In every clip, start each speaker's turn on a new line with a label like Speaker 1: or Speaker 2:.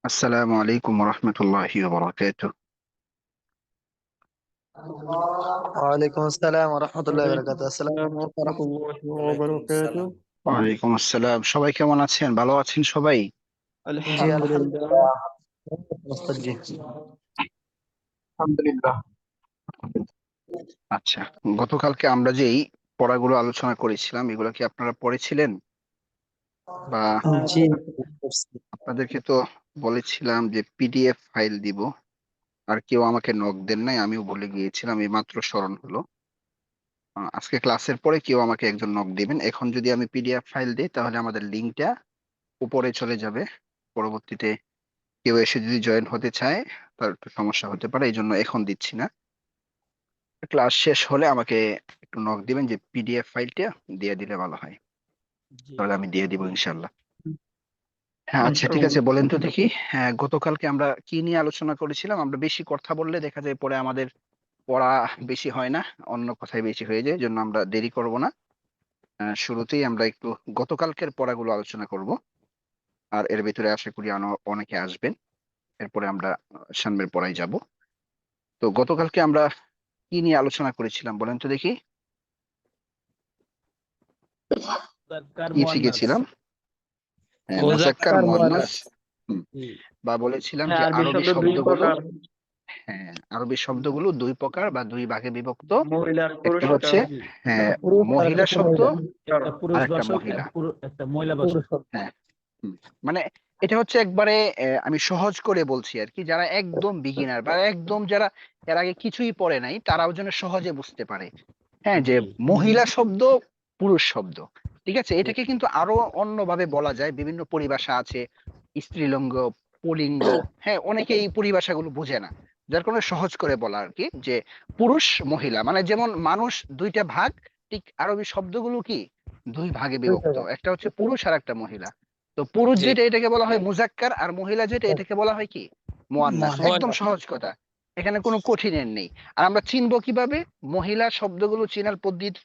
Speaker 1: السلام عليكم ورحمة الله وبركاته.
Speaker 2: ওয়ালাইকুম আসসালাম ওয়া রাহমাতুল্লাহি ওয়া
Speaker 3: ওয়ালাইকুম
Speaker 2: বারাকাতুহু। আসসালামু
Speaker 3: আসসালাম
Speaker 2: আলাইকুম ওয়া
Speaker 3: রহমতুল্লাহি
Speaker 4: ওয়ালাইকুম
Speaker 3: ওয়াবারাকাতুহ।
Speaker 4: আসসালাম।
Speaker 1: ওয়ালাইকুম আসসালাম। সবাই কেমন আছেন? ভালো আছেন সবাই?
Speaker 2: রাহমাতুল্লাহি। জি
Speaker 3: আলহামদুলিল্লাহ।
Speaker 2: আলহামদুলিল্লাহ। ওস্তাদ জি।
Speaker 3: আলহামদুলিল্লাহ।
Speaker 1: আচ্ছা, গতকালকে আমরা যেই পড়াগুলো আলোচনা করেছিলাম এগুলো কি আপনারা পড়েছিলেন? বা
Speaker 2: জি
Speaker 1: আপনাদেরকে তো বলেছিলাম যে পিডিএফ ফাইল দিব, আর কেউ আমাকে নক দেন নাই, আমিও ভুলে গিয়েছিলাম, এই মাত্র স্মরণ হলো। আজকে ক্লাসের পরে কেউ আমাকে একজন নক দিবেন। এখন যদি আমি পিডিএফ ফাইল দিই তাহলে আমাদের লিঙ্কটা উপরে চলে যাবে। পরবর্তীতে কেউ এসে যদি জয়েন হতে চায় তার একটু সমস্যা হতে পারে, এই জন্য এখন দিচ্ছি না। ক্লাস শেষ হলে আমাকে একটু নক দিবেন যে পিডিএফ ফাইলটা দিয়ে দিলে ভালো হয়, তাহলে আমি দিয়ে দিব ইনশাল্লাহ। হ্যাঁ, আচ্ছা ঠিক আছে, বলেন তো দেখি। হ্যাঁ, গতকালকে আমরা কি নিয়ে আলোচনা করেছিলাম? আমরা বেশি কথা বললে দেখা যায় পরে আমাদের পড়া বেশি হয় না, অন্য কথায় বেশি হয়ে যায়, জন্য আমরা দেরি করব না। শুরুতেই আমরা একটু গতকালকের পড়াগুলো আলোচনা করব, আর এর ভিতরে আশা করি অনেকে আসবেন। এরপরে আমরা সামনের পড়ায় যাব। তো গতকালকে আমরা কি নিয়ে আলোচনা করেছিলাম বলেন তো দেখি।
Speaker 4: মুযাক্কার
Speaker 1: কি
Speaker 4: মুয়ান্নাস।
Speaker 1: শিখেছিলাম? হ্যাঁ, মুযাক্কার
Speaker 2: মুযাক্কার
Speaker 1: মুয়ান্নাস।
Speaker 2: মুয়ান্নাস।
Speaker 1: হুম,
Speaker 4: জি।
Speaker 1: বা বলেছিলাম
Speaker 3: হ্যাঁ,
Speaker 1: যে
Speaker 3: আরবি
Speaker 1: আরবি
Speaker 3: শব্দ দুই
Speaker 1: শব্দগুলো,
Speaker 3: প্রকার,
Speaker 1: হ্যাঁ আরবি শব্দগুলো দুই প্রকার বা দুই ভাগে বিভক্ত।
Speaker 3: মহিলার
Speaker 1: একটা
Speaker 3: পুরস্কার।
Speaker 1: হচ্ছে
Speaker 4: জি।
Speaker 1: হ্যাঁ
Speaker 2: পুরুষ আর
Speaker 1: মহিলা
Speaker 2: একটা
Speaker 1: শব্দ,
Speaker 2: মহিলা।
Speaker 4: একটা
Speaker 1: আর একটা
Speaker 4: পুরুষবাচক
Speaker 1: মহিলা।
Speaker 4: একটা মহিলাবাচক।
Speaker 2: পুরুষ শব্দ।
Speaker 1: হ্যাঁ, মানে এটা হচ্ছে একবারে আমি সহজ করে বলছি আর কি, যারা একদম বিগিনার বা একদম যারা এর আগে কিছুই পড়ে নাই তারাও যেন সহজে বুঝতে পারে। হ্যাঁ, যে
Speaker 4: জি।
Speaker 1: মহিলা শব্দ, পুরুষ শব্দ, ঠিক আছে,
Speaker 4: জি।
Speaker 1: এটাকে কিন্তু আরো অন্যভাবে বলা যায়, বিভিন্ন পরিভাষা আছে, স্ত্রীলিঙ্গ, পুল্লিঙ্গ। হ্যাঁ, অনেকে এই পরিভাষাগুলো বোঝে না, যার কারণে সহজ করে বলা আর কি, যে পুরুষ মহিলা মানে যেমন মানুষ দুইটা ভাগ, ঠিক আরবি শব্দগুলো কি দুই ভাগে
Speaker 2: দুইটা
Speaker 1: বিভক্ত,
Speaker 2: ভাগ।
Speaker 1: একটা হচ্ছে পুরুষ আর একটা মহিলা। তো পুরুষ
Speaker 4: জি।
Speaker 1: যেটা এটাকে বলা হয় মুজাক্কার, আর মহিলা যেটা এটাকে বলা হয় কি মুয়ান্নাস।
Speaker 2: মুয়ান্নাস।
Speaker 1: একদম সহজ কথা, এখানে কোনো কঠিনের নেই। আর আমরা চিনবো কিভাবে? মহিলা শব্দগুলো চেনার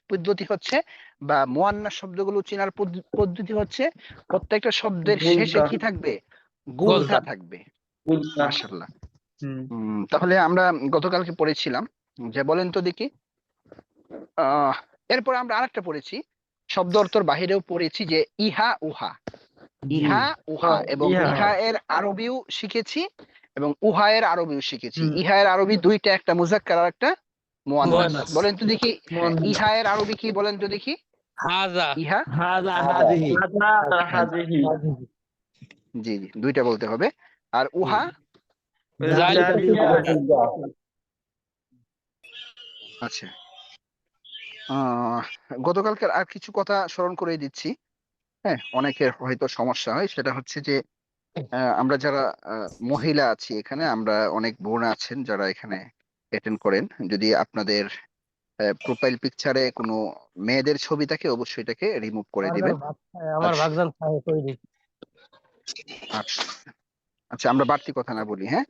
Speaker 1: পদ্ধতি হচ্ছে, বা মুয়ান্নাস শব্দগুলো চেনার পদ্ধতি হচ্ছে, প্রত্যেকটা শব্দের শেষে
Speaker 3: গুলতা,
Speaker 1: কি থাকবে? গুলতা
Speaker 4: গোলতা।
Speaker 1: থাকবে।
Speaker 3: গুলতা।
Speaker 1: মাশাআল্লাহ।
Speaker 3: হুম।
Speaker 1: তাহলে আমরা গতকালকে পড়েছিলাম, যে বলেন তো দেখি, আহ এরপর আমরা আরেকটা পড়েছি, শব্দ অর্থের বাহিরেও পড়েছি, যে ইহা উহা।
Speaker 4: জি।
Speaker 1: ইহা উহা, এবং
Speaker 3: ইহা।
Speaker 1: ইহা এর আরবিও শিখেছি এবং উহা এর আরবিও শিখেছি।
Speaker 3: হুম।
Speaker 1: ইহা এর আরবি দুইটা, একটা মুজাক্কার আর একটা মুয়ান্নাস।
Speaker 4: মুয়ান্নাস।
Speaker 1: বলেন তো দেখি, হ্যাঁ,
Speaker 3: মন।
Speaker 1: ইহা এর আরবি কি বলেন তো দেখি।
Speaker 4: হাযা।
Speaker 1: ইহা,
Speaker 4: হাযা হাযিহি।
Speaker 3: হাযা আর
Speaker 1: হ্যাঁ,
Speaker 3: হাযিহি।
Speaker 1: জি জি, দুইটা বলতে হবে। আর
Speaker 4: জি।
Speaker 1: উহা,
Speaker 4: যালিকা
Speaker 3: যালিকা।
Speaker 1: আচ্ছা, আহ গতকালকার আর কিছু কথা স্মরণ করে দিচ্ছি। হ্যাঁ, অনেকের হয়তো সমস্যা হয়, সেটা হচ্ছে যে আমরা যারা মহিলা আছি এখানে, আমরা অনেক বোন আছেন যারা এখানে অ্যাটেন্ড করেন। যদি আপনাদের প্রোফাইল পিকচারে কোনো মেয়েদের ছবি থাকে অবশ্যই এটাকে রিমুভ করে দিবেন। আর
Speaker 2: আমার ভাগজান খায় কই দিই।
Speaker 1: আচ্ছা, আচ্ছা, আমরা বাড়তি কথা না বলি, হ্যাঁ।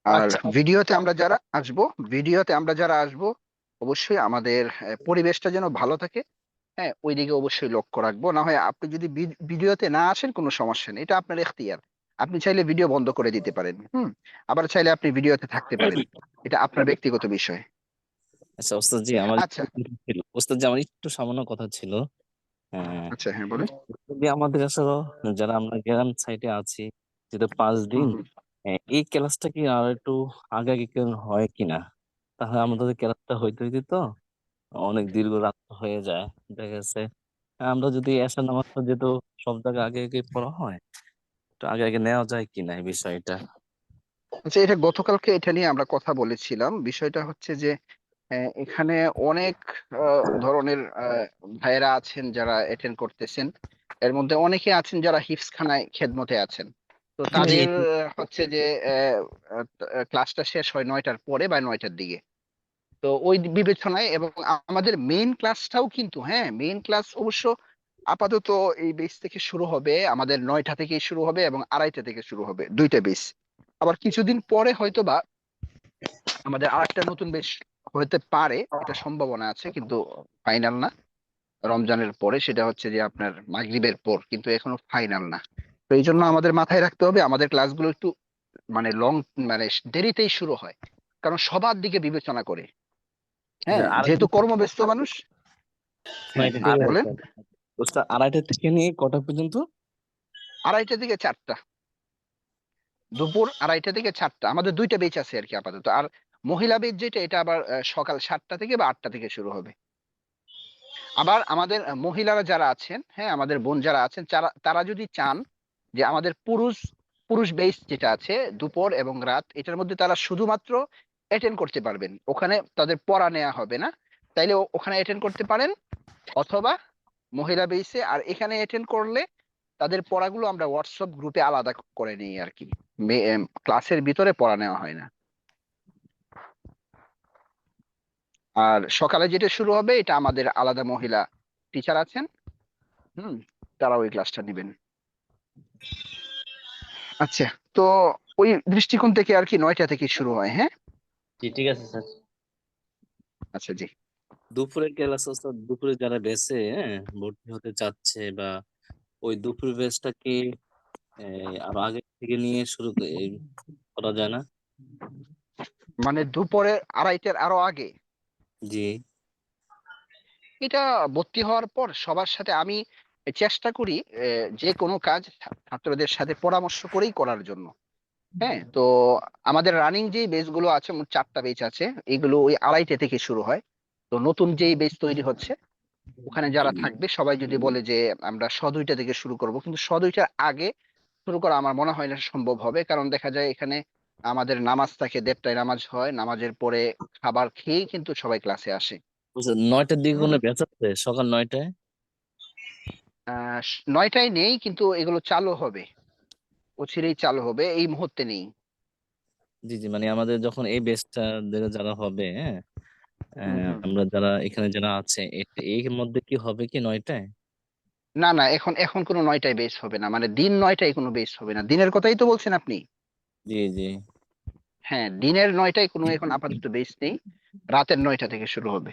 Speaker 1: আর
Speaker 2: আচ্ছা।
Speaker 1: ভিডিওতে আমরা যারা আসবো অবশ্যই আমাদের পরিবেশটা যেন ভালো থাকে। হ্যাঁ, ওইদিকে অবশ্যই লক্ষ্য রাখবো। না হয় আপনি যদি ভিডিওতে না আসেন কোনো সমস্যা নেই, এটা আপনার এখতিয়ার। আপনি চাইলে ভিডিও বন্ধ করে দিতে পারেন, আবার চাইলে আপনি ভিডিওতে থাকতে পারেন, এটা আপনার ব্যক্তিগত বিষয়।
Speaker 5: আচ্ছা ওস্তাদ জি, আমার
Speaker 1: আচ্ছা,
Speaker 5: ছিল ওস্তাদ জি, আমার একটু সামান্য কথা ছিল। হ্যাঁ,
Speaker 1: আচ্ছা, হ্যাঁ বলুন।
Speaker 5: যদি আমাদের আসলে যারা আমরা গ্রাম সাইডে আছি, যেটা 5 দিন,
Speaker 1: হুম,
Speaker 5: এই ক্লাসটা কি আর একটু আগে আগে কেন হয় কিনা, তাহলে আমাদের ক্লাসটা হইতে হইতে তো অনেক দীর্ঘ রাত হয়ে যায়। দেখা গেছে আমরা যদি এশার নামাজটা যেহেতু সব জায়গায় আগে আগে পড়া হয়, একটু আগে আগে নেওয়া যায় কিনা এই বিষয়টা।
Speaker 1: আচ্ছা, এটা গতকালকে এটা নিয়ে আমরা কথা বলেছিলাম। বিষয়টা হচ্ছে যে এখানে অনেক ধরনের ভাইয়েরা আছেন যারা অ্যাটেন্ড করতেছেন। এর মধ্যে অনেকে আছেন যারা হিফজখানায় খেদমতে আছেন। তো
Speaker 2: জি
Speaker 1: তাদের
Speaker 2: জি।
Speaker 1: হচ্ছে যে ক্লাসটা শেষ হয় 9টার পরে বা 9টার দিকে। তো ওই বিবেচনায়, এবং আমাদের মেইন ক্লাসটাও কিন্তু, হ্যাঁ, মেইন ক্লাস অবশ্য আপাতত এই বেস থেকে শুরু হবে, আমাদের 9টা থেকে শুরু হবে এবং 2:30 থেকে শুরু হবে, দুইটা বেস। আবার কিছুদিন পরে হয়তো বা আমাদের আরেকটা নতুন বেশ হতে পারে, এটা সম্ভাবনা আছে, কিন্তু ফাইনাল না। রমজানের পরে, সেটা হচ্ছে যে আপনার মাগরিবের পর, কিন্তু এখনো ফাইনাল না। তো এই জন্য আমাদের মাথায় রাখতে হবে আমাদের ক্লাসগুলো একটু মানে মানে দেরিতেই শুরু হয়, কারণ সবার দিকে বিবেচনা করে।
Speaker 5: আচ্ছা,
Speaker 1: হ্যাঁ, যেহেতু কর্মব্যস্ত মানুষ। হ্যাঁ,
Speaker 2: ঠিক আছে
Speaker 1: বলেন।
Speaker 5: ওস্তাদ 2:30 থেকে নিয়ে কটা পর্যন্ত?
Speaker 1: 2:30 থেকে 4টা, দুপুর 2:30 থেকে 4টা, আমাদের 2টা বেচ আছে আর কি আপাতত। আর মহিলা বেচ যেটা, এটা আবার সকাল 7টা থেকে বা 8টা থেকে শুরু হবে। আবার আমাদের মহিলারা যারা আছেন, হ্যাঁ, আমাদের বোন যারা আছেন, তারা যদি চান যে আমাদের পুরুষ পুরুষ বেস যেটা আছে দুপুর এবং রাত, এটার মধ্যে তারা শুধুমাত্র অ্যাটেন্ড করতে পারবেন, ওখানে তাদের পড়া নেওয়া হবে না, তাইলে ওখানে অ্যাটেন্ড করতে পারেন। অথবা মহিলা বেসে আর এখানে অ্যাটেন্ড করলে তাদের পড়াগুলো আমরা হোয়াটসঅ্যাপ গ্রুপে আলাদা করে নিই আর কি, ক্লাসের ভিতরে পড়া নেওয়া হয় না। আর সকালে যেটা শুরু হবে, এটা আমাদের আলাদা মহিলা টিচার আছেন, হুম, তারা ওই ক্লাসটা নেবেন। আচ্ছা, তো ওই দৃষ্টিকোণ থেকে আর কি 9টা থেকে শুরু হয়। হ্যাঁ,
Speaker 2: জি, ঠিক আছে স্যার।
Speaker 1: আচ্ছা, জি।
Speaker 5: দুপুরের ক্লাস ওস্তাদ, দুপুরে যারা বেসে ভর্তি হতে চাচ্ছে, বা ওই দুপুর বেসটা কি আরো আগে থেকে নিয়ে শুরু করা যায় না?
Speaker 1: মানে দুপুরে 2:30টার আরো আগে?
Speaker 5: জি
Speaker 1: এটা ভর্তি হওয়ার পর সবার সাথে আমি চেষ্টা করি যে কোনো কাজ ছাত্রদের সাথে পরামর্শ করেই করার জন্য। হ্যাঁ, তো আমাদের রানিং যে বেচ গুলো আছে, মোট 4টা বেচ আছে, এগুলো ওই 2:30 থেকে শুরু হয়। তো নতুন যেই বেচ তৈরি হচ্ছে, ওখানে যারা থাকবে সবাই যদি বলে যে আমরা 2:30 থেকে শুরু করব, কিন্তু 2:30টার আগে শুরু করা আমার মনে হয় না সম্ভব হবে, কারণ দেখা যায় এখানে আমাদের নামাজ থাকে, 1:30টায় নামাজ হয়, নামাজের পরে খাবার খেয়েই কিন্তু সবাই ক্লাসে আসে।
Speaker 5: বুঝছেন, 9টার দিকে
Speaker 1: হুম।
Speaker 5: কোনো ব্যাচ আছে সকাল 9টায়?
Speaker 1: 9টায় নেই, কিন্তু এগুলো চালু হবে, অচিরেই চালু হবে, এই মুহূর্তে নেই।
Speaker 5: জি জি, মানে আমাদের যখন এই ব্যাচটা যারা হবে,
Speaker 1: হুম, হুম।
Speaker 5: আমরা যারা এখানে যারা আছে, এর মধ্যে কি হবে কি 9টায়?
Speaker 1: না, না, এখন এখন কোনো 9টায় বেস হবে না, মানে দিন 9টায় কোনো বেস হবে না, দিনের কথাই তো বলছেন আপনি।
Speaker 5: জি জি।
Speaker 1: হ্যাঁ, দিনের 9টায় কোনো এখন আপাতত বেস নেই, রাতের 9টা থেকে শুরু হবে।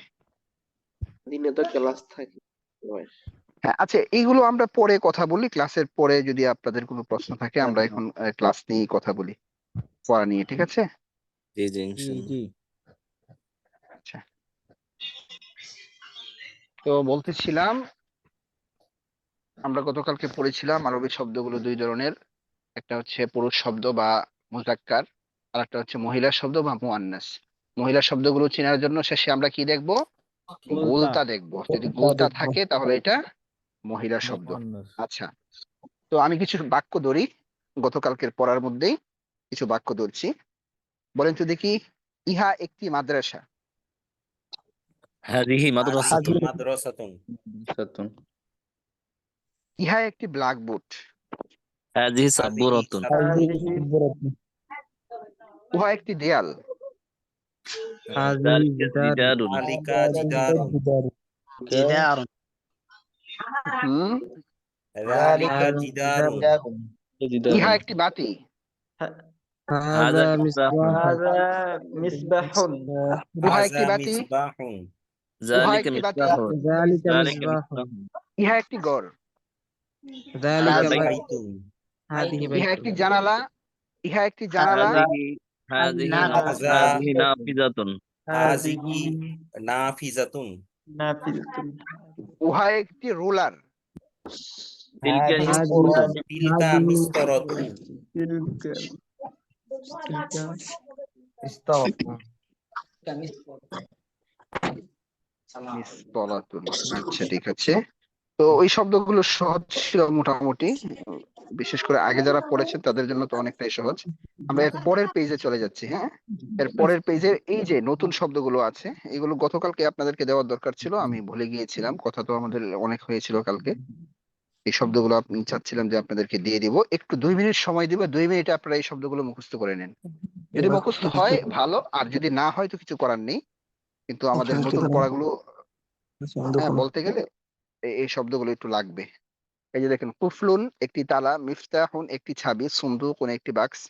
Speaker 3: দিনে তো ক্লাস থাকে।
Speaker 1: হ্যাঁ, আচ্ছা, এইগুলো আমরা পরে কথা বলি, ক্লাসের পরে যদি আপনাদের কোনো প্রশ্ন থাকে, আমরা এখন ক্লাস নিয়ে কথা বলি, পড়া নিয়ে, ঠিক আছে?
Speaker 5: জি জি, ইনশাল্লাহ।
Speaker 1: আচ্ছা, তো বলতেছিলাম, আমরা গতকালকে পড়েছিলাম আরবি শব্দগুলো 2 ধরনের, একটা হচ্ছে পুরুষ শব্দ বা মুজাক্কার, আর একটা হচ্ছে মহিলা শব্দ বা মুআন্নাস। মহিলা শব্দগুলো চেনার জন্য শেষে আমরা কি দেখব? গোলতা দেখব, যদি গোলতা থাকে তাহলে এটা মহিলা শব্দ। আচ্ছা, তো আমি কিছু বাক্য ধরি, গতকালকের পড়ার মধ্যেই কিছু বাক্য ধরছি। বলেন তো দেখি, ইহা একটি মাদ্রাসা,
Speaker 5: হাদিহি মাদ্রাসাতুন।
Speaker 3: মাদ্রাসাতুন।
Speaker 1: ইহা একটি ব্ল্যাকবোর্ড,
Speaker 5: হাদিহি সাব্বুরাতুন।
Speaker 1: উহা একটি দেয়াল,
Speaker 5: যালিকা জিদারুন।
Speaker 3: আলিকা জিদারুন।
Speaker 2: জিদার
Speaker 1: হুম,
Speaker 3: যালিকা জিদারুন।
Speaker 1: ইহা
Speaker 5: জিদারুন।
Speaker 1: একটি বাতি,
Speaker 5: হাযা মিসবাহুন।
Speaker 2: মিসবাহুন
Speaker 1: উহা
Speaker 3: হাযা
Speaker 1: একটি বাতি,
Speaker 3: মিসবাহুন।
Speaker 1: উহা
Speaker 5: যালিকা
Speaker 1: একটি বাতি,
Speaker 5: মিসবাহুন। যালিকা মিসবাহুন।
Speaker 1: ইহা একটি ঘর,
Speaker 5: হাযা
Speaker 3: হাযা
Speaker 5: বাইতুন।
Speaker 3: বাইতুন।
Speaker 1: ইহা একটি জানালা, ইহা একটি জানালা,
Speaker 5: হাযিহি হাযিহি
Speaker 3: হাযা
Speaker 5: হাযিহি নাফিযাতুন।
Speaker 3: হাযিহি নাফিজাতুন।
Speaker 1: উহা একটি রুলার,
Speaker 5: তিলকা মিসতুরাতুন।
Speaker 3: তিলকা মিসতরাতুন।
Speaker 1: মিসতলাতুন। আচ্ছা, ঠিক আছে। তো ওই শব্দগুলো সহজ ছিল মোটামুটি, বিশেষ করে আগে যারা পড়েছেন তাদের জন্য তো অনেকটাই সহজ। আমরা এর পরের পেজে চলে যাচ্ছি। হ্যাঁ, এর পরের পেজে এই যে নতুন শব্দগুলো আছে, এগুলো গতকালকে আপনাদেরকে দেওয়ার দরকার ছিল, আমি ভুলে গিয়েছিলাম, কথা তো আমাদের অনেক হয়েছিল কালকে। এই শব্দগুলো আপনি চাচ্ছিলাম যে আপনাদেরকে দিয়ে দিব, একটু 2 মিনিট সময় দিব, 2 মিনিটে আপনারা এই শব্দগুলো মুখস্থ করে নেন। যদি মুখস্থ হয় ভালো, আর যদি না হয় তো কিছু করার নেই, কিন্তু আমাদের নতুন পড়াগুলো, হ্যাঁ, বলতে গেলে এই শব্দগুলো একটু লাগবে। এই যে দেখেন, কুফলুন একটি তালা, মিফতাহুন একটি চাবি, সুন্দুকুন একটি বাক্স,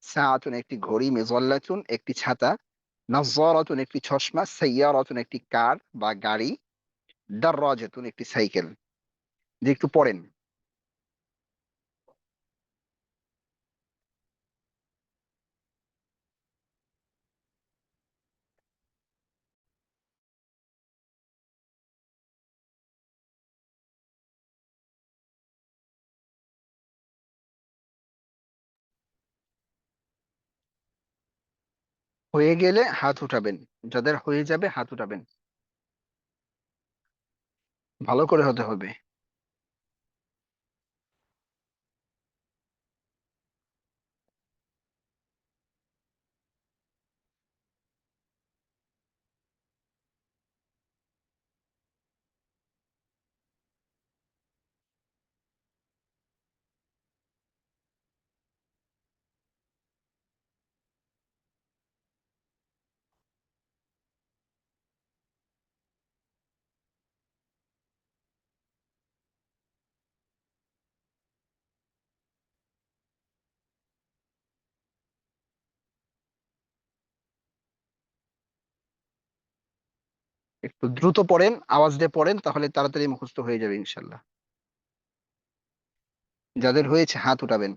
Speaker 1: সাআতুন একটি ঘড়ি, মিজল্লাতুন একটি ছাতা, নাজ্জারাতুন একটি চশমা, সাইয়ারাতুন একটি কার বা গাড়ি, দাররাজাতুন একটি সাইকেল। যে একটু পড়েন। হয়ে গেলে হাত উঠাবেন, যাদের হয়ে যাবে হাত উঠাবেন, ভালো করে হতে হবে। একটু দ্রুত পড়েন, আওয়াজ দিয়ে পড়েন, তাহলে তাড়াতাড়ি মুখস্থ হয়ে যাবে ইনশাল্লাহ। যাদের হয়েছে হাত উঠাবেন,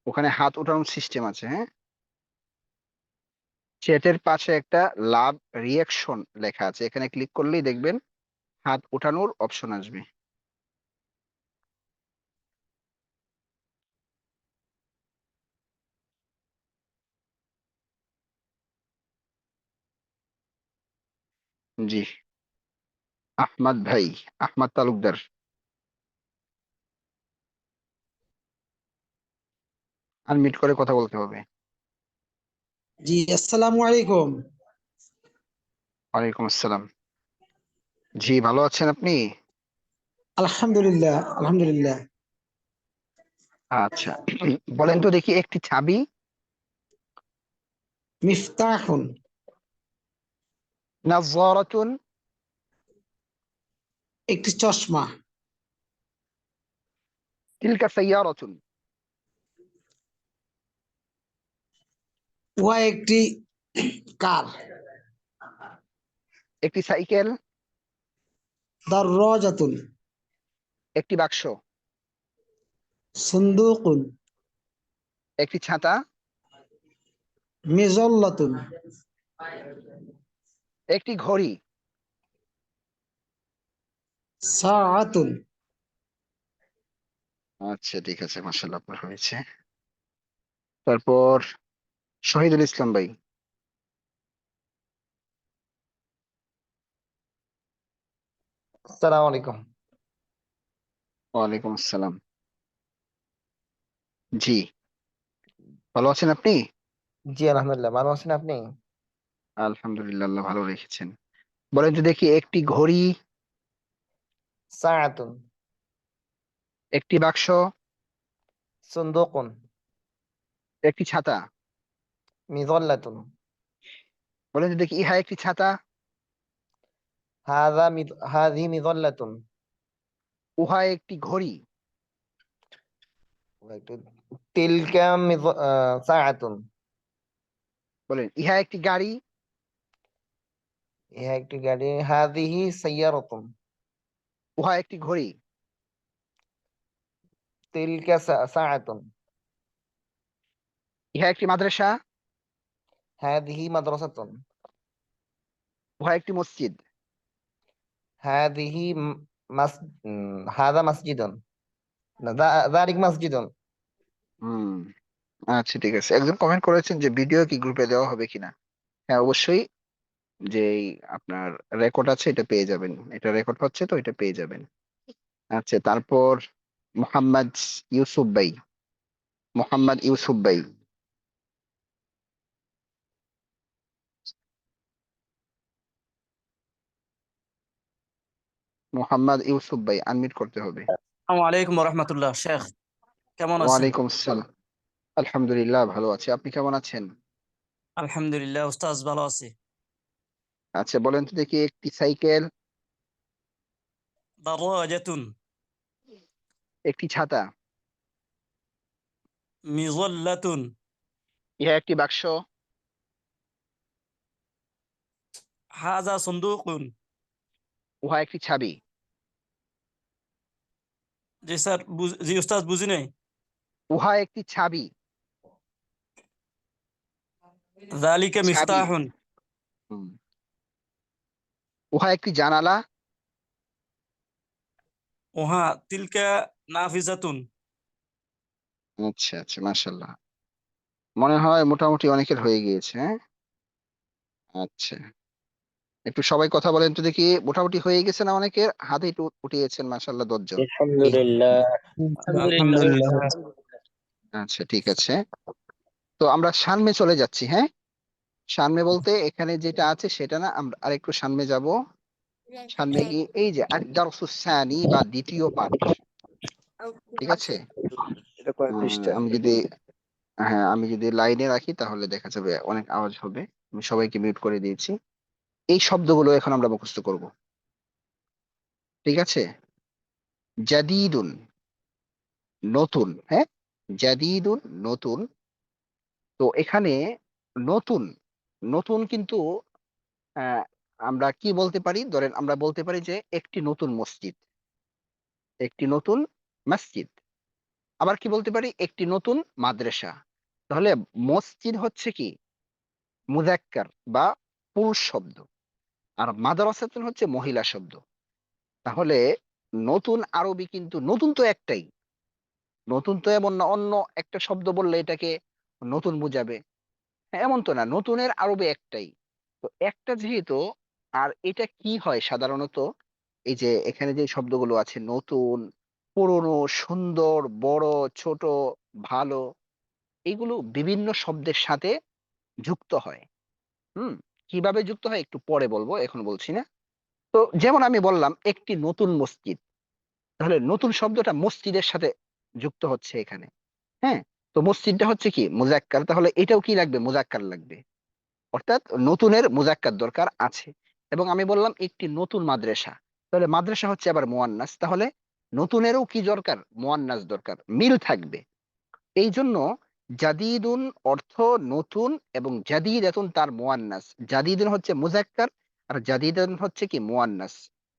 Speaker 1: ওখানে হাত উঠানোর সিস্টেম আছে, হ্যাঁ। চ্যাটের পাশে একটা লাভ রিয়াকশন লেখা আছে, এখানে ক্লিক করলেই দেখবেন হাত উঠানোর অপশন আসবে। জি, আহমদ ভাই, আহমদ তালুকদার, আনমিউট করে কথা বলতে হবে।
Speaker 6: জি, আসসালামু আলাইকুম।
Speaker 1: ওয়ালাইকুম আসসালাম। জি, ভালো আছেন আপনি?
Speaker 6: আলহামদুলিল্লাহ, আলহামদুলিল্লাহ।
Speaker 1: আচ্ছা, বলেন তো দেখি, একটি চাবি,
Speaker 6: মিফতাহুন,
Speaker 1: নাযরাতুন,
Speaker 6: একটি চশমা।
Speaker 1: তিলকা সাইয়ারাতুন,
Speaker 6: উহা একটি কার।
Speaker 1: একটি সাইকেল,
Speaker 6: দাররাজাতুন,
Speaker 1: একটি বাক্স,
Speaker 6: সুন্দুকুন,
Speaker 1: একটি ছাতা,
Speaker 6: মিজল্লাতুন,
Speaker 1: একটি ঘড়ি।
Speaker 6: সাআতুন।
Speaker 1: আচ্ছা, ঠিক আছে, মাশাআল্লাহ, আপনার হয়েছে। তারপর শহীদুল ইসলাম ভাই।
Speaker 2: আসসালামু আলাইকুম।
Speaker 1: ওয়ালাইকুম আসসালাম। জি, ভালো আছেন আপনি?
Speaker 2: জি আলহামদুলিল্লাহ, ভালো আছেন আপনি?
Speaker 1: আলহামদুলিল্লাহ, আল্লাহ ভালো রেখেছেন। বলেন তো দেখি, একটি ঘড়ি,
Speaker 2: সাআতুন,
Speaker 1: একটি বাক্স,
Speaker 2: সুন্দুকুন,
Speaker 1: একটি ছাতা।
Speaker 2: মিযল্লাতুন।
Speaker 1: বলেন তো দেখি, ইহা একটি ছাতা,
Speaker 2: হাযি মিযল্লাতুন।
Speaker 1: উহা একটি ঘড়ি।
Speaker 2: একটু তিলকা সাআতুন।
Speaker 1: বলেন, ইহা একটি গাড়ি,
Speaker 2: ইহা একটি গাড়ি। হাযিহি সাইয়ারাতুন।
Speaker 1: উহা একটি ঘড়ি।
Speaker 2: তিলকা সাআতুন।
Speaker 1: ইহা একটি মাদ্রাসা,
Speaker 2: হাযিহি মাদ্রাসাতুন।
Speaker 1: উহা একটি মসজিদ।
Speaker 2: হাযিহি মাস হাযা মাসজিদুন। না, যালিক মাসজিদুন।
Speaker 1: হুম, আচ্ছা, ঠিক আছে। একজন কমেন্ট করেছেন যে ভিডিও কি গ্রুপে দেওয়া হবে কিনা। হ্যাঁ, অবশ্যই। যে আপনার রেকর্ড আছে, এটা পেয়ে যাবেন, এটা রেকর্ড হচ্ছে, তো এটা পেয়ে যাবেন। আচ্ছা, তারপর মোহাম্মদ ইউসুফ ভাই, মোহাম্মদ ইউসুফ ভাই, মোহাম্মদ ইউসুফ ভাই, আনমিউট করতে হবে।
Speaker 7: আসসালামু আলাইকুম রহমতুল্লাহ। শেখ কেমন আছেন?
Speaker 1: ওয়ালাইকুম আসসালাম। আলহামদুলিল্লাহ, ভালো আছি। আপনি কেমন আছেন?
Speaker 7: আলহামদুলিল্লাহ উস্তাজ, ভালো আছি।
Speaker 1: আচ্ছা, বলেন তো দেখি, একটি সাইকেল,
Speaker 7: দারাজাতুন,
Speaker 1: একটি ছাতা,
Speaker 7: মিযল্লাতুন,
Speaker 1: ইহা একটি বাক্স,
Speaker 7: হাযা সুন্দুকুন।
Speaker 1: উহা একটি চাবি,
Speaker 7: জি স্যার, জি উস্তাজ, বুঝি নাই।
Speaker 1: উহা একটি চাবি।
Speaker 7: যালিকা
Speaker 1: চাবি।
Speaker 7: মিফতাহুন।
Speaker 1: হুম। উহা একটি জানালা।
Speaker 7: ওহা তিলকা নাফিজাতুন।
Speaker 1: আচ্ছা আচ্ছা, মাশাল্লাহ, মনে হয় মোটামুটি অনেকের হয়ে গিয়েছে, হ্যাঁ। আচ্ছা, একটু সবাই কথা বলেন তো দেখি, মোটামুটি হয়ে গেছে না? অনেকের হাতে একটু উঠিয়েছেন, মাশাআল্লাহ 10 জন।
Speaker 8: আলহামদুলিল্লাহ।
Speaker 4: আলহামদুলিল্লাহ।
Speaker 1: আচ্ছা, ঠিক আছে। তো আমরা সামনে চলে যাচ্ছি, হ্যাঁ। সামনে বলতে এখানে যেটা আছে সেটা না, আমরা আরেকটু সামনে যাব। সামনে গিয়ে এই যে আদ-দারসুস সানি বা দ্বিতীয় পাঠ, ঠিক আছে।
Speaker 2: এটা কয় পৃষ্ঠা?
Speaker 1: আমি যদি, হ্যাঁ, আমি যদি লাইনে রাখি তাহলে দেখা যাবে অনেক আওয়াজ হবে। আমি সবাইকে মিউট করে দিয়েছি। এই শব্দগুলো এখন আমরা মুখস্থ করব, ঠিক আছে। জাদিদুন, নতুন, হ্যাঁ। জাদিদুন, নতুন। তো এখানে নতুন, নতুন কিন্তু আহ, আমরা কি বলতে পারি? ধরেন আমরা বলতে পারি যে একটি নতুন মসজিদ, একটি নতুন মসজিদ। আবার কি বলতে পারি? একটি নতুন মাদ্রাসা। তাহলে মসজিদ হচ্ছে কি মুযাক্কার বা পুরুষ শব্দ, আর মাদ্রাসাতুন হচ্ছে মহিলা শব্দ। তাহলে নতুন আরবি কিন্তু, নতুন তো একটাই, নতুন তো এমন না অন্য একটা শব্দ বললে এটাকে নতুন বুঝাবে, হ্যাঁ, এমন তো না, নতুনের আরবি একটাই। তো একটা যেহেতু, আর এটা কি হয় সাধারণত, এই যে এখানে যে শব্দগুলো আছে নতুন, পুরনো, সুন্দর, বড়, ছোট, ভালো, এগুলো বিভিন্ন শব্দের সাথে যুক্ত হয়। কিভাবে যুক্ত হয় একটু পরে বলবো, এখন বলছি না। তো যেমন আমি বললাম একটি নতুন মসজিদ, তাহলে নতুন শব্দটা মসজিদের সাথে যুক্ত হচ্ছে এখানে, হ্যাঁ। তো মসজিদটা হচ্ছে কি মুযাক্কার, তাহলে এটাও কি লাগবে? মুযাক্কার লাগবে। অর্থাৎ নতুনের মুযাক্কার দরকার আছে। এবং আমি বললাম একটি নতুন মাদ্রাসা, তাহলে মাদ্রাসা হচ্ছে আবার মুয়ান্নাস, তাহলে নতুনেরও কি দরকার? মুয়ান্নাস দরকার, মিল থাকবে। এই জন্য জাদিদুন অর্থ নতুন, এবং জাদিদাতুন তার মুয়ান্নাস। জাদিদুন হচ্ছে মুযাক্কার, আর জাদিদাতুন হচ্ছে কি মুয়ান্নাস।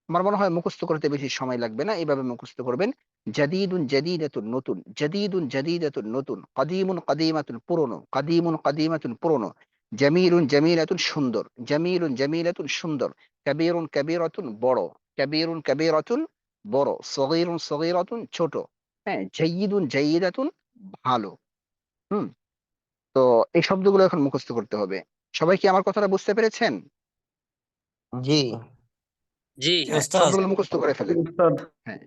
Speaker 1: আমার মনে হয় মুখস্থ করতে বেশি সময় লাগবে না, এইভাবে মুখস্থ করবেন। জাদিদুন জাদিদাতুন নতুন, জাদিদুন জাদিদাতুন নতুন, কাদিমুন কাদিমাতুন পুরনো, কাদিমুন কাদিমাতুন পুরনো, জামিলুন জামিলাতুন সুন্দর, জামিলুন জামিলাতুন সুন্দর, কাবীরুন কাবীরাতুন বড়, কাবীরুন কাবীরাতুন বড়, সগীরুন সগীরাতুন ছোট, হ্যাঁ, জাইয়িদুন জাইয়িদাতুন ভালো। হুম। তো এই শব্দগুলো এখন মুখস্থ করতে হবে। সবাই কি আমার কথাটা বুঝতে পেরেছেন?
Speaker 2: জি।
Speaker 4: জি।
Speaker 1: হ্যাঁ,
Speaker 7: ওস্তাদ।
Speaker 1: শব্দগুলো মুখস্থ করে ফেলেন। হ্যাঁ,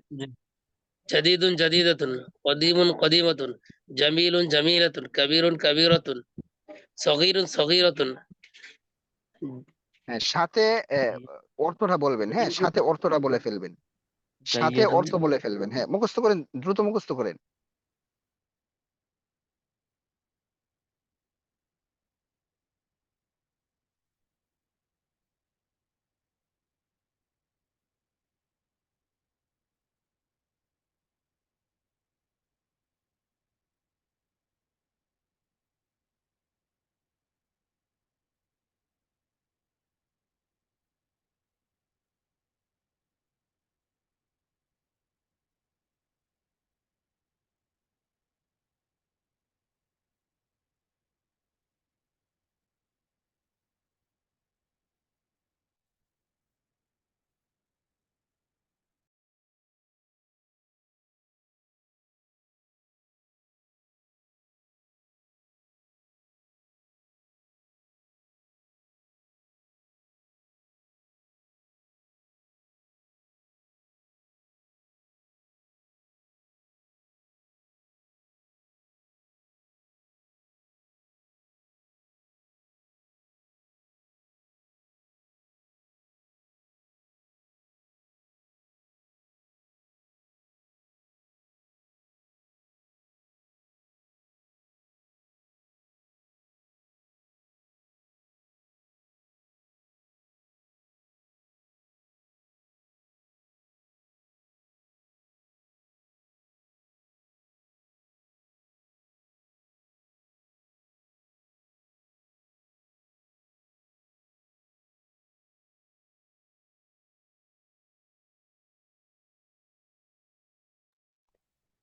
Speaker 4: জাদিদুন জাদিদাতুন, কদিমুন কদিমাতুন, জামিলুন জামিলাতুন, কবিরুন কবিরাতুন, সগীরুন সগীরাতুন।
Speaker 1: হ্যাঁ, সাথে অর্থটা বলবেন, হ্যাঁ, সাথে অর্থটা বলে ফেলবেন, সাথে
Speaker 5: জাইয়িদুন,
Speaker 1: অর্থ বলে ফেলবেন। হ্যাঁ, মুখস্থ করেন, দ্রুত মুখস্থ করেন।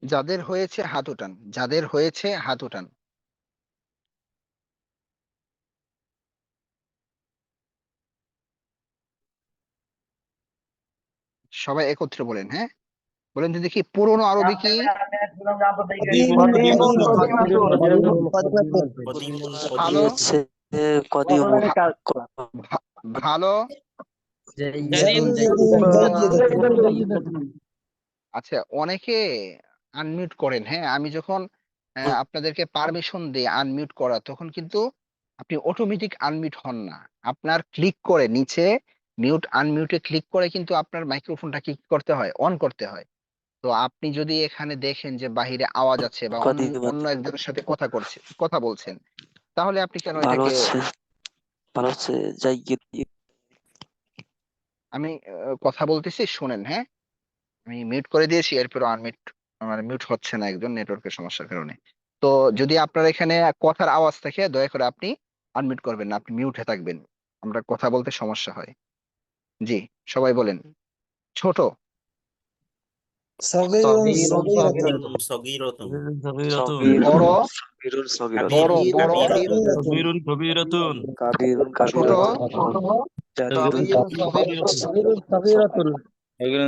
Speaker 1: যাদের হয়েছে হাত উঠান, যাদের হয়েছে হাত উঠান। সবাই একত্রে বলেন, হ্যাঁ। বলেন তো দেখি, পুরনো আরবি কি?
Speaker 3: কদিমুন
Speaker 2: কদিমুন
Speaker 3: কদিমাতুন,
Speaker 2: কদিমাতুন।
Speaker 3: কদিমুন
Speaker 1: ভালো,
Speaker 3: কদিমাতুন,
Speaker 2: قديم
Speaker 1: ভা- ভালো।
Speaker 4: জাদিদুন
Speaker 1: আচ্ছা, অনেকে আনমিউট করেন। হ্যাঁ, আমি যখন আপনাদেরকে পারমিশন দিই আনমিউট করা, তখন কিন্তু আপনি অটোমেটিক আনমিউট হন না। আপনার ক্লিক করে নিচে মিউট আনমিউটে ক্লিক করে কিন্তু আপনার মাইক্রোফোনটা কি করতে হয়, অন করতে হয়। তো আপনি যদি এখানে দেখেন যে বাহিরে আওয়াজ আছে বা অন্য
Speaker 2: قديم
Speaker 1: অন্য একজনের সাথে কথা বলছেন, তাহলে আপনি কেন
Speaker 2: ভালো
Speaker 1: এটাকে
Speaker 2: হচ্ছে ভালো হচ্ছে জাইদ
Speaker 1: আমি কথা বলতেছি শুনেন। হ্যাঁ, আমি মিউট করে দিয়েছি, এরপর আনমিউট মানে মিউট হচ্ছে না একজন নেটওয়ার্কের সমস্যার কারণে। তো যদি আপনার এখানে কথার আওয়াজ থাকে, দয়া করে আপনি আনমিউট করবেন না, আপনি মিউটে থাকবেন। আমরা কথা বলতে সমস্যা হয়। জি, সবাই বলেন। ছোট,
Speaker 6: صغير
Speaker 3: সগীরুন
Speaker 6: صغيرة
Speaker 3: সগীরতুন
Speaker 5: সগীরাতুন
Speaker 1: বড়,
Speaker 2: صغيرة
Speaker 1: বড়
Speaker 3: কাবীরুন
Speaker 1: বড়,
Speaker 3: কাবীরাতুন
Speaker 5: কবিরুন কবিরাতুন
Speaker 2: كبير
Speaker 1: ছোট।
Speaker 2: جديد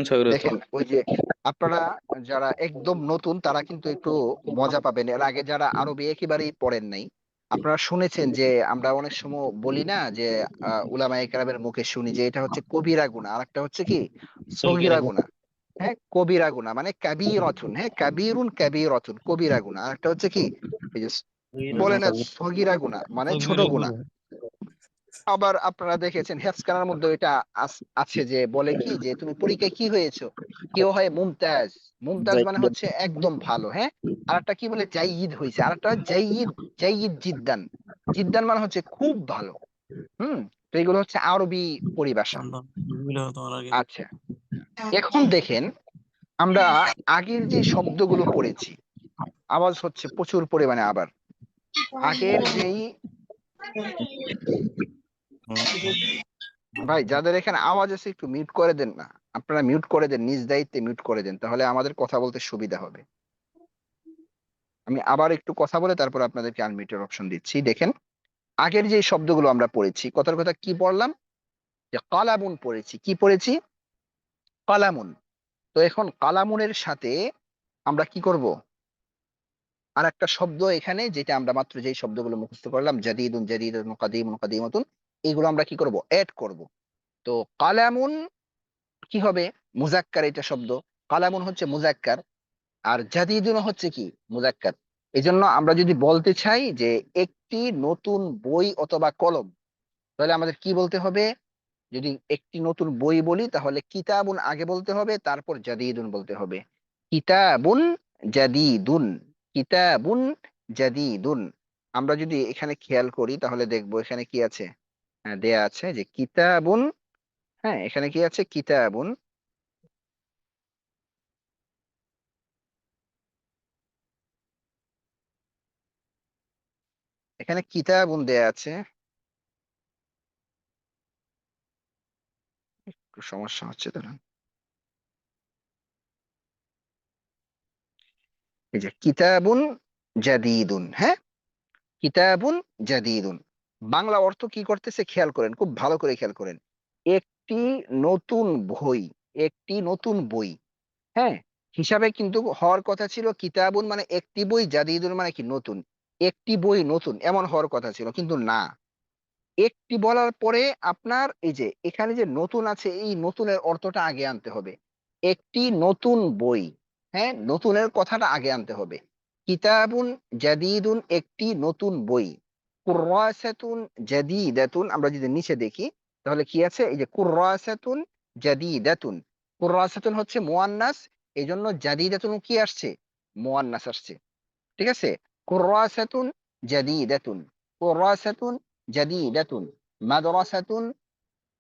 Speaker 4: صغيرة
Speaker 1: দেখেন, ওই যে আপনারা যারা একদম নতুন তারা কিন্তু একটু মজা পাবেন। এর আগে যারা আরবি একেবারেই পড়েন নাই, আপনারা শুনেছেন যে আমরা অনেক সময় বলি না যে উলামায়ে কেরামের মুখে শুনি যে এটা হচ্ছে কবিরা গুনাহ, আর একটা হচ্ছে কি সগীরা গুনাহ। হ্যাঁ, কবিরা গুনাহ মানে কাবীরাতুন। হ্যাঁ, কাবীরুন কাবীরাতুন কবিরা গুনাহ, আর একটা হচ্ছে কি এই যে বলে না সগীরা গুনাহ মানে ছোট গুনাহ। আবার আপনারা দেখেছেন হেফজখানার মধ্যে এটা আছে যে বলে কি যে তুমি পরীক্ষায় কি হয়েছো, কেউ হয় মুমতাজ। মুমতাজ মানে হচ্ছে একদম ভালো। হ্যাঁ, আর একটা কি বলে জাইয়িদ হয়েছে, আর একটা জাইয়িদ, জাইয়িদ জিদ্দান। জিদ্দান মানে হচ্ছে খুব ভালো। তো এগুলো হচ্ছে আরবি পরিভাষা। আচ্ছা, এখন দেখেন আমরা আগের যে শব্দগুলো পড়েছি, আওয়াজ হচ্ছে প্রচুর পরিমাণে। আবার আগের যেই ভাই যাদের এখানে আওয়াজ আছে একটু মিউট করে দেন না। আপনারা মিউট করে দেন, নিজ দায়িত্বে মিউট করে দেন, তাহলে আমাদের কথা বলতে সুবিধা হবে। আমি আবার একটু কথা বলে তারপর আপনাদেরকে আনমিউটের অপশন দিচ্ছি। দেখেন, আগের যে শব্দগুলো আমরা পড়েছি, কথার কথা কি পড়লাম, যে কালামুন পড়েছি। কি পড়েছি? কালামুন। তো এখন কালামুনের সাথে আমরা কি করব, আর একটা শব্দ এখানে, যেটা আমরা মাত্র যেই শব্দগুলো মুখস্থ করলাম, জাদিদুন জাদিদুন কাদিমুন কাদিমাতুন, এগুলো আমরা কি করব, এড করব। তো কালামুন কি হবে, মুজাক্কার এটা শব্দ। কালামুন হচ্ছে মুজাক্কার, আর জাদিদুন হচ্ছে কি মুজাক্কার। এই জন্য আমরা যদি বলতে চাই যে একটি নতুন বই অথবা কলম, তাহলে আমাদের কি বলতে হবে? যদি একটি নতুন বই বলি তাহলে কিতাবুন আগে বলতে হবে, তারপর জাদিদুন বলতে হবে। কিতাবুন জাদিদুন, কিতাবুন জাদিদুন। আমরা যদি এখানে খেয়াল করি তাহলে দেখবো এখানে কি আছে। হ্যাঁ, দেয়া আছে যে কিতাবুন। হ্যাঁ, এখানে কি আছে, কিতাবুন। এখানে কিতাবুন দেয়া আছে। একটু সমস্যা হচ্ছে দাঁড়ান। এই যে কিতাবুন জাদিদুন। হ্যাঁ, কিতাবুন জাদিদুন। বাংলা অর্থ কি করতেছে খেয়াল করেন, খুব ভালো করে খেয়াল করেন। একটি নতুন বই, একটি নতুন বই। হ্যাঁ, হিসাবে কিন্তু হওয়ার কথা ছিল কিতাবুন মানে একটি বই, জাদিদুন মানে কি নতুন। একটি বই নতুন এমন হওয়ার কথা ছিল, কিন্তু না। একটি বলার পরে আপনার এই যে এখানে যে নতুন আছে, এই নতুনের অর্থটা আগে আনতে হবে। একটি নতুন বই, হ্যাঁ, নতুনের কথাটা আগে আনতে হবে। কিতাবুন জাদিদুন একটি নতুন বই। কুররাসাতুন জাদিদাতুন, আমরা যদি নিচে দেখি তাহলে কি আছে, এই যে কুররাসাতুন জাদিদাতুন। কুররাসাতুন হচ্ছে মুয়ান্নাস, এই জন্য জাদিদাতুন কি আসছে, মুয়ান্নাস আসছে। ঠিক আছে, কুররাসাতুন জাদিদাতুন, কুররাসাতুন জাদিদাতুন, মাদ্রাসাতুন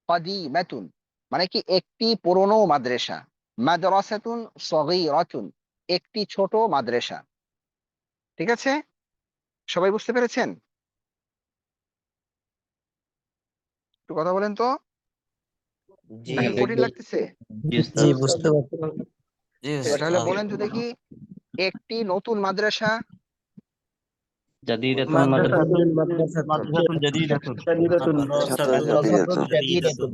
Speaker 1: কাদিমাতুন মানে কি একটি পুরনো মাদ্রাসা। মাদ্রাসাতুন সগীরাতুন একটি ছোট মাদ্রাসা। ঠিক আছে, সবাই বুঝতে পেরেছেন? একটু কথা বলেন তো,
Speaker 3: জি
Speaker 1: নাকি কঠিন লাগতেছে?
Speaker 2: জি বুঝতে পারছি
Speaker 7: জি
Speaker 1: তাহলে
Speaker 7: উস্তাদ।
Speaker 1: বলেন তো দেখি, একটি নতুন মাদ্রাসা।
Speaker 5: জাদিদাতুন মাদ্রাসাতুন জাদিদাতুন
Speaker 3: মাদ্রাসাতুন জাদিদাতুন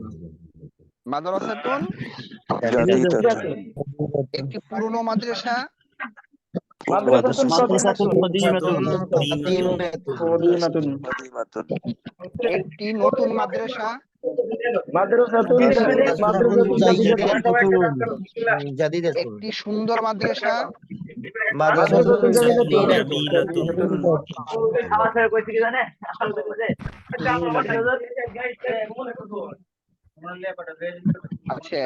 Speaker 1: মাদ্রাসাতুন
Speaker 2: জাদিদাতুন
Speaker 1: একটি পুরনো মাদ্রাসা।
Speaker 2: মাদ্রাসাতুন
Speaker 3: মাদ্রাসাতুন
Speaker 2: কাদিমাতুন
Speaker 1: একটি নতুন মাদ্রাসা
Speaker 3: জাদিদাতুন
Speaker 1: একটি সুন্দর মাদ্রাসা
Speaker 3: মাদ্রাসাতুন
Speaker 2: জামিলাতুন
Speaker 1: আচ্ছা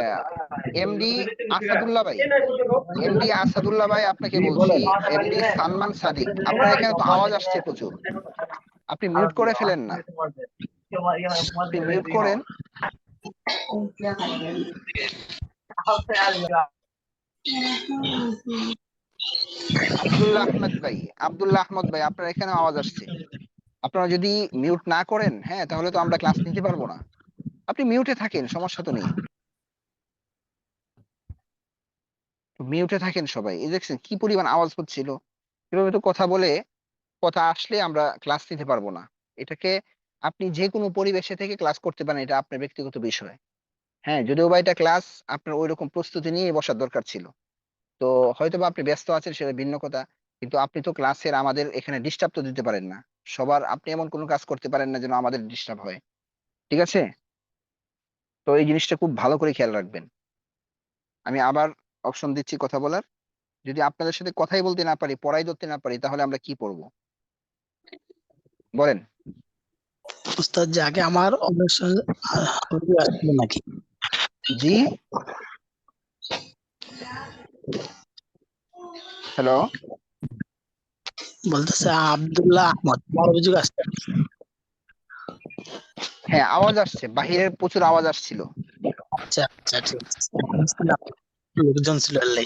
Speaker 1: এমডি আসাদুল্লাহ ভাই, এমডি আসাদুল্লাহ ভাই আপনাকে বলছি, এমডি সালমান সাদিক, আপনার এখানে তো আওয়াজ আসছে প্রচুর, আপনি মিউট করে ফেলেন না, আপনি মিউট করেন। আব্দুল্লাহ আহমদ ভাই, আব্দুল্লাহ আহমদ ভাই আপনার এখানে আওয়াজ আসছে, আপনারা যদি মিউট না করেন হ্যাঁ তাহলে তো আমরা ক্লাস নিতে পারবো না, আপনি মিউটে থাকেন, সমস্যা তো নেই, মিউটে থাকেন সবাই। এই দেখছেন কি পরিমাণ আওয়াজ হচ্ছিল, এভাবে তো কথা বলে কথা আসলে আমরা ক্লাস নিতে পারবো না। এটাকে আপনি যে কোনো পরিবেশে থেকে ক্লাস করতে পারেন, এটা আপনার ব্যক্তিগত বিষয়। হ্যাঁ যদিও বা এটা ক্লাস আপনার ওই রকম প্রস্তুতি নিয়ে বসার দরকার ছিল, তো হয়তো বা আপনি ব্যস্ত আছেন সেটা ভিন্ন কথা, কিন্তু আপনি তো ক্লাসের আমাদের এখানে ডিস্টার্ব তো দিতে পারেন না, সবার আপনি এমন কোনো কাজ করতে পারেন না যেন আমাদের ডিস্টার্ব হয়, ঠিক আছে? তো এই জিনিসটা খুব ভালো করে খেয়াল রাখবেন। আমি আবার অপশন দিচ্ছি কথা বলার, যদি আপনাদের সাথে কথাই বলতে না পারি, পড়াই ধরতে না পারি, তাহলে আমরা কি পড়বো বলেন?
Speaker 6: উস্তাদ যে আগে আমার অবশ্যই আসবে নাকি
Speaker 1: জি হ্যালো,
Speaker 6: বলতেছে আব্দুল্লাহ আহমদ আমার অভিযোগ আসছে।
Speaker 1: হ্যাঁ আওয়াজ আসছে, বাহিরের প্রচুর আওয়াজ আসছিল।
Speaker 6: আচ্ছা আচ্ছা ঠিক আছে লোকজন ছিল আল্লাহ।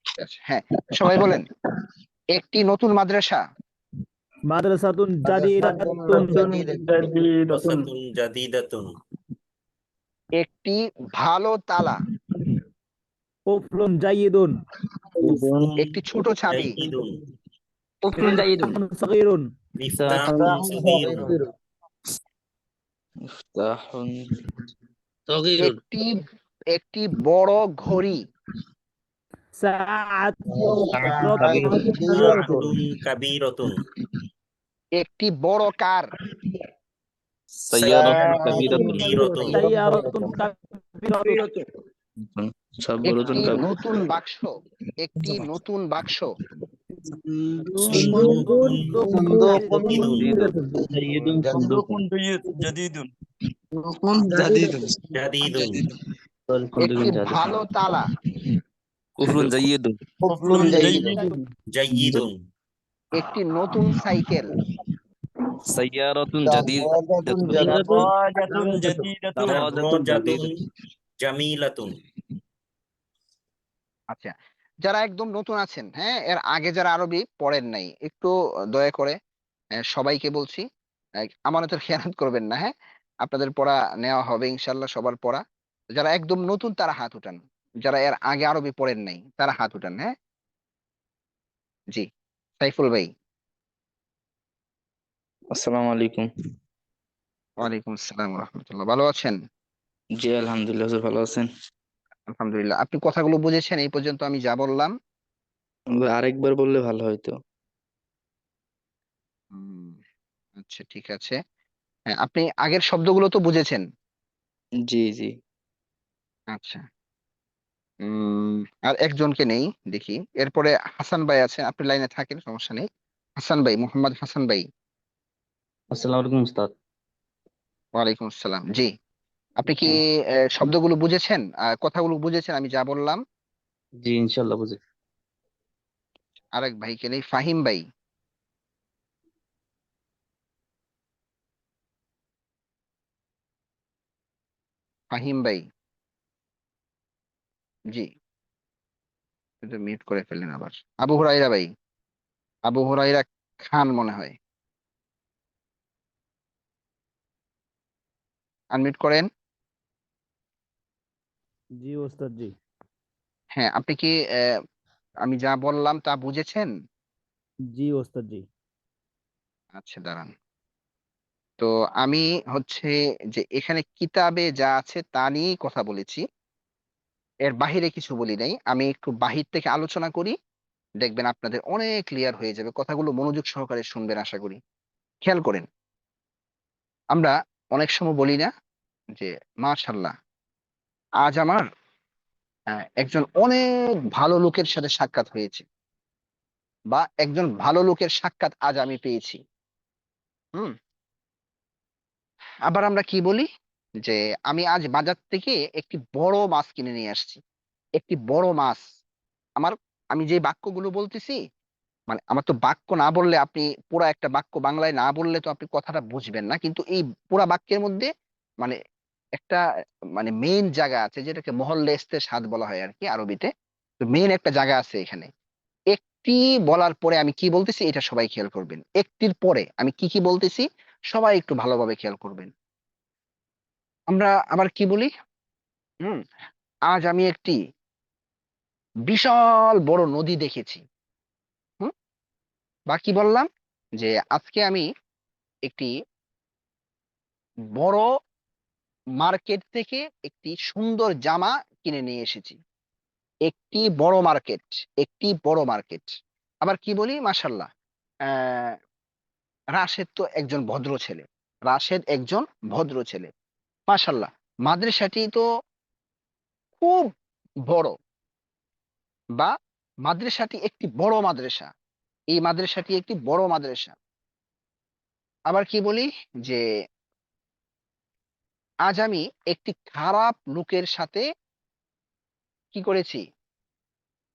Speaker 1: ঠিক আছে, হ্যাঁ সবাই বলেন একটি নতুন মাদ্রাসা,
Speaker 4: মাদ্রাসাতুন জাদিদাতুন
Speaker 2: মাদ্রাসাতুন জাদিদাতুন
Speaker 1: একটি ভালো তালা,
Speaker 4: কুফরুন জাইয়িদুন
Speaker 1: একটি ছোট চাবি,
Speaker 2: জাইয়িদুন
Speaker 5: কুফরুন জাইয়িদুন
Speaker 4: সাগীরুন
Speaker 2: মিফতাহুন সাগীরুন
Speaker 5: মিফতাহুন
Speaker 1: একটি একটি বড় ঘড়ি,
Speaker 2: সাআতুন কাবীরাতুন
Speaker 1: একটি বড় কার,
Speaker 5: সাইয়ারাতুন কাবীরাতুন
Speaker 2: কাবীরাতুন
Speaker 4: সাইয়ারাতুন কাবীরাতুন
Speaker 1: একটি নতুন বাক্স, একটি নতুন বাক্স,
Speaker 2: জাদিদুন
Speaker 1: একটি ভালো তালা,
Speaker 5: কুফরুন জাইয়িদুন
Speaker 2: জাইয়িদুন
Speaker 1: একটি নতুন সাইকেল,
Speaker 5: সাইয়ারাতুন জাদিদাতুন
Speaker 2: দারাজাতুন জামিলাতুন
Speaker 1: আচ্ছা যারা একদম নতুন আছেন, হ্যাঁ এর আগে যারা আরবি পড়েন নাই, একটু দয়া করে সবাইকে বলছি আমানতের খেয়ানত করবেন না, হ্যাঁ আপনাদের পড়া নেওয়া হবে ইনশাল্লাহ, সবার পড়া। যারা একদম নতুন তারা হাত উঠান, যারা এর আগে আরবি পড়েন নাই তারা হাত উঠান, হ্যাঁ। জি সাইফুল ভাই।
Speaker 8: আসসালামু আলাইকুম।
Speaker 1: ওয়ালাইকুম আসসালাম রহমতুল্লাহ, ভালো আছেন?
Speaker 8: জি আলহামদুলিল্লাহ, হুজুর ভালো আছেন?
Speaker 1: আলহামদুলিল্লাহ। আপনি কথাগুলো বুঝেছেন এই পর্যন্ত আমি যা বললাম?
Speaker 8: আরেকবার বললে ভালো হয়তো।
Speaker 1: হুম, আচ্ছা ঠিক আছে। হ্যাঁ আপনি আগের শব্দগুলো তো বুঝেছেন?
Speaker 8: জি জি।
Speaker 1: আচ্ছা আর একজনকে নেই দেখি, এরপরে হাসান ভাই আছেন, আপনি লাইনে থাকেন সমস্যা নেই। হাসান ভাই, মোহাম্মদ হাসান ভাই।
Speaker 5: আসসালামু আলাইকুম উস্তাদ।
Speaker 1: ওয়ালাইকুম আসসালাম। জি আপনি কি শব্দগুলো বুঝেছেন, কথাগুলো বুঝেছেন আমি যা বললাম?
Speaker 5: জি ইনশাআল্লাহ বুঝি।
Speaker 1: আরেক ভাইকে নেই, ফাহিম ভাই। ফাহিম ভাই জি, মিউট করে ফেললেন আবার। আবু হুরাইরা ভাই, আবু হুরাইরা খান মনে হয়, আনমিউট করেন।
Speaker 4: জি ওস্তাদ জি।
Speaker 1: হ্যাঁ আপনি কি আমি যা বললাম তা বুঝেছেন?
Speaker 4: জি ওস্তাদ জি।
Speaker 1: আচ্ছা দাঁড়ান, তো আমি হচ্ছে যে এখানে কিতাবে যা আছে তা নিয়েই কথা বলেছি, এর বাহিরে কিছু বলি নাই। আমি একটু বাহির থেকে আলোচনা করি, দেখবেন আপনাদের অনেক ক্লিয়ার হয়ে যাবে। কথাগুলো মনোযোগ সহকারে শুনবেন আশা করি। খেয়াল করেন, আমরা অনেক সময় বলি না যে মাশাআল্লাহ, আজ আমার একজন অনেক ভালো লোকের সাথে সাক্ষাৎ হয়েছে, বা একজন ভালো লোকের সাক্ষাৎ আজ আমি পেয়েছি। হুম। আবার আমরা কি বলি যে আমি আজ বাজার থেকে একটি বড় মাছ কিনে নিয়ে আসছি। একটি বড় মাছ। আমার আমি যে বাক্যগুলো বলতেছি, মানে আমার তো বাক্য না বললে আপনি, পুরা একটা বাক্য বাংলায় না বললে তো আপনি কথাটা বুঝবেন না। কিন্তু এই পুরা বাক্যের মধ্যে মানে একটা মানে মেইন জায়গা আছে, যেটাকে মহল্লে ইস্তেরসাদ বলা হয় আর কি আরবিতে। তো মেইন একটা জায়গা আছে এখানে। একটি বলার পরে আমি কি বলতেছি এটা সবাই খেয়াল করবেন। একটির পরে আমি কি কি বলতেছি সবাই একটু ভালোভাবে খেয়াল করবেন। আমরা আবার কি বলি, হুম, আজ আমি একটি বিশাল বড় নদী দেখেছি। হুম। বা কি বললাম, যে আজকে আমি একটি বড় মার্কেট থেকে একটি সুন্দর জামা কিনে নিয়ে এসেছি। একটি বড় মার্কেট, একটি বড় মার্কেট। আবার কি বলি, মাশাল্লাহ, আহ রাশেদ তো একজন ভদ্র ছেলে। রাশেদ একজন ভদ্র ছেলে। মাশাল্লাহ, মাদ্রাসাটি তো খুব বড়, বা মাদ্রাসাটি একটি বড় মাদ্রাসা। এই মাদ্রাসাটি একটি বড় মাদ্রাসা। আবার কি বলি, যে আজ আমি একটি খারাপ লোকের সাথে কি করেছি,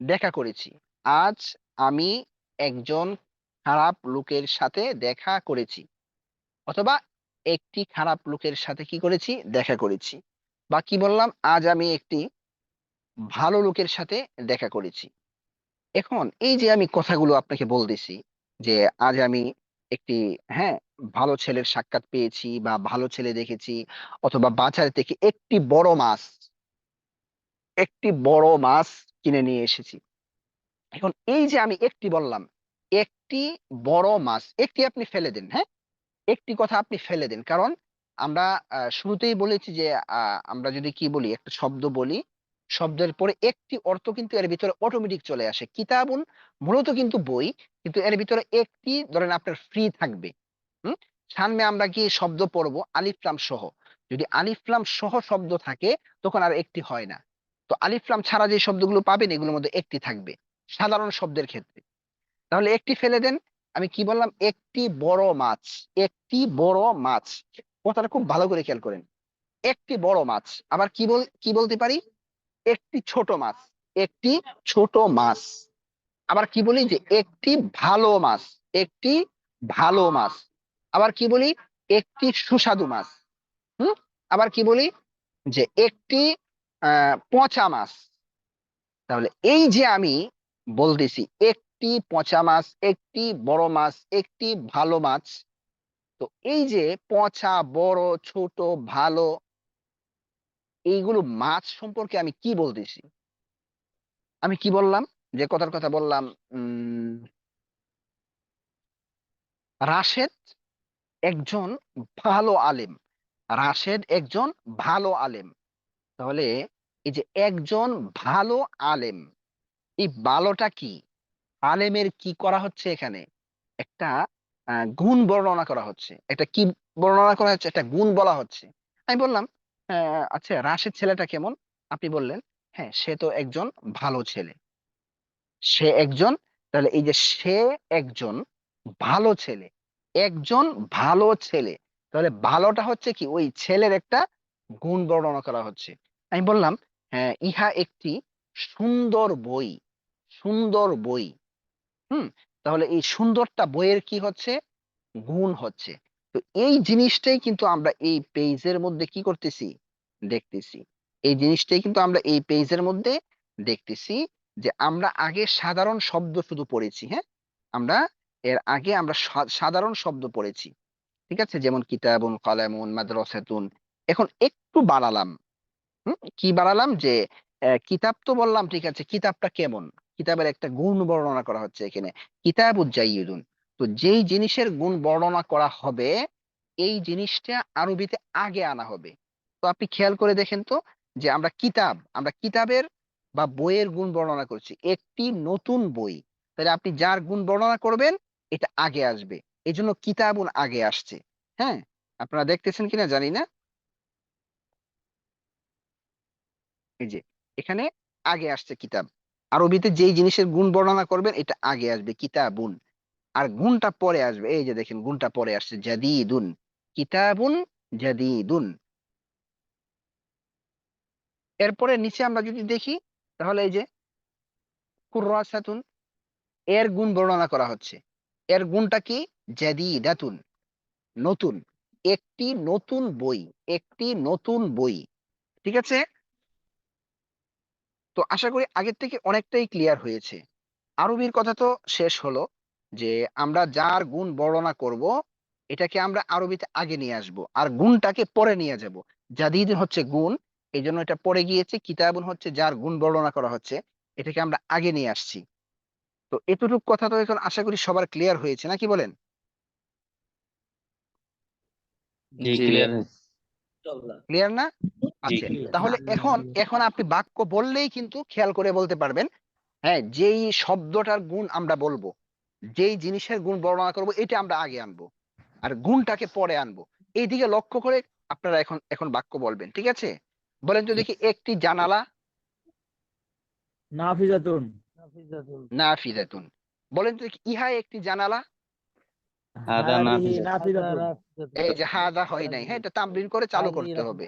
Speaker 1: দেখা করেছি। আজ আমি একজন খারাপ লোকের সাথে দেখা করেছি, অথবা একটি খারাপ লোকের সাথে কি করেছি, দেখা করেছি। বা কি বললাম, আজ আমি একটি ভালো লোকের সাথে দেখা করেছি। এখন এই যে আমি কথাগুলো আপনাকে বলতেছি, যে আজ আমি একটি, হ্যাঁ, ভালো ছেলের সাক্ষাৎ পেয়েছি, বা ভালো ছেলে দেখেছি, অথবা বাজার থেকে একটি বড় মাছ কিনে নিয়ে এসেছি। এখন এই যে আমি একটি বললাম, একটি বড় মাছ, একটি আপনি ফেলে দেন, হ্যাঁ, একটি কথা আপনি ফেলে দেন। কারণ আমরা শুরুতেই বলেছি যে আমরা যদি কি বলি, একটা শব্দ বলি, শব্দের পরে একটি অর্থ কিন্তু এর ভিতরে অটোমেটিক চলে আসে। কিতাবুন মূলত কিন্তু বই, কিন্তু এর ভিতরে একটি ধরেন আপনার ফ্রি থাকবে। হুম। সামনে আমরা কি শব্দ পড়বো আলিফ লাম সহ, যদি আলিফ লাম সহ শব্দ থাকে তখন আর একটি হয় না। তো আলিফ লাম ছাড়া যে শব্দগুলো পাবেন এগুলোর মধ্যে একটি থাকবে সাধারণ শব্দের ক্ষেত্রে। তাহলে একটি ফেলে দেন। আমি কি বললাম, একটি বড় মাছ। একটি বড় মাছ, কথাটা খুব ভালো করে খেয়াল করেন। একটি বড় মাছ। আবার কি বলতে পারি, একটি ছোট মাছ। একটি ছোট মাছ। আবার কি বলি, যে একটি ভালো মাছ। একটি ভালো মাছ। আবার কি বলি, একটি সুস্বাদু মাছ। হুম। আবার কি বলি, যে একটি পচা মাছ। তাহলে এই যে আমি বলতেছি একটি পচা মাছ, একটি বড় মাছ, একটি ভালো মাছ। তো এই যে পচা, বড়, ছোট, ভালো, এইগুলো মাছ সম্পর্কে আমি কি বলতেছি, আমি কি বললাম, যে কথার কথা বললাম, উম রাশেদ একজন ভালো আলেম। রাশেদ একজন ভালো আলেম। তাহলে এই যে একজন ভালো আলেম, এই ভালোটা কি, আলেমের কি করা হচ্ছে এখানে, একটা গুণ বর্ণনা করা হচ্ছে। এটা কি বর্ণনা করা হচ্ছে, একটা গুণ বলা হচ্ছে। আমি বললাম, আচ্ছা রাশেদ ছেলেটা কেমন? আপনি বললেন, হ্যাঁ সে তো একজন ভালো ছেলে। সে একজন, তাহলে এই যে সে একজন ভালো ছেলে, একজন ভালো ছেলে, তাহলে ভালোটা হচ্ছে কি, ওই ছেলের একটা গুণ বর্ণনা করা হচ্ছে। আমি বললাম, হ্যাঁ ইহা একটি সুন্দর বই। সুন্দর বই। হুম। তাহলে এই সুন্দরটা বইয়ের কি হচ্ছে, গুণ হচ্ছে। তো এই জিনিসটাই কিন্তু আমরা এই পেজের মধ্যে কি করতেছি, দেখতেছি। এই জিনিসটাই কিন্তু আমরা এই পেজের মধ্যে দেখতেছি, যে আমরা আগে সাধারণ শব্দ শুধু পড়েছি, হ্যাঁ, আমরা এর আগে আমরা সাধারণ শব্দ পড়েছি। ঠিক আছে, যেমন কিতাবুন, কলামুন, মাদ্রাসাতুন। এখন একটু বাড়ালাম। কি বাড়ালাম, যে কিতাব তো বললাম, ঠিক আছে, কিতাবটা কেমন, কিতাবের একটা গুণ বর্ণনা করা হচ্ছে এখানে। কিতাবুজ জাইয়িদুন। তো যেই জিনিসের গুণ বর্ণনা করা হবে, এই জিনিসটা আরবিতে আগে আনা হবে। তো আপনি খেয়াল করে দেখেন তো, যে আমরা কিতাবের বা বইয়ের গুণ বর্ণনা করছি, একটি নতুন বই। তাহলে আপনি যার গুণ বর্ণনা করবেন এটা আগে আসবে, এই জন্য কিতাবুন আগে আসছে। হ্যাঁ, আপনারা দেখতেছেন কিনা জানি না, এই যে এখানে আগে আসছে কিতাব। আরবিতে যেই জিনিসের গুণ বর্ণনা করবেন এটা আগে আসবে কিতাবুন, আর গুণটা পরে আসবে। এই যে দেখেন গুণটা পরে আসছে জাদিদুন, কিতাবুন জাদিদুন। এরপরে নিচে আমরা যদি দেখি তাহলে এই যে কুররাসাতুন, এর গুণ বর্ণনা করা হচ্ছে। এর গুণটা কি? জাদিদাতুন, নতুন, একটি নতুন বই, একটি নতুন বই। ঠিক আছে, তো আশা করি আগের থেকে অনেকটাই ক্লিয়ার হয়েছে। আরবির কথা তো শেষ হলো, যে আমরা যার গুণ বর্ণনা করব এটাকে আমরা আরবিতে আগে নিয়ে আসব আর গুণটাকে পরে নিয়ে যাব। জাদিদ হচ্ছে গুণ, এই জন্য এটা পরে গিয়েছে। কিতাবুন হচ্ছে যার গুণ বর্ণনা করা হচ্ছে, এটাকে আমরা আগে নিয়ে আসছি। তো এতটুকু কথা তো এখন আশা করি সবার ক্লিয়ার হয়েছে, নাকি বলেন?
Speaker 5: জি
Speaker 8: জি
Speaker 5: ক্লিয়ার।
Speaker 1: ক্লিয়ার না?
Speaker 2: জি
Speaker 1: আচ্ছা,
Speaker 2: clear।
Speaker 1: তাহলে এখন এখন আপনি বাক্য বললেই কিন্তু খেয়াল করে বলতে পারবেন, হ্যাঁ, যেই শব্দটার গুণ আমরা বলবো, যেই জিনিসের গুণ বর্ণনা করব এটা আমরা আগে আনবো আর গুণটাকে পরে আনবো। এই দিকে লক্ষ্য করে আপনারা এখন এখন বাক্য বলবেন, ঠিক আছে? বলেন তো দেখি, একটি জানালা
Speaker 4: নাফিজাতুন।
Speaker 1: নাফিজাতুন। বলেন তো দেখি, ইহা একটি জানালা।
Speaker 5: হাদা
Speaker 4: হাদিহি
Speaker 5: নাফিজাতুন।
Speaker 4: নাফিজাতুন।
Speaker 1: এই যে হাদা হয় নাই, হ্যাঁ, এটা তামরিন করে চালু করতে হবে।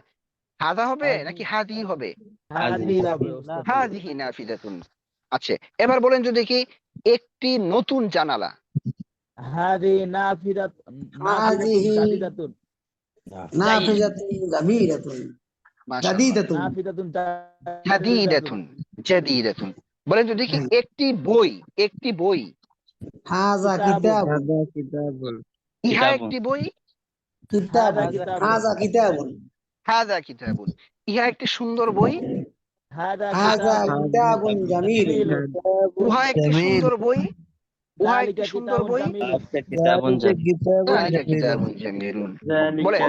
Speaker 1: হাদা হবে নাকি হাদি হবে?
Speaker 4: হাদিহি হবে ওস্তাদ জি।
Speaker 1: হাদিহি নাফিজাতুন। আচ্ছা, এবার বলেন তো দেখি, একটি নতুন জানালা।
Speaker 4: হাদিহি নাফিজাতুন। নাফিজাতুন
Speaker 6: হাদিহি
Speaker 4: জাদিদাতুন।
Speaker 6: নাফিজাতুন জামিলাতুন
Speaker 1: মাশাআল্লাহ,
Speaker 6: জাদিদাতুন
Speaker 4: নাফিজাতুন জাদিদাতুন।
Speaker 1: জাদিদাতুন, জাদিদাতুন। বলেন তো দেখি, একটি বই, একটি বই।
Speaker 6: হাযা কিতাবুন
Speaker 1: ইহা
Speaker 5: কিতাবুন।
Speaker 1: একটি বই।
Speaker 6: কিতাবুন
Speaker 4: কিতাবুন।
Speaker 6: হাযা কিতাবুন
Speaker 1: হাদা কিতাবুন। ইহা একটি সুন্দর বই।
Speaker 4: হাদা
Speaker 6: হাযা কিতাবুন জামিলুন
Speaker 4: জামিলুন।
Speaker 1: উহা একটি সুন্দর বই। উহা একটি
Speaker 4: যালিকা
Speaker 1: সুন্দর
Speaker 4: কিতাবুন
Speaker 1: বই।
Speaker 4: জামিলুন।
Speaker 5: আচ্ছা কিতাবুন জাদি।
Speaker 1: যালিকা কিতাবুন জামিলুন। বলেন,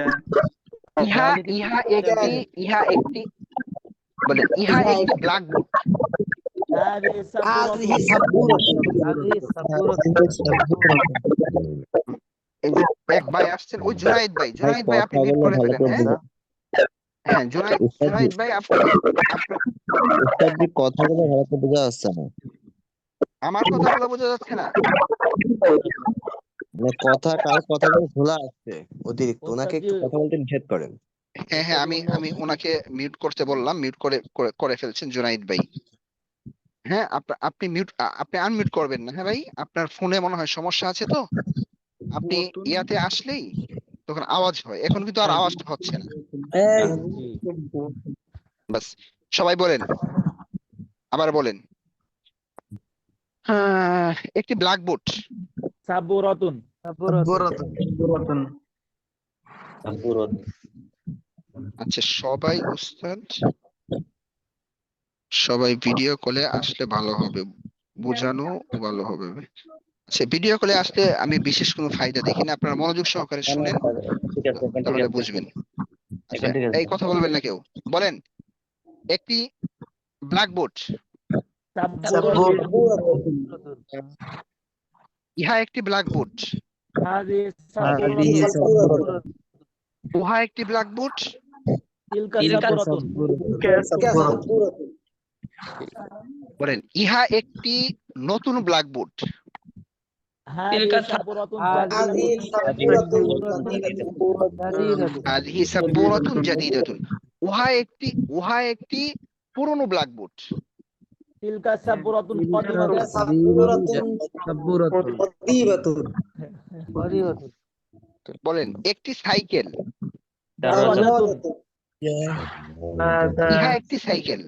Speaker 1: ইহা ইহা একটি, ইহা একটি, বলেন ইহা একটি ব্ল্যাকবোর্ড।
Speaker 4: হাদিহি
Speaker 6: হাযিহি
Speaker 4: সাবুরাতুন।
Speaker 6: সাবুরাতুন
Speaker 1: এই যে এক ভাই আসছেন, ওই জুনাইদ ভাই, জুনাইদ ভাই আপনি মিউট করে ফেলেন। হ্যাঁ, হ্যাঁ, জুনাইদ ভাই আপনি
Speaker 3: কথাগুলো ভালো করে বোঝা যাচ্ছে না।
Speaker 1: আমার কথাগুলো বোঝা যাচ্ছে না?
Speaker 3: মানে কার কথাগুলো খোলা আছে অতিরিক্ত, ওনাকে একটু
Speaker 4: ওস্তাদ জি,
Speaker 3: কথা বলতে নিষেধ করেন।
Speaker 1: হ্যাঁ, হ্যাঁ, আমি আমি ওনাকে মিউট করতে বললাম, মিউট করে করে ফেলছেন জুনাইদ ভাই। হ্যাঁ, আপনি মিউট, আপনি আনমিউট করবেন না। হ্যাঁ ভাই, আপনার ফোনে মনে হয় সমস্যা আছে, তো আপনি ইয়াতে আসলেই তখন আওয়াজ হয়, এখন কিন্তু আর আওয়াজটা হচ্ছে না।
Speaker 6: এই
Speaker 4: জি।
Speaker 1: বাস, সবাই বলেন, আবার বলেন। একটি ব্ল্যাকবোর্ড।
Speaker 4: সাবুরাতুন।
Speaker 6: সাবুরাতুন
Speaker 1: আচ্ছা, সবাই উস্তাদ, সবাই ভিডিও কলে আসলে ভালো হবে, বোঝানো ভালো হবে। আচ্ছা, ভিডিও কলে আসলে আমি বিশেষ কোনো ফায়দা দেখি না, আপনারা মনোযোগ সহকারে শুনেন,
Speaker 5: ঠিক আছে, এখন ঠিক
Speaker 1: তাহলে
Speaker 5: আছে।
Speaker 1: বুঝবেন। আচ্ছা,
Speaker 5: এখন ঠিক আছে।
Speaker 1: এই কথা বলবেন না কেউ, বলেন একটি ব্ল্যাকবোর্ড।
Speaker 4: সাবুরাতুন।
Speaker 1: ইহা একটি ব্ল্যাকবোর্ড।
Speaker 4: হাদিহি
Speaker 6: হাযিহি
Speaker 4: সাবুরাতুন।
Speaker 6: সাবুরাতুন
Speaker 1: উহা একটি ব্ল্যাকবোর্ড।
Speaker 4: তিলকা সাবুরাতুন।
Speaker 6: সাবুরাতুন
Speaker 1: বলেন, ইহা একটি নতুন ব্ল্যাকবোর্ড।
Speaker 4: হাদিহি সাবুরাতুন
Speaker 6: হাযিহি
Speaker 4: জাদিদাতুন।
Speaker 6: সাবুরাতুন জাদিদাতুন
Speaker 1: হাযিহি সাব্বুরাতুন জাদিদাতুন। উহা একটি পুরনো ব্ল্যাকবোর্ড।
Speaker 4: তিলকা সাবুরাতুন কাদিমাতুন।
Speaker 6: সাবুরাতুন কাদিবাতুন
Speaker 1: বলেন, একটি সাইকেল।
Speaker 4: দারাজাতুন।
Speaker 1: ইহা একটি সাইকেল।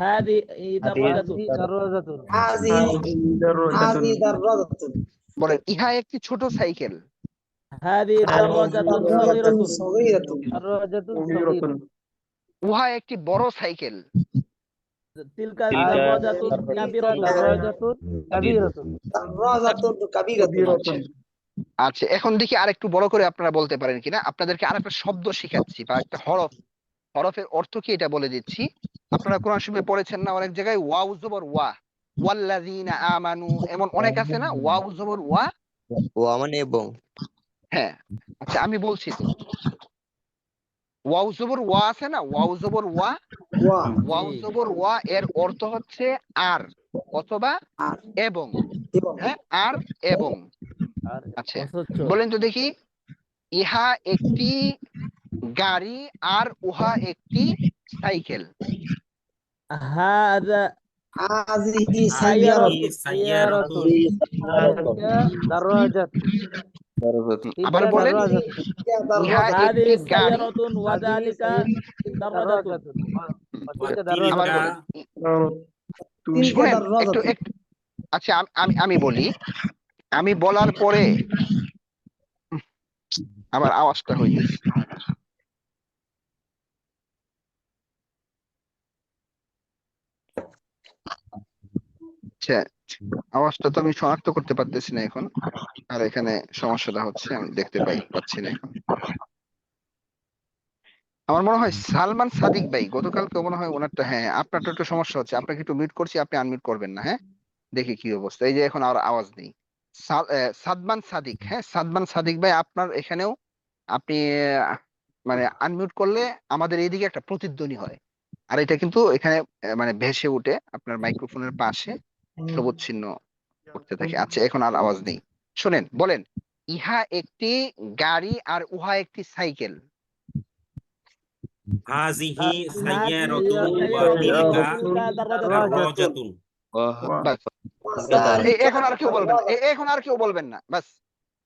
Speaker 4: হাদিহি দারাজাতুন।
Speaker 6: হাযিহি দাররাজাতুন
Speaker 1: বলেন, ইহা একটি ছোট সাইকেল।
Speaker 4: হাদিহি দারাজাতুন সাগীরাতুন।
Speaker 6: সাগীরাতুন
Speaker 1: উহা একটি বড় সাইকেল।
Speaker 4: তিলকা দারাজাতুন কাবীরাতুন।
Speaker 6: দাররাজাতুন কাবীরাতুন
Speaker 1: আচ্ছা, এখন দেখি আরেকটু বড় করে আপনারা বলতে পারেন কিনা। আপনাদেরকে আরেকটা শব্দ শিখাচ্ছি, বা একটা হরফের অর্থ কি এটা বলে দিচ্ছি। আপনারা কোরআন শরীফে পড়েছেন না অনেক জায়গায় ওয়াও জবর ওয়া, ওয়াল্লাযীনা আমানু, এমন অনেক আছে না, ওয়াও জবর ওয়া।
Speaker 3: ও মানে এবং
Speaker 1: হ্যাঁ, আচ্ছা আমি বলছি তো, ওয়াও জবর ওয়া আছে না, ওয়াও জবর ওয়া, ওয়াও
Speaker 4: জি।
Speaker 1: জবর ওয়া এর অর্থ হচ্ছে আর অথবা এবং। হ্যাঁ, আর এবং।
Speaker 4: আর
Speaker 1: আচ্ছা
Speaker 4: অসচ্ছ।
Speaker 1: বলেন তো দেখি, ইহা একটি গাড়ি আর উহা একটি সাইকেল।
Speaker 4: হাযা
Speaker 6: হাযিহি
Speaker 2: হাযিহি
Speaker 6: সাইয়ারাতুন
Speaker 2: সাইয়ারাতুন
Speaker 4: যালিকা দারাজাতুন।
Speaker 1: আবার বলেন, ইহা একটি
Speaker 4: হাযিহি
Speaker 1: গাড়ি।
Speaker 4: সাইয়ারাতুন ওয়া যালিকা দারাজাতুন।
Speaker 2: ওয়া
Speaker 1: আবার
Speaker 2: তিলকা
Speaker 1: বলেন,
Speaker 6: তিলকা
Speaker 1: শুনেন একটু
Speaker 6: দাররাজাতুন।
Speaker 1: একটু। আচ্ছা আমি বলি, আমি বলার পরে আবার আওয়াজটা হইতেছে। আচ্ছা, আওয়াজটা তো আমি শনাক্ত করতে পারতেছি না এখন, আর এখানে সমস্যাটা হচ্ছে আমি দেখতে পাচ্ছি না এখন। আমার মনে হয় সালমান সাদিক ভাই গতকালকে মনে হয় ওনারটা, হ্যাঁ আপনারটা একটু সমস্যা হচ্ছে, আপনাকে একটু মিউট করছি, আপনি আনমিউট করবেন না, হ্যাঁ দেখি কি অবস্থা। এই যে এখন আর আওয়াজ নেই। সাদমান সাদিক, হ্যাঁ সাদমান সাদিক ভাই, আপনার এখানেও আপনি মানে আনমিউট করলে আমাদের এইদিকে একটা প্রতিধ্বনি হয়, আর এটা কিন্তু এখানে মানে ভেসে উঠে আপনার মাইক্রোফোনের পাশে সবুজ চিহ্ন করতে থাকে। আচ্ছা এখন আর আওয়াজ নেই। শুনেন, বলেন, ইহা একটি গাড়ি আর উহা একটি সাইকেল।
Speaker 2: হাযিহি
Speaker 4: হাযিহি
Speaker 2: সাইয়ারাতুন ওয়া
Speaker 4: সাইয়ারাতুন ওয়া
Speaker 2: তিলকা
Speaker 4: তিলকা দারাজাতুন।
Speaker 2: দারাজাতুন।
Speaker 1: বাস, এখন আর কেউ বলবেন না, এখন আর কেউ বলবেন না, বাস।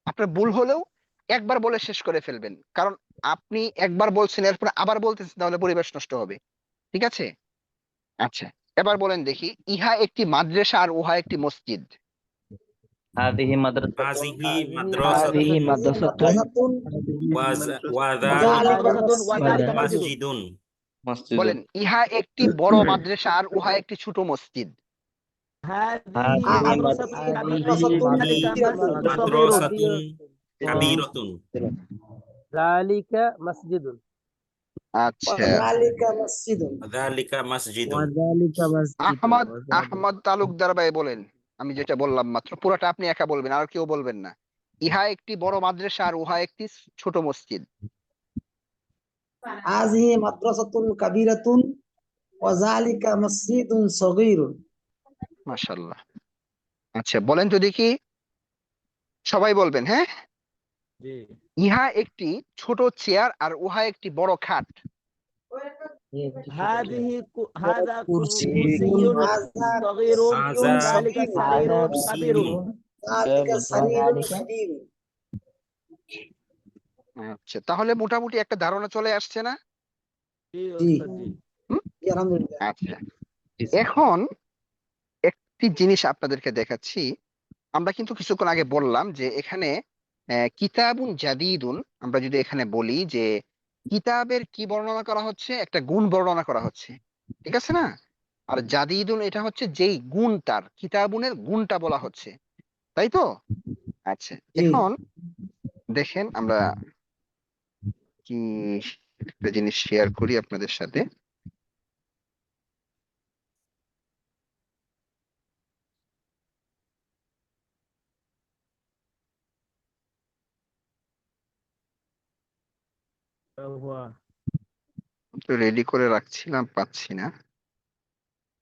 Speaker 1: আপনার ভুল হলেও একবার বলে শেষ করে ফেলবেন, কারণ আপনি একবার বলছেন এরপরে আবার বলতেছেন, তাহলে পরিবেশ নষ্ট হবে। ঠিক আছে? আচ্ছা এবার বলেন দেখি, ইহা একটি মাদ্রাসা আর উহা একটি মসজিদ।
Speaker 8: হাদিহি মাদ্রাসাতুন
Speaker 2: হাযিহি
Speaker 4: হাযিহি
Speaker 2: মাদ্রাসাতুন
Speaker 6: মাদ্রাসাতুন
Speaker 2: ওয়া
Speaker 4: ওয়া
Speaker 2: যালিকা
Speaker 4: মাদ্রাসাতুন ওয়া যালিকা মাসজিদুন।
Speaker 2: মাসজিদুন।
Speaker 8: মসজিদুন
Speaker 1: বলেন, ইহা একটি বড় মাদ্রাসা আর উহা একটি ছোট মসজিদ।
Speaker 4: হাযিহি
Speaker 8: হাযিহি
Speaker 4: মাদ্রাসাতুন
Speaker 6: মাদ্রাসাতুন
Speaker 4: যালিকা মাসজিদুন সাগীরুন।
Speaker 2: মাদ্রাসাতুন কাবীরাতুন।
Speaker 4: যালিকা মাসজিদুন।
Speaker 1: আচ্ছা,
Speaker 6: যালিকা মসজিদুন।
Speaker 2: যালিকা মাসজিদুন।
Speaker 1: আহমদ তালুকদার ভাই বলেন, আমি যেটা বললাম মাত্র পুরোটা আপনি একা বলবেন, আর কেউ বলবেন না। ইহা একটি বড় মাদ্রাসা আর উহা একটি ছোট মসজিদ।
Speaker 6: হাযিহি মাদ্রাসাতুন কাবীরাতুন ওয়া যালিকা মসজিদুন সগীরুন।
Speaker 1: মাশাআল্লাহ। আচ্ছা বলেন তো দেখি, সবাই বলবেন, হ্যাঁ।
Speaker 4: জি।
Speaker 1: ইহা একটি ছোট চেয়ার আর উহা একটি বড় খাট।
Speaker 4: হাযা কুরসিয়ুন
Speaker 6: হাযা
Speaker 4: সাগীরুন
Speaker 2: হাযা
Speaker 4: যালিকা সারিরুন কাবীরুন।
Speaker 2: কুরসিয়ুন।
Speaker 6: যালিকা সারিরুন কাবীরুন।
Speaker 1: আচ্ছা তাহলে মোটামুটি একটা ধারণা চলে আসছে না?
Speaker 4: জি
Speaker 6: জি
Speaker 4: ওস্তাদ জি।
Speaker 6: জি, আলহামদুলিল্লাহ।
Speaker 1: আচ্ছা এখন একটি জিনিস আপনাদেরকে দেখাচ্ছি। আমরা কিন্তু কিছুক্ষণ আগে বললাম যে এখানে কিতাবুন জাদিদুন, আমরা যদি এখানে বলি যে কিতাবের কি বর্ণনা করা হচ্ছে, একটা গুণ বর্ণনা করা হচ্ছে, ঠিক আছে না? আর জাদিদুন এটা হচ্ছে যেই গুণ, তার কিতাবুনের গুণটা বলা হচ্ছে, তাই তো? আচ্ছা
Speaker 6: জি
Speaker 1: এখন দেখেন আমরা কি একটা জিনিস শেয়ার করি আপনাদের সাথে। তো রেডি করে রাখছিলাম, পাচ্ছি না।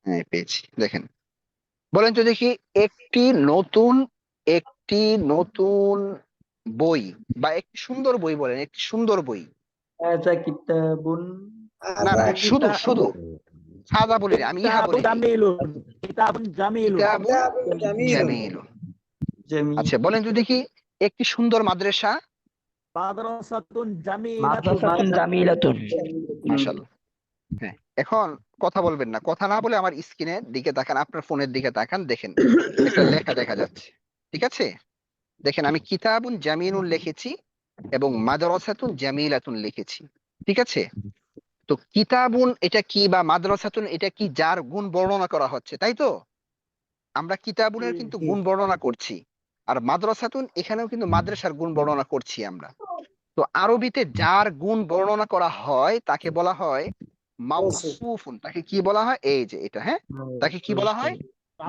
Speaker 1: হ্যাঁ পেয়েছি, দেখেন। বলেন তো দেখি, একটি নতুন একটি নতুন বই বা একটি সুন্দর বই, বলেন একটি সুন্দর বই।
Speaker 8: হাযা কিতাবুন
Speaker 1: না না, শুধু
Speaker 4: কিতাব
Speaker 1: শুধু সাদা বলি না, আমি ইহা বলি নাই।
Speaker 4: কিতাবুন জামিলুন।
Speaker 1: কিতাবুন
Speaker 6: কিতাবুন জামিলুন।
Speaker 1: জামিলুন।
Speaker 8: জামি
Speaker 1: আচ্ছা বলেন তো দেখি, একটি সুন্দর মাদ্রাসা।
Speaker 4: মাদ্রাসাতুন
Speaker 8: জামিলাতুন
Speaker 1: মাশাআল্লাহ। হ্যাঁ এখন কথা বলবেন না, কথা না বলে আমার স্ক্রিনের দিকে তাকান, আপনার ফোনের দিকে তাকান, দেখেন একটা লেখা দেখা যাচ্ছে, ঠিক আছে? দেখেন আমি কিতাবুন জামিলুন লিখেছি এবং মাদ্রাসাতুন জামিলাতুন লিখেছি, ঠিক আছে? তো কিতাবুন এটা কি বা মাদ্রাসাতুন এটা কি, যার গুণ বর্ণনা করা হচ্ছে, তাই তো? আমরা কিতাবুনের কিন্তু
Speaker 6: জি
Speaker 1: গুণ বর্ণনা করছি, আর মাদ্রাসাতুন এখানেও কিন্তু মাদ্রাসার গুণ বর্ণনা করছি আমরা। তো আরবিতে যার গুণ বর্ণনা করা হয় তাকে বলা হয় মাওসুফুন। তাকে কি বলা হয়? এই যে এটা, হ্যাঁ, তাকে কি বলা হয়?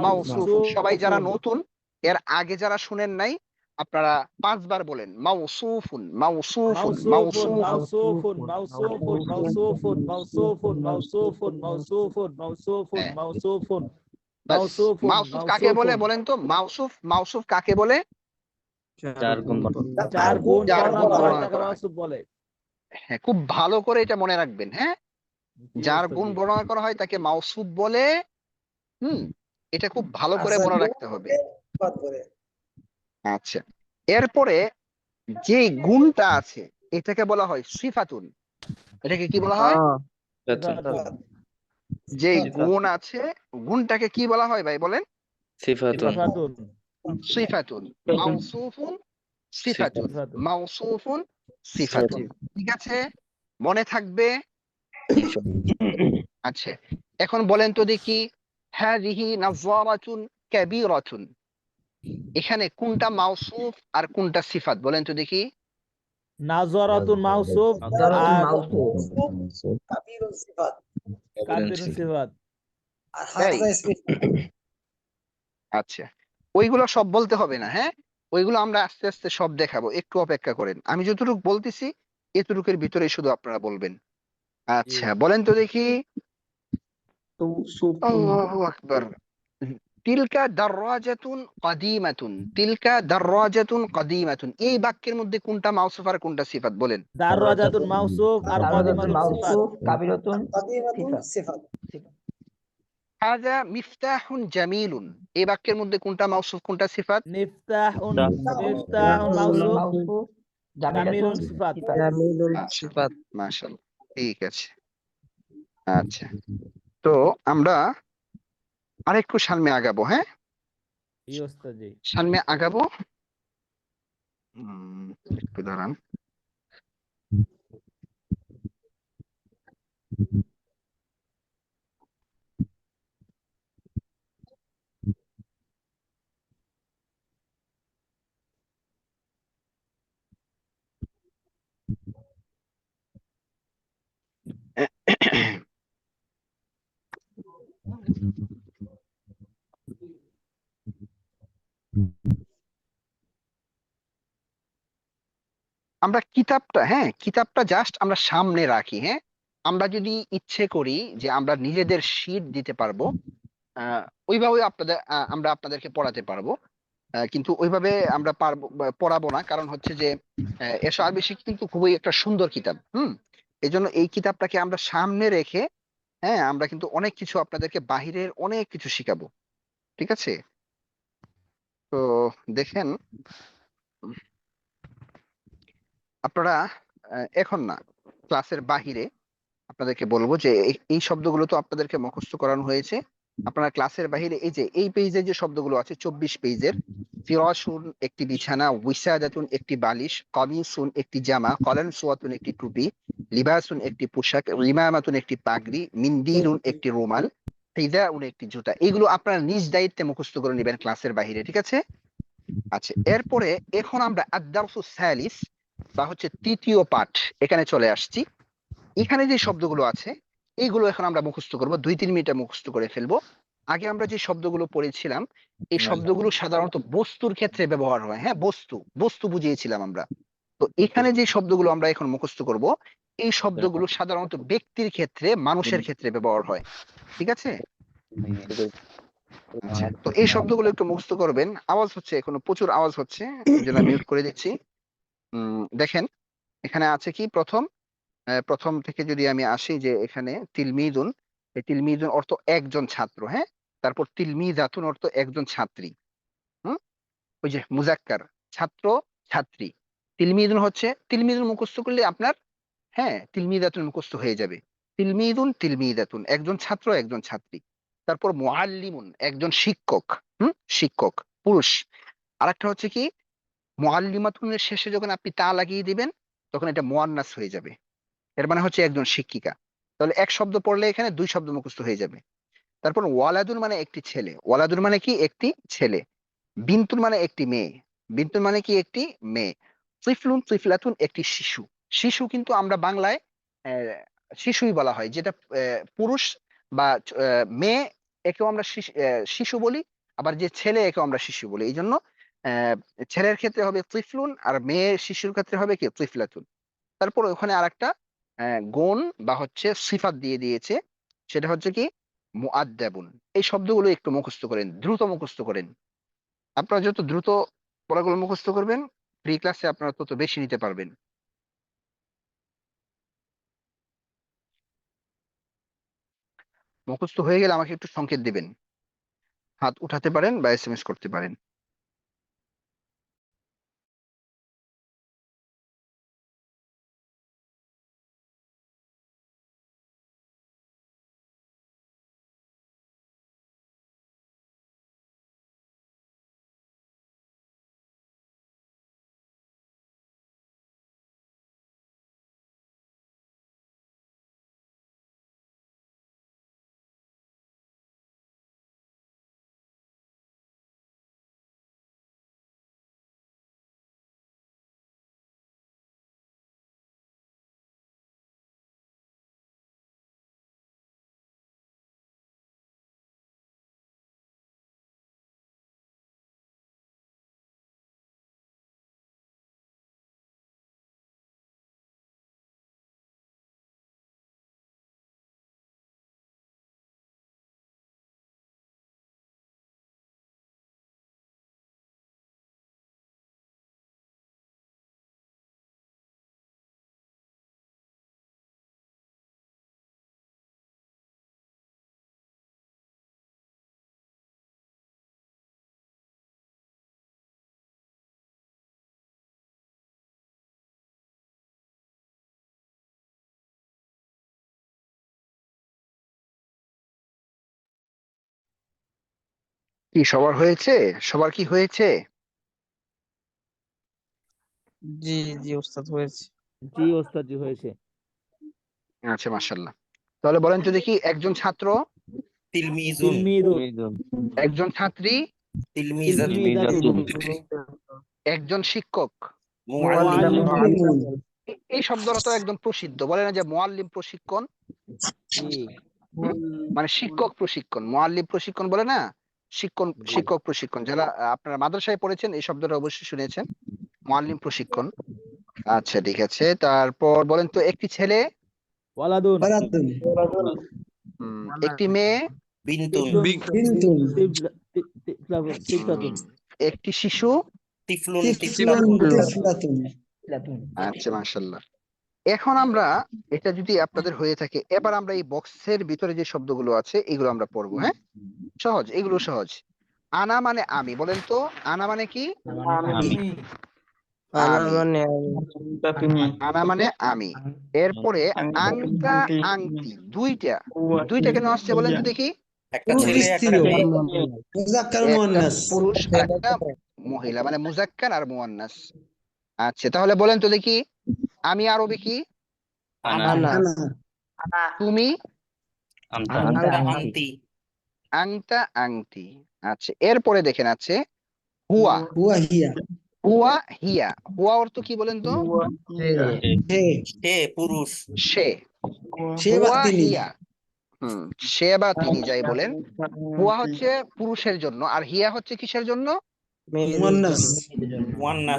Speaker 1: মাউসুফুন। সবাই যারা নতুন, এর আগে যারা শুনেন নাই, আপনারা 5 বার বলেন মাউসুফুন মাউসুফুন
Speaker 4: মাউসুফুন
Speaker 1: মাউসুফুন।
Speaker 4: মাউসুফুন মাউসুফুন মাউসুফুন মাউসুফুন মাউসুফুন মাউসুফুন
Speaker 1: হ্যাঁ,
Speaker 4: মাউসুফুন
Speaker 1: বাস।
Speaker 4: মাউসুফুন
Speaker 1: মাউসুফ কাকে বলে
Speaker 4: মাউসুফুন।
Speaker 1: বলেন তো? মাউসুফ মাউসুফ কাকে বলে?
Speaker 8: চার গুণ
Speaker 4: যার গুণ
Speaker 1: যার
Speaker 4: বর্ণনা
Speaker 1: গুণ
Speaker 4: করা হয়
Speaker 1: বর্ণনা
Speaker 4: তাকে
Speaker 1: করা হয়।
Speaker 4: মাউসুফ বলে।
Speaker 1: হ্যাঁ, খুব ভালো করে এটা মনে রাখবেন। হ্যাঁ,
Speaker 4: জি
Speaker 1: যার
Speaker 4: ওস্তাদ
Speaker 1: গুণ
Speaker 4: জি।
Speaker 1: বর্ণনা করা হয় তাকে মাউসুফ বলে। এটা খুব ভালো করে মনে রাখতে হবে। আচ্ছা, এরপরে যে গুণটা আছে এটাকে বলা হয় সিফাতুন। এটাকে কি বলা হয়?
Speaker 4: সিফাতুন
Speaker 1: যে গুণ আছে, গুণটাকে কি বলা হয় ভাই বলেন?
Speaker 8: সিফাতুন
Speaker 4: সিফাতুন
Speaker 1: সিফাতুন। মাউসুফুন সিফাতুন,
Speaker 4: সিফাতুন।
Speaker 1: মাউসুফুন সিফাতুন। ঠিক আছে, মনে থাকবে। আচ্ছা, এখন বলেন তো দেখি, হাযিহি নাযারাতুন কাবীরাতুন, এখানে কোনটা মাউসুফ আর কোনটা সিফাত বলেন তো দেখি?
Speaker 4: নাযরাতুন মাউসুফ
Speaker 8: নাযরাতুন
Speaker 4: আর
Speaker 8: মাউসুফ
Speaker 6: কাবিরুন সিফাত
Speaker 4: কাবিরুন সিফাত।
Speaker 6: আর
Speaker 1: তাই?
Speaker 6: হাযা ইসমি
Speaker 1: আচ্ছা, ওইগুলো সব বলতে হবে না। হ্যাঁ, ওইগুলো আমরা আস্তে আস্তে সব দেখাবো, একটু অপেক্ষা করেন। আমি যতটুকু বলতেছি এতটুকুর ভিতরে শুধু আপনারা বলবেন। আচ্ছা, বলেন তো দেখি।
Speaker 8: তাওসুফুন
Speaker 1: আল্লাহু আকবার। তিলকা দাররাজাতুন কাদিমাতুন, তিলকা দাররাজাতুন কাদিমাতুন, এই বাক্যের মধ্যে কোনটা মাউসুফ আর কোনটা সিফাত বলেন?
Speaker 4: দাররাজাতুন মাউসুফ আর কাদিমাতুন সিফাত।
Speaker 8: কাবিরাতুন
Speaker 6: কাদিমাতুন সিফাত
Speaker 1: হাযা মিফতাহুন জামিলুন, এই বাক্যের মধ্যে কোনটা মাউসুফ কোনটা সিফাত?
Speaker 4: মিফতাহুন মাউসুফ জামিলুন সিফাত।
Speaker 1: মাশাআল্লাহ মাশাআল্লাহ, ঠিক আছে। আচ্ছা, তো আমরা আরেকটু সামনে আগাবো। হ্যাঁ,
Speaker 4: জি ওস্তাদ জি।
Speaker 1: সামনে আগাবো। একটু দাঁড়ান। আমরা কিতাবটা, হ্যাঁ, কিতাবটা জাস্ট আমরা সামনে রাখি। হ্যাঁ, আমরা যদি ইচ্ছে করি যে আমরা নিজেদের শীট দিতে পারবো, ওইভাবে আমরা আপনাদেরকে পড়াতে পারবো। কিন্তু ওইভাবে আমরা পারবো পড়াবো না, কারণ হচ্ছে যে এসো আরবি কিন্তু খুবই একটা সুন্দর কিতাব। এই জন্য এই কিতাবটাকে আমরা সামনে রেখে, হ্যাঁ, আমরা কিন্তু অনেক কিছু আপনাদেরকে বাহিরের অনেক কিছু শিখাবো। ঠিক আছে, তো দেখেন আপনারা এখন না, ক্লাসের বাহিরে আপনাদেরকে বলবো যে এই শব্দগুলো তো আপনাদেরকে মুখস্থ করানো হয়েছে। আপনারা ক্লাসের বাহিরে এই যে এই পেজে যে শব্দগুলো আছে 24 পেজের, ফিরাশুন একটি বিছানা, উইসাদাতুন একটি বালিশ, কামিসুন একটি জামা, কলানসুয়াতুন একটি টুপি, লিবাসুন একটি পোশাক, রিমামাতুন একটি পাগড়ি, মিন্দিলুন একটি রুমাল, হিদাউন একটি জুতা, এগুলো আপনারা নিজ দায়িত্বে মুখস্থ করে নেবেন ক্লাসের বাহিরে। ঠিক আছে? আচ্ছা, এরপরে এখন আমরা আদ-দারসুস সালিস বা হচ্ছে তৃতীয় পাঠ এখানে চলে আসছি। এখানে যে শব্দগুলো আছে এইগুলো এখন আমরা মুখস্থ করব, 2-3 মিনিটে মুখস্থ করে ফেলবো। আগে আমরা যে শব্দগুলো পড়েছিলাম এই শব্দগুলো সাধারণত বস্তুর ক্ষেত্রে ব্যবহার হয়। হ্যাঁ, বস্তু বস্তু বুঝিয়েছিলাম আমরা। তো এখানে যে শব্দগুলো আমরা এখন মুখস্থ করব এই শব্দগুলো সাধারণত ব্যক্তির ক্ষেত্রে, মানুষের ক্ষেত্রে ব্যবহার হয়। ঠিক আছে? আচ্ছা, তো এই শব্দগুলো একটু মুখস্থ করবেন। আওয়াজ হচ্ছে, এখনো প্রচুর আওয়াজ হচ্ছে, এই জন্য মিউট করে দিচ্ছি। দেখেন এখানে আছে কি, প্রথম থেকে যদি আমি আসি, যে এখানে তিলমিদুন, এই তিলমিদুন অর্থ একজন ছাত্র। হ্যাঁ, তারপর তিলমিদাতুন অর্থ একজন ছাত্রী। ওই যে মুজাক্কার, ছাত্র ছাত্রী। তিলমিদুন মুখস্থ করলে আপনার, হ্যাঁ, তিলমিদাতুন মুখস্থ হয়ে যাবে। তিলমিদাতুন একজন ছাত্র একজন ছাত্রী। তারপর মুআল্লিমুন একজন শিক্ষক, শিক্ষক পুরুষ। আরেকটা হচ্ছে কি, মুআল্লিমাতুনের শেষে যখন আপনি তা লাগিয়ে দিবেন তখন এটা মুআন্নাস হয়ে যাবে, এর মানে হচ্ছে একজন শিক্ষিকা। তাহলে এক শব্দ পড়লে এখানে 2 শব্দ মুখস্থ হয়ে যাবে। তারপর ওয়ালাদুন মানে একটি ছেলে, ওয়ালাদুন মানে কি একটি ছেলে। বিন্তুন মানে একটি মেয়ে, বিন্তুন মানে কি একটি মেয়ে। তিফলুন তিফলাতুন একটি শিশু, শিশু কিন্তু আমরা বাংলায় শিশুই বলা হয়, যেটা পুরুষ বা মেয়ে একেও আমরা শিশু বলি, আবার যে ছেলে একেও আমরা শিশু বলি। এই জন্য ছেলের ক্ষেত্রে হবে তিফলুন, আর মেয়ে শিশুর ক্ষেত্রে হবে কি তিফলাতুন। তারপর ওখানে আরেকটা গুণ বা হচ্ছে সিফাত দিয়ে দিয়েছে, সেটা হচ্ছে কি মুআদ্দাবুন। এই শব্দগুলো একটু মুখস্থ করেন, দ্রুত মুখস্থ করেন। আপনারা যত দ্রুত পড়াগুলো মুখস্থ করবেন, প্রি ক্লাসে আপনারা তত বেশি নিতে পারবেন। মুখস্থ হয়ে গেলে আমাকে একটু সংকেত দিবেন, হাত উঠাতে পারেন বা এসএমএস করতে পারেন। কি সবার হয়েছে? সবার কি হয়েছে?
Speaker 8: জি জি ওস্তাদ হয়েছে।
Speaker 4: জি ওস্তাদ জি হয়েছে।
Speaker 1: আচ্ছা, মাশাআল্লাহ। তাহলে বলেন তো দেখি, একজন ছাত্র,
Speaker 2: তিলমিজুন,
Speaker 4: তিলমিদুন,
Speaker 1: একজন ছাত্রী,
Speaker 2: তিলমিজাতুন,
Speaker 4: তিলমিদাতুন,
Speaker 1: একজন শিক্ষক।
Speaker 2: মুআল্লিমুন,
Speaker 1: এই শব্দটা তো একদম প্রসিদ্ধ, বলে না যে মুআল্লিম প্রশিক্ষণ,
Speaker 4: জি
Speaker 1: মানে শিক্ষক প্রশিক্ষণ। মুআল্লিম প্রশিক্ষণ বলে না, শিক্ষক প্রশিক্ষণ। যারা আপনারা মাদ্রাসায় পড়েছেন এই শব্দটা অবশ্যই শুনেছেন, মুআল্লিম প্রশিক্ষণ। আচ্ছা, ঠিক আছে। তারপর বলেন তো, একটি ছেলে,
Speaker 4: ওয়ালাদুন,
Speaker 1: একটি মেয়ে,
Speaker 2: বিনতুন,
Speaker 4: তিফলাতুন,
Speaker 1: একটি শিশু।
Speaker 2: তিফলুন,
Speaker 1: আচ্ছা, মাশাআল্লাহ। এখন আমরা, এটা যদি আপনাদের হয়ে থাকে, এবার আমরা এই বক্সের ভিতরে যে শব্দগুলো আছে এগুলো আমরা পড়বো। হ্যাঁ, সহজ, এগুলো সহজ। আনা মানে আমি, বলেন তো আনা মানে কি? আমি। আনা মানে আমি। এরপরে আংটা, আংটি, দুইটা কেন আসছে বলেন তো দেখি?
Speaker 2: একটা ছেলে একটা মেয়ে,
Speaker 1: একটা পুরুষ আর একটা মহিলা, মানে মুজাক্কার আর মুয়ান্নাস। আচ্ছা, তাহলে বলেন তো দেখি, আমি আরবি কি?
Speaker 2: আনা,
Speaker 1: তুমি?
Speaker 2: আনতা, আনতি,
Speaker 1: আংটা, আংটি। আচ্ছা, এরপরে দেখেন আছে হুয়া, হিয়া। হুয়া অর্থ কি বলেন তো?
Speaker 2: সে পুরুষ,
Speaker 1: সে। হুয়া হিয়া, সে বা তিনি যাই বলেন। হুয়া হচ্ছে পুরুষের জন্য, আর হিয়া হচ্ছে কিসের জন্য?
Speaker 2: মুয়ান্নাস,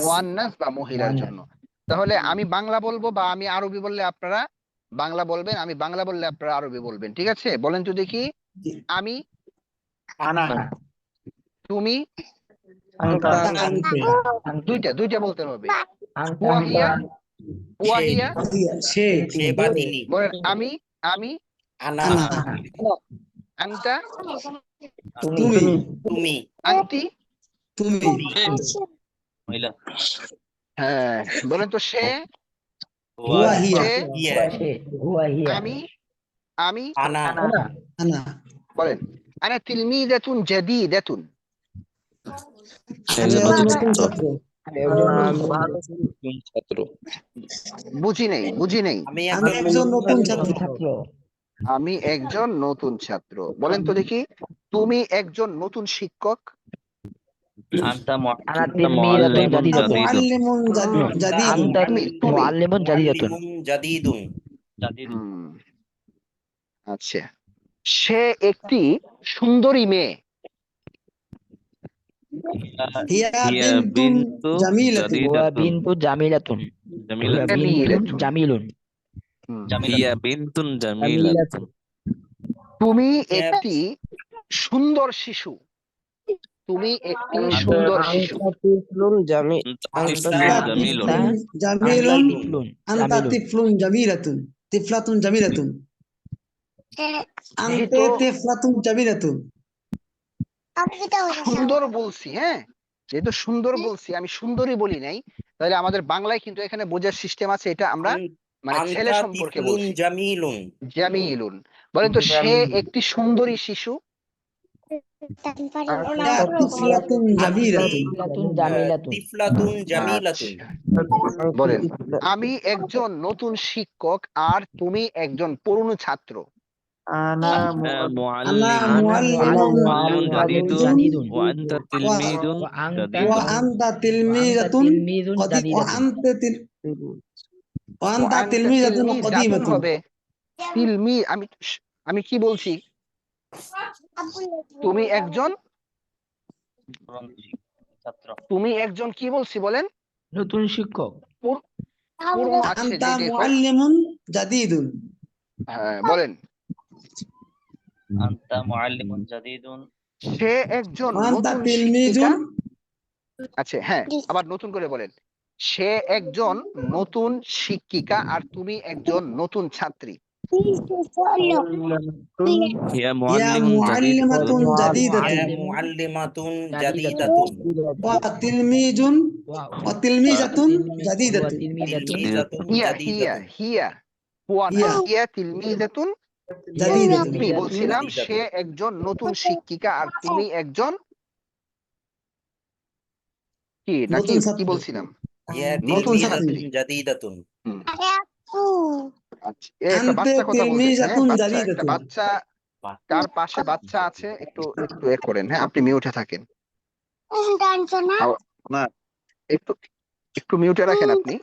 Speaker 1: মুয়ান্নাস বা মহিলার জন্য। তাহলে আমি বাংলা বলবো বা আমি আরবি বললে আপনারা বাংলা বলবেন, আমি বাংলা বললে আপনারা আরবি বলবেন, ঠিক আছে? বলেন তো দেখি, আমি,
Speaker 2: আনা,
Speaker 1: তুমি,
Speaker 2: আনতা,
Speaker 1: দুইটা বলতে হবে। হুয়া হিয়া,
Speaker 2: সে বা তিনি,
Speaker 1: বলেন আমি,
Speaker 2: আনা,
Speaker 1: আংটা,
Speaker 2: তুমি,
Speaker 1: আংটি,
Speaker 5: মহিলা
Speaker 1: হ্যাঁ, বলেন তো সে, সে,
Speaker 2: হিয়া,
Speaker 1: আমি,
Speaker 2: আনা,
Speaker 1: বলেন আনা তিলমিদাতুন জাদীদাতুন।
Speaker 8: ছাত্র।
Speaker 1: বুঝি নেই।
Speaker 2: আমি একজন নতুন ছাত্র,
Speaker 1: আমি একজন নতুন ছাত্র। বলেন তো দেখি, তুমি একজন নতুন শিক্ষক।
Speaker 5: আনতা মুআল্লিমুন
Speaker 2: মুআল্লিমুন জাদীদুন,
Speaker 5: জাদিদুন।
Speaker 1: আচ্ছা, সে একটি সুন্দরী মেয়ে।
Speaker 6: হিয়া
Speaker 5: হিয়া
Speaker 6: বিনতুন
Speaker 5: বিনতু
Speaker 6: জামিলাতুন।
Speaker 2: হুয়া
Speaker 5: জাদিদাতুন
Speaker 2: বিনতু জামিলাতুন। হুয়া
Speaker 5: জামিলাতুন
Speaker 2: বিনতুন
Speaker 1: জামিলাতুন।
Speaker 2: জামিলুন।
Speaker 1: হুম।
Speaker 5: হিয়া বিনতুন জামিলাতুন
Speaker 2: জামিলাতুন।
Speaker 1: তুমি একটি সুন্দর শিশু। তুমি একটি সুন্দর শিশু।
Speaker 8: আনতা তিফলুন জামি
Speaker 5: তিফলুন
Speaker 6: আনতা
Speaker 5: জামিলুন
Speaker 6: তিফলুন
Speaker 2: আনতা
Speaker 6: জামিলুন।
Speaker 2: তিফলুন
Speaker 6: আনতা
Speaker 2: জামিলুন।
Speaker 6: তিফলুন জামিলাতুন। তিফলাতুন জামিলাতুন। আনতে
Speaker 1: যেহেতু
Speaker 6: তিফলাতুন জামিলাতুন।
Speaker 1: সুন্দর বলছি, হ্যাঁ, যেহেতু সুন্দর বলছি, আমি সুন্দরী বলি নাই, তাহলে আমাদের বাংলায় কিন্তু এখানে বোঝার সিস্টেম আছে, এটা আমরা মানে ছেলে
Speaker 2: আনতা
Speaker 1: সম্পর্কে
Speaker 2: তিফলুন
Speaker 1: বলছি।
Speaker 2: জামিলুন।
Speaker 1: জামিলুন, বলেন তো সে একটি সুন্দরী শিশু।
Speaker 6: হিয়া তিফলাতুন জামিলাতুন।
Speaker 2: তিফলাতুন জামিলাতুন। তিফলাতুন জামিলাতুন।
Speaker 1: আচ্ছা, বলেন আমি একজন নতুন শিক্ষক আর তুমি একজন পুরনো ছাত্র।
Speaker 8: আনা
Speaker 6: আনা
Speaker 5: মুআল্লিমুন
Speaker 6: মুআল্লিমুন
Speaker 5: জাদিদুন
Speaker 6: জাদিদুন।
Speaker 5: ওয়া আনতা তিলমিদুন
Speaker 2: ওয়া আনতা
Speaker 6: ওয়া
Speaker 5: জাদিদুন
Speaker 6: আনতা
Speaker 2: ওয়া আনতা
Speaker 6: তিলমিজাতুন
Speaker 2: তিলমিযুন
Speaker 6: ওয়া
Speaker 2: জাদিদাতুন।
Speaker 6: আনতা তিল ওয়া
Speaker 1: ও
Speaker 6: আনতা
Speaker 1: আনতা
Speaker 6: তিলমিজাতুন
Speaker 1: তিলমিজাতুন
Speaker 6: কদিমাতুন।
Speaker 1: হবে। তিলমি, আমি কি বলছি, তুমি একজন,
Speaker 5: ছাত্র
Speaker 1: তুমি একজন কি বলছি বলেন,
Speaker 2: নতুন শিক্ষক।
Speaker 1: পুরনো, আছে
Speaker 6: আনতা
Speaker 1: যেটাই হোক,
Speaker 6: মুআল্লিমুন জাদিদুন।
Speaker 1: হ্যাঁ বলেন
Speaker 5: আনতা মুআল্লিমুন জাদিদুন
Speaker 1: সে একজন
Speaker 6: ওয়া আনতা
Speaker 1: নতুন শিক্ষিকা।
Speaker 6: তিলমিজুন।
Speaker 1: আচ্ছা হ্যাঁ, আবার নতুন করে বলেন, সে একজন নতুন শিক্ষিকা আর তুমি একজন নতুন ছাত্রী।
Speaker 5: হিয়া
Speaker 6: হিয়া
Speaker 5: মুআল্লিমুন জাদিদাতুন
Speaker 6: মুআল্লিমাতুন
Speaker 2: ইয়া
Speaker 6: জাদিদাতুন।
Speaker 2: মুআল্লিমাতুন জাদিদাতুন।
Speaker 6: ওয়া তিলমিজুন
Speaker 2: ওয়া
Speaker 6: ওয়া তিলমিজাতুন
Speaker 2: হুয়া
Speaker 6: জাদিদাতুন।
Speaker 2: তিলমিযাতুন
Speaker 1: হিয়া হিয়া
Speaker 2: জাদিদাতুন।
Speaker 1: হিয়া হুয়া না,
Speaker 6: হিয়া
Speaker 1: হিয়া তিলমিজাতুন।
Speaker 2: হিয়া
Speaker 6: জাদিদাতুন।
Speaker 1: আমি
Speaker 2: তিলমিযাতুন
Speaker 1: বলছিলাম সে
Speaker 2: জাদিদাতুন।
Speaker 1: একজন নতুন শিক্ষিকা আর তুমি একজন কি, নাকি
Speaker 6: নতুন
Speaker 1: কি
Speaker 6: ছাত্র।
Speaker 1: বলছিলাম,
Speaker 2: হিয়া
Speaker 1: নতুন
Speaker 6: ছাত্রী।
Speaker 1: ছাত্রী।
Speaker 2: তিলমিযাতুন জাদিদাতুন।
Speaker 1: হুম। আচ্ছা, একটা
Speaker 6: আনতে
Speaker 1: বাচ্চা কথা বলতেছে, হ্যাঁ
Speaker 6: তিলমিজাতুন
Speaker 1: বাচ্চা, একটা
Speaker 6: জাদিদাতুন।
Speaker 1: বাচ্চা, কার পাশে বাচ্চা আছে, একটু একটু এ করেন, হ্যাঁ আপনি মিউটে থাকেন। না, একটু একটু মিউটে রাখেন আপনি।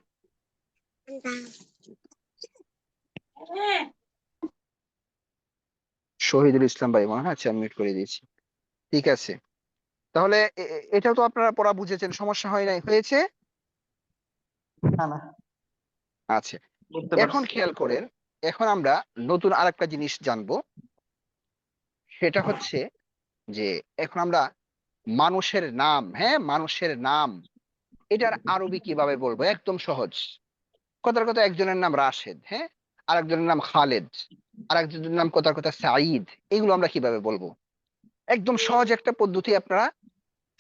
Speaker 1: শহীদুল ইসলাম ভাই মনে হয়, আচ্ছা আমি মিউট করে দিয়েছি। ঠিক আছে, তাহলে এটাও তো আপনারা পড়া বুঝেছেন, সমস্যা হয় নাই, হয়েছে। আচ্ছা, এখন খেয়াল করেন, এখন আমরা নতুন আরেকটা জিনিস জানবো, সেটা হচ্ছে যে এখন আমরা মানুষের নাম, হ্যাঁ মানুষের নাম, এটার আরবি কিভাবে বলবো, একদম সহজ। কথার কথা, একজনের নাম রাশেদ, হ্যাঁ, আরেকজনের নাম খালেদ, আরেকজনের নাম কথার কথা সাঈদ, এগুলো আমরা কিভাবে বলবো? একদম সহজ একটা পদ্ধতি আপনারা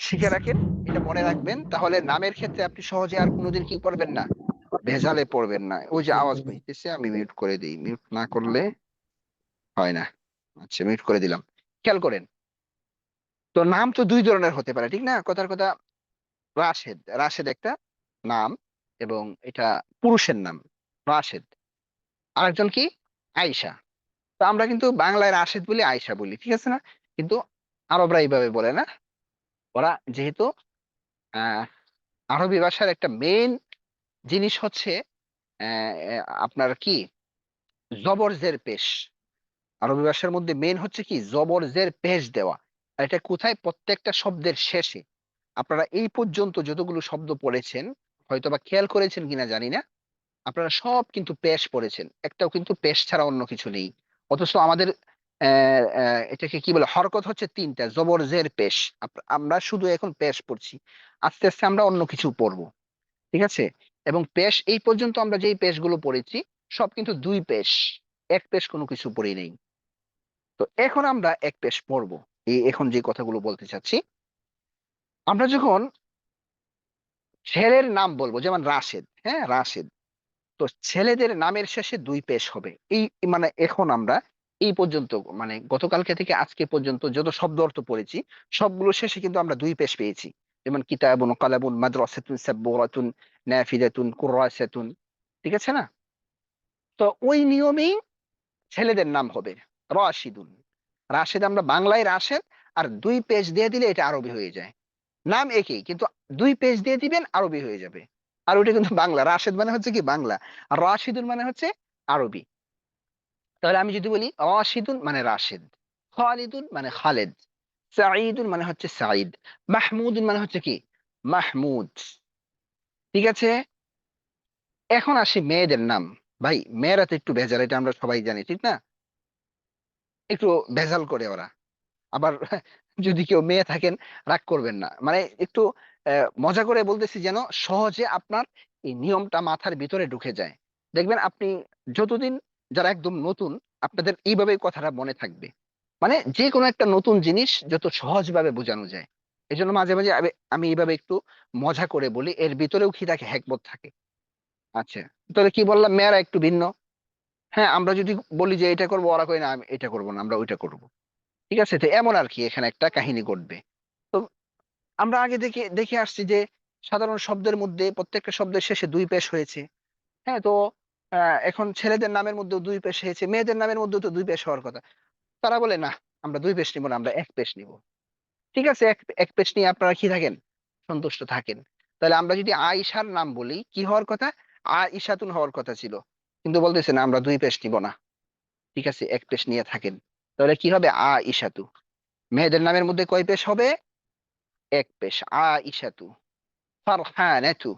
Speaker 1: শিখে রাখেন, এটা মনে রাখবেন, তাহলে নামের ক্ষেত্রে আপনি সহজে আর কোনোদিন কি করবেন না, ভেজালে পড়বেন না। ওই যে আওয়াজ পাইতেছে, আমি মিউট করে দিই, মিউট না করলে হয় না। আচ্ছা মিউট করে দিলাম। খেয়াল করেন, তো নাম তো দুই ধরনের হতে পারে, ঠিক না, কথার কথা। রাশেদ, রাশেদ একটা নাম, এবং এটা পুরুষের নাম রাশেদ। আরেকজন কি, আয়েশা। তো আমরা কিন্তু বাংলায় রাশেদ বলি, আয়েশা বলি, ঠিক আছে না, কিন্তু আরবরা এইভাবে বলে না। ওরা যেহেতু আহ আরবি ভাষার একটা মেইন জিনিস হচ্ছে আপনার কি, জবর জের পেশ। আরবি ভাষার মধ্যে মেইন হচ্ছে কি, জবর জের পেশ দেওয়া। আর এটা কোথায়, প্রত্যেকটা শব্দের শেষে। আপনারা এই পর্যন্ত যতগুলো শব্দ পড়েছেন, হয়তোবা খেয়াল করেছেন কিনা জানি না, আপনারা সব কিন্তু পেশ পড়েছেন, একটাও কিন্তু পেশ ছাড়া অন্য কিছু নেই। অথচ আমাদের এটাকে কি বলে, হরকত হচ্ছে তিনটা, জবর জের পেশ। আমরা শুধু এখন পেশ পড়ছি, আস্তে আস্তে আমরা অন্য কিছু পড়বো, ঠিক আছে। এবং পেশ, এই পর্যন্ত আমরা যেই পেশগুলো পড়েছি সব কিন্তু দুই পেশ, এক পেশ কোনো কিছু পড়ি নেই। তো এখন আমরা এক পেশ পড়বো, এই এখন যে কথাগুলো বলতে চাচ্ছি। আমরা যখন ছেলের নাম বলবো, যেমন রাশেদ, হ্যাঁ রাশেদ, তো ছেলেদের নামের শেষে দুই পেশ হবে। এই মানে এখন আমরা এই পর্যন্ত, মানে গতকালকে থেকে আজকে পর্যন্ত যত শব্দ অর্থ পড়েছি, সবগুলো শেষে কিন্তু আমরা দুই পেশ পেয়েছি। যেমন কিতাবুন, কালাবুন, মাদ্রাসাতুন, সাব্বুরাতুন, নাফিদাতুন, কুররাসাতুন, ঠিক আছে না। তো ওই নিয়মেই ছেলেদের নাম হবে রাশিদুন। রাশেদ আমরা বাংলায় রাশেদ, আর দুই পেজ দিয়ে দিলে এটা আরবি হয়ে যায়। নাম একই, কিন্তু দুই পেজ দিয়ে দিবেন, আরবি হয়ে যাবে। আর ওইটা কিন্তু বাংলা, রাশেদ মানে হচ্ছে কি বাংলা, আর রাশিদুন মানে হচ্ছে আরবি। তাহলে আমি যদি বলি রাশিদুন মানে রাশেদ, খালিদুন মানে খালেদ, সাঈদুন মানে হচ্ছে সাঈদ, মাহমুদুন মানে হচ্ছে কি মাহমুদ। ঠিক আছে, এখন আসি মেয়েদের নাম। ভাই মেয়েরা তো একটু ভেজাল, এটা আমরা সবাই জানি, ঠিক না? একটু ভেজাল করে ওরা। আবার যদি কেউ মেয়ে থাকেন রাগ করবেন না, মানে একটু মজা করে বলতেছি যেন সহজে আপনার এই নিয়মটা মাথার ভিতরে ঢুকে যায়। দেখবেন আপনি যতদিন, যারা একদম নতুন, আপনাদের এইভাবেই কথাটা মনে থাকবে। মানে যে কোনো একটা নতুন জিনিস যত সহজভাবে বোঝানো যায়, এই জন্য মাঝে মাঝে আমি এইভাবে একটু মজা করে বলি, এর ভিতরেও কি থাকে, হ্যাকমত থাকে। আচ্ছা, তাহলে কি বললাম, মেয়েরা একটু ভিন্ন। হ্যাঁ, আমরা যদি বলি যে এটা করবো, ওরা কই না আমি এটা করবো না, আমরা ওইটা করবো। ঠিক আছে, তো এমন আর কি এখানে একটা কাহিনী ঘটবে। তো আমরা আগে দেখে দেখে আসছি যে সাধারণ শব্দের মধ্যে প্রত্যেকটা শব্দের শেষে দুই পেশ হয়েছে। হ্যাঁ, তো এখন ছেলেদের নামের মধ্যেও দুই পেশ হয়েছে, মেয়েদের নামের মধ্যেও তো দুই পেশ হওয়ার কথা। তারা বলে না, আমরা দুই পেশ নিব না, আমরা এক পেশ নিব। ঠিক আছে, এক এক পেশ নিয়ে আপনারা কি থাকেন, সন্তুষ্ট থাকেন। তাহলে আমরা যদি আয়েশার নাম বলি, কি হওয়ার কথা, আয়েশাতুন হওয়ার কথা ছিল, কিন্তু বলতেছে না আমরা দুই পেশ নিব না। ঠিক আছে, এক পেশ নিয়ে থাকেন। তাহলে কি হবে, আয়েশাতু। মেয়েদের নামের মধ্যে কয় পেশ হবে, এক পেশ, আয়েশাতু, ফারহানাতু,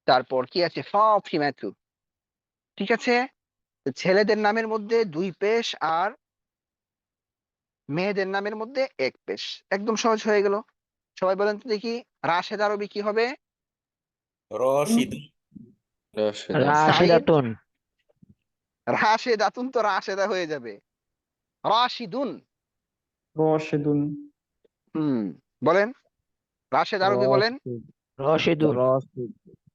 Speaker 1: তারপর কি আছে, ফাতিমাতু। ঠিক আছে, তো ছেলেদের নামের মধ্যে দুই পেশ, আর মেয়েদের নামের মধ্যে এক পেশ। একদম সহজ হয়ে গেল। সবাই বলেন তো দেখি, রাশেদ আরবি কি হবে?
Speaker 2: রশিদুন।
Speaker 1: সাঈদ,
Speaker 4: রাশিদাতুন।
Speaker 1: রাশেদাতুন তো রাশেদা হয়ে যাবে, রাশিদুন।
Speaker 9: রশিদুন।
Speaker 1: হুম, বলেন, রাশেদ আরবি বলেন।
Speaker 3: রশিদ
Speaker 4: রশিদুন।
Speaker 3: রশিদ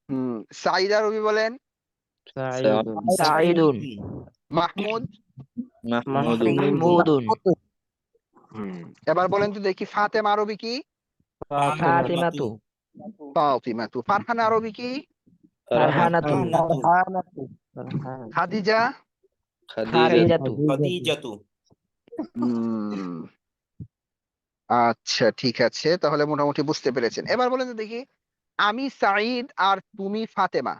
Speaker 1: হুম, সাঈদ আরবি বলেন।
Speaker 3: সাঈদুন
Speaker 4: সাঈদুন।
Speaker 1: মাহমুদ।
Speaker 4: মাহমুদুন।
Speaker 1: হুম, এবার বলেন তো দেখি, ফাতেমা আরবি কি?
Speaker 4: ফাতিমাতু।
Speaker 1: ফাতিমাতু। ফারহানা আরবি কি?
Speaker 4: ফারহানাতু।
Speaker 2: ফারহানাতু।
Speaker 1: খাদিজা।
Speaker 4: খাদিজাতু।
Speaker 2: খাদিজাতু।
Speaker 1: হুম, আচ্ছা ঠিক আছে, তাহলে মোটামুটি বুঝতে পেরেছেন। এবার বলেন তো দেখি, আমি সাঈদ আর তুমি ফাতেমা।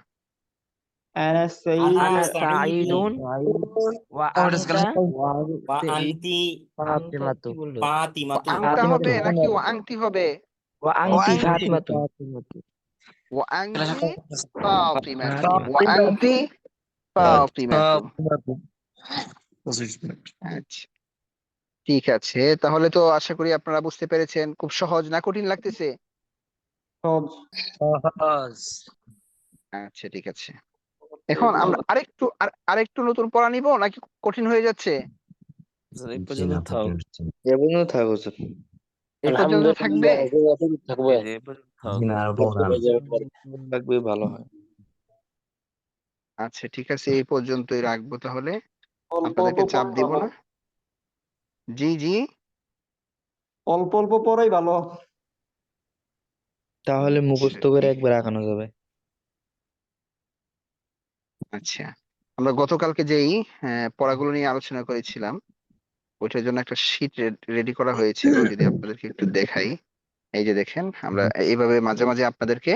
Speaker 9: أنا سعيد
Speaker 2: আনা
Speaker 4: আনা
Speaker 2: সাঈদুন
Speaker 4: সাঈদুন ওয়া আনতা
Speaker 2: ওয়া আনতি
Speaker 4: আনতা কি বললো?
Speaker 2: ফাতিমাতু।
Speaker 1: আংটা হবে নাকি ও আংটি হবে?
Speaker 4: ওয়া আনতি ফাতিমাতু।
Speaker 1: ও আংটি ফাতিমাতু, ও আংটি ফাতিমাতু। আচ্ছা ঠিক আছে, তাহলে তো আশা করি আপনারা বুঝতে পেরেছেন। খুব সহজ না কঠিন লাগতেছে?
Speaker 3: সহজ
Speaker 1: আচ্ছা ঠিক আছে, এখন আমরা আরেকটু নতুন পড়া নিব নাকি কঠিন হয়ে যাচ্ছে?
Speaker 5: এই পর্যন্ত থাক।
Speaker 3: এমনও থাকো স্যার।
Speaker 1: এই পর্যন্ত থাকবে?
Speaker 3: থাকবে
Speaker 5: এই পর্যন্ত থাক।
Speaker 3: থাকবে ভালো হয়।
Speaker 1: আচ্ছা ঠিক আছে, এই পর্যন্তই রাখবো তাহলে,
Speaker 9: অল্প অল্প
Speaker 1: আপনাদেরকে চাপ
Speaker 9: পড়াই
Speaker 1: দিব
Speaker 9: ভালো।
Speaker 1: না। জি জি।
Speaker 9: অল্প অল্প পড়াই ভালো।
Speaker 3: তাহলে
Speaker 1: আচ্ছা
Speaker 3: মুখস্থ করে একবার আঁকানো যাবে।
Speaker 1: আচ্ছা, আমরা গতকালকে যেই পড়াগুলো নিয়ে আলোচনা করেছিলাম, ওইটার জন্য একটা শীট রেডি করা হয়েছিল, যদি আপনাদেরকে একটু দেখাই। এই যে দেখেন, আমরা এইভাবে মাঝে মাঝে আপনাদেরকে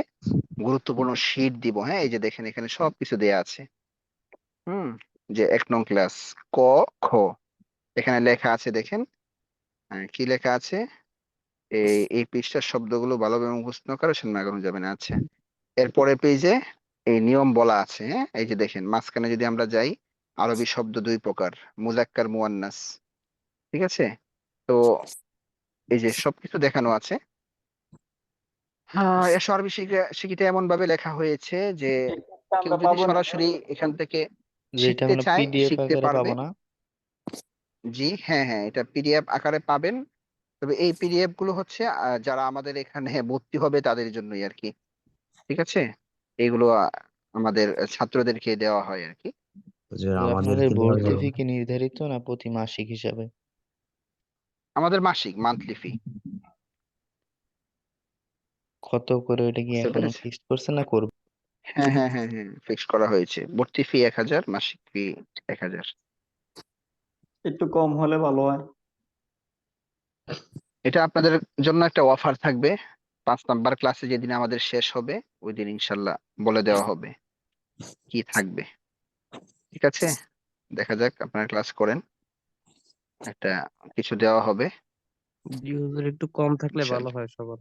Speaker 1: গুরুত্বপূর্ণ শীট দিব। হ্যাঁ, এই যে দেখেন, এখানে সবকিছু দেয়া আছে। হুম, যে 1 নং ক্লাস, ক, খ, এখানে লেখা আছে দেখেন। কি লেখা আছে, এই পৃষ্ঠার শব্দগুলো ভালোভাবে মুখস্থ না করে সামনে আগানো যাবে না। আচ্ছা, এরপরে পেজে এই নিয়ম বলা আছে। হ্যাঁ, এই যে দেখেন, মাঝখানে যদি আমরা যাই, আরবি শব্দ দুই প্রকার, মুজাক্কার মুয়ান্নাস। ঠিক আছে, তো এই যে সবকিছু দেখানো আছে। হ্যাঁ, এসো আরবি শিখিতে এমন ভাবে লেখা হয়েছে যে কেউ
Speaker 9: আমরা
Speaker 1: যদি
Speaker 9: পাবো না।
Speaker 1: সরাসরি এখান থেকে
Speaker 3: যেটা
Speaker 1: শিখতে
Speaker 3: আমরা
Speaker 1: চায়
Speaker 3: পিডিএফ
Speaker 1: শিখতে
Speaker 3: আকারে
Speaker 1: পারবে।
Speaker 3: পাবো না।
Speaker 1: জি হ্যাঁ হ্যাঁ, এটা পিডিএফ আকারে পাবেন। তবে এই পিডিএফ গুলো হচ্ছে যারা আমাদের এখানে ভর্তি হবে তাদের জন্যই আর কি। ঠিক আছে, এগুলো আমাদের ছাত্রদেরকে দেওয়া হয় আর কি।
Speaker 3: তাহলে আপনাদের ভর্তি ফি কি নির্ধারিত না প্রতি মাসিক হিসাবে?
Speaker 1: আমাদের মাসিক, মান্থলি ফি।
Speaker 3: কত করে, ওটা কি
Speaker 1: বুঝতে
Speaker 3: এখনো
Speaker 1: পেরেছে?
Speaker 3: ফিক্সড করছে না করবে?
Speaker 1: হ্যাঁ হ্যাঁ হ্যাঁ হ্যাঁ, ফিক্স করা হয়েছে। ভর্তি ফি 1000, মাসিক ফি 1000।
Speaker 9: একটু কম হলে ভালো হয়।
Speaker 1: এটা আপনাদের জন্য একটা অফার থাকবে। 5 নাম্বার ক্লাসে যেদিন আমাদের শেষ হবে, ওই দিন ইনশাল্লাহ বলে দেওয়া হবে কি থাকবে। ঠিক আছে, দেখা যাক, আপনারা ক্লাস করেন, একটা কিছু দেওয়া হবে
Speaker 8: জি হুজুর, একটু কম থাকলে ভালো
Speaker 1: ইনশাআল্লাহ।
Speaker 8: হয় সবার।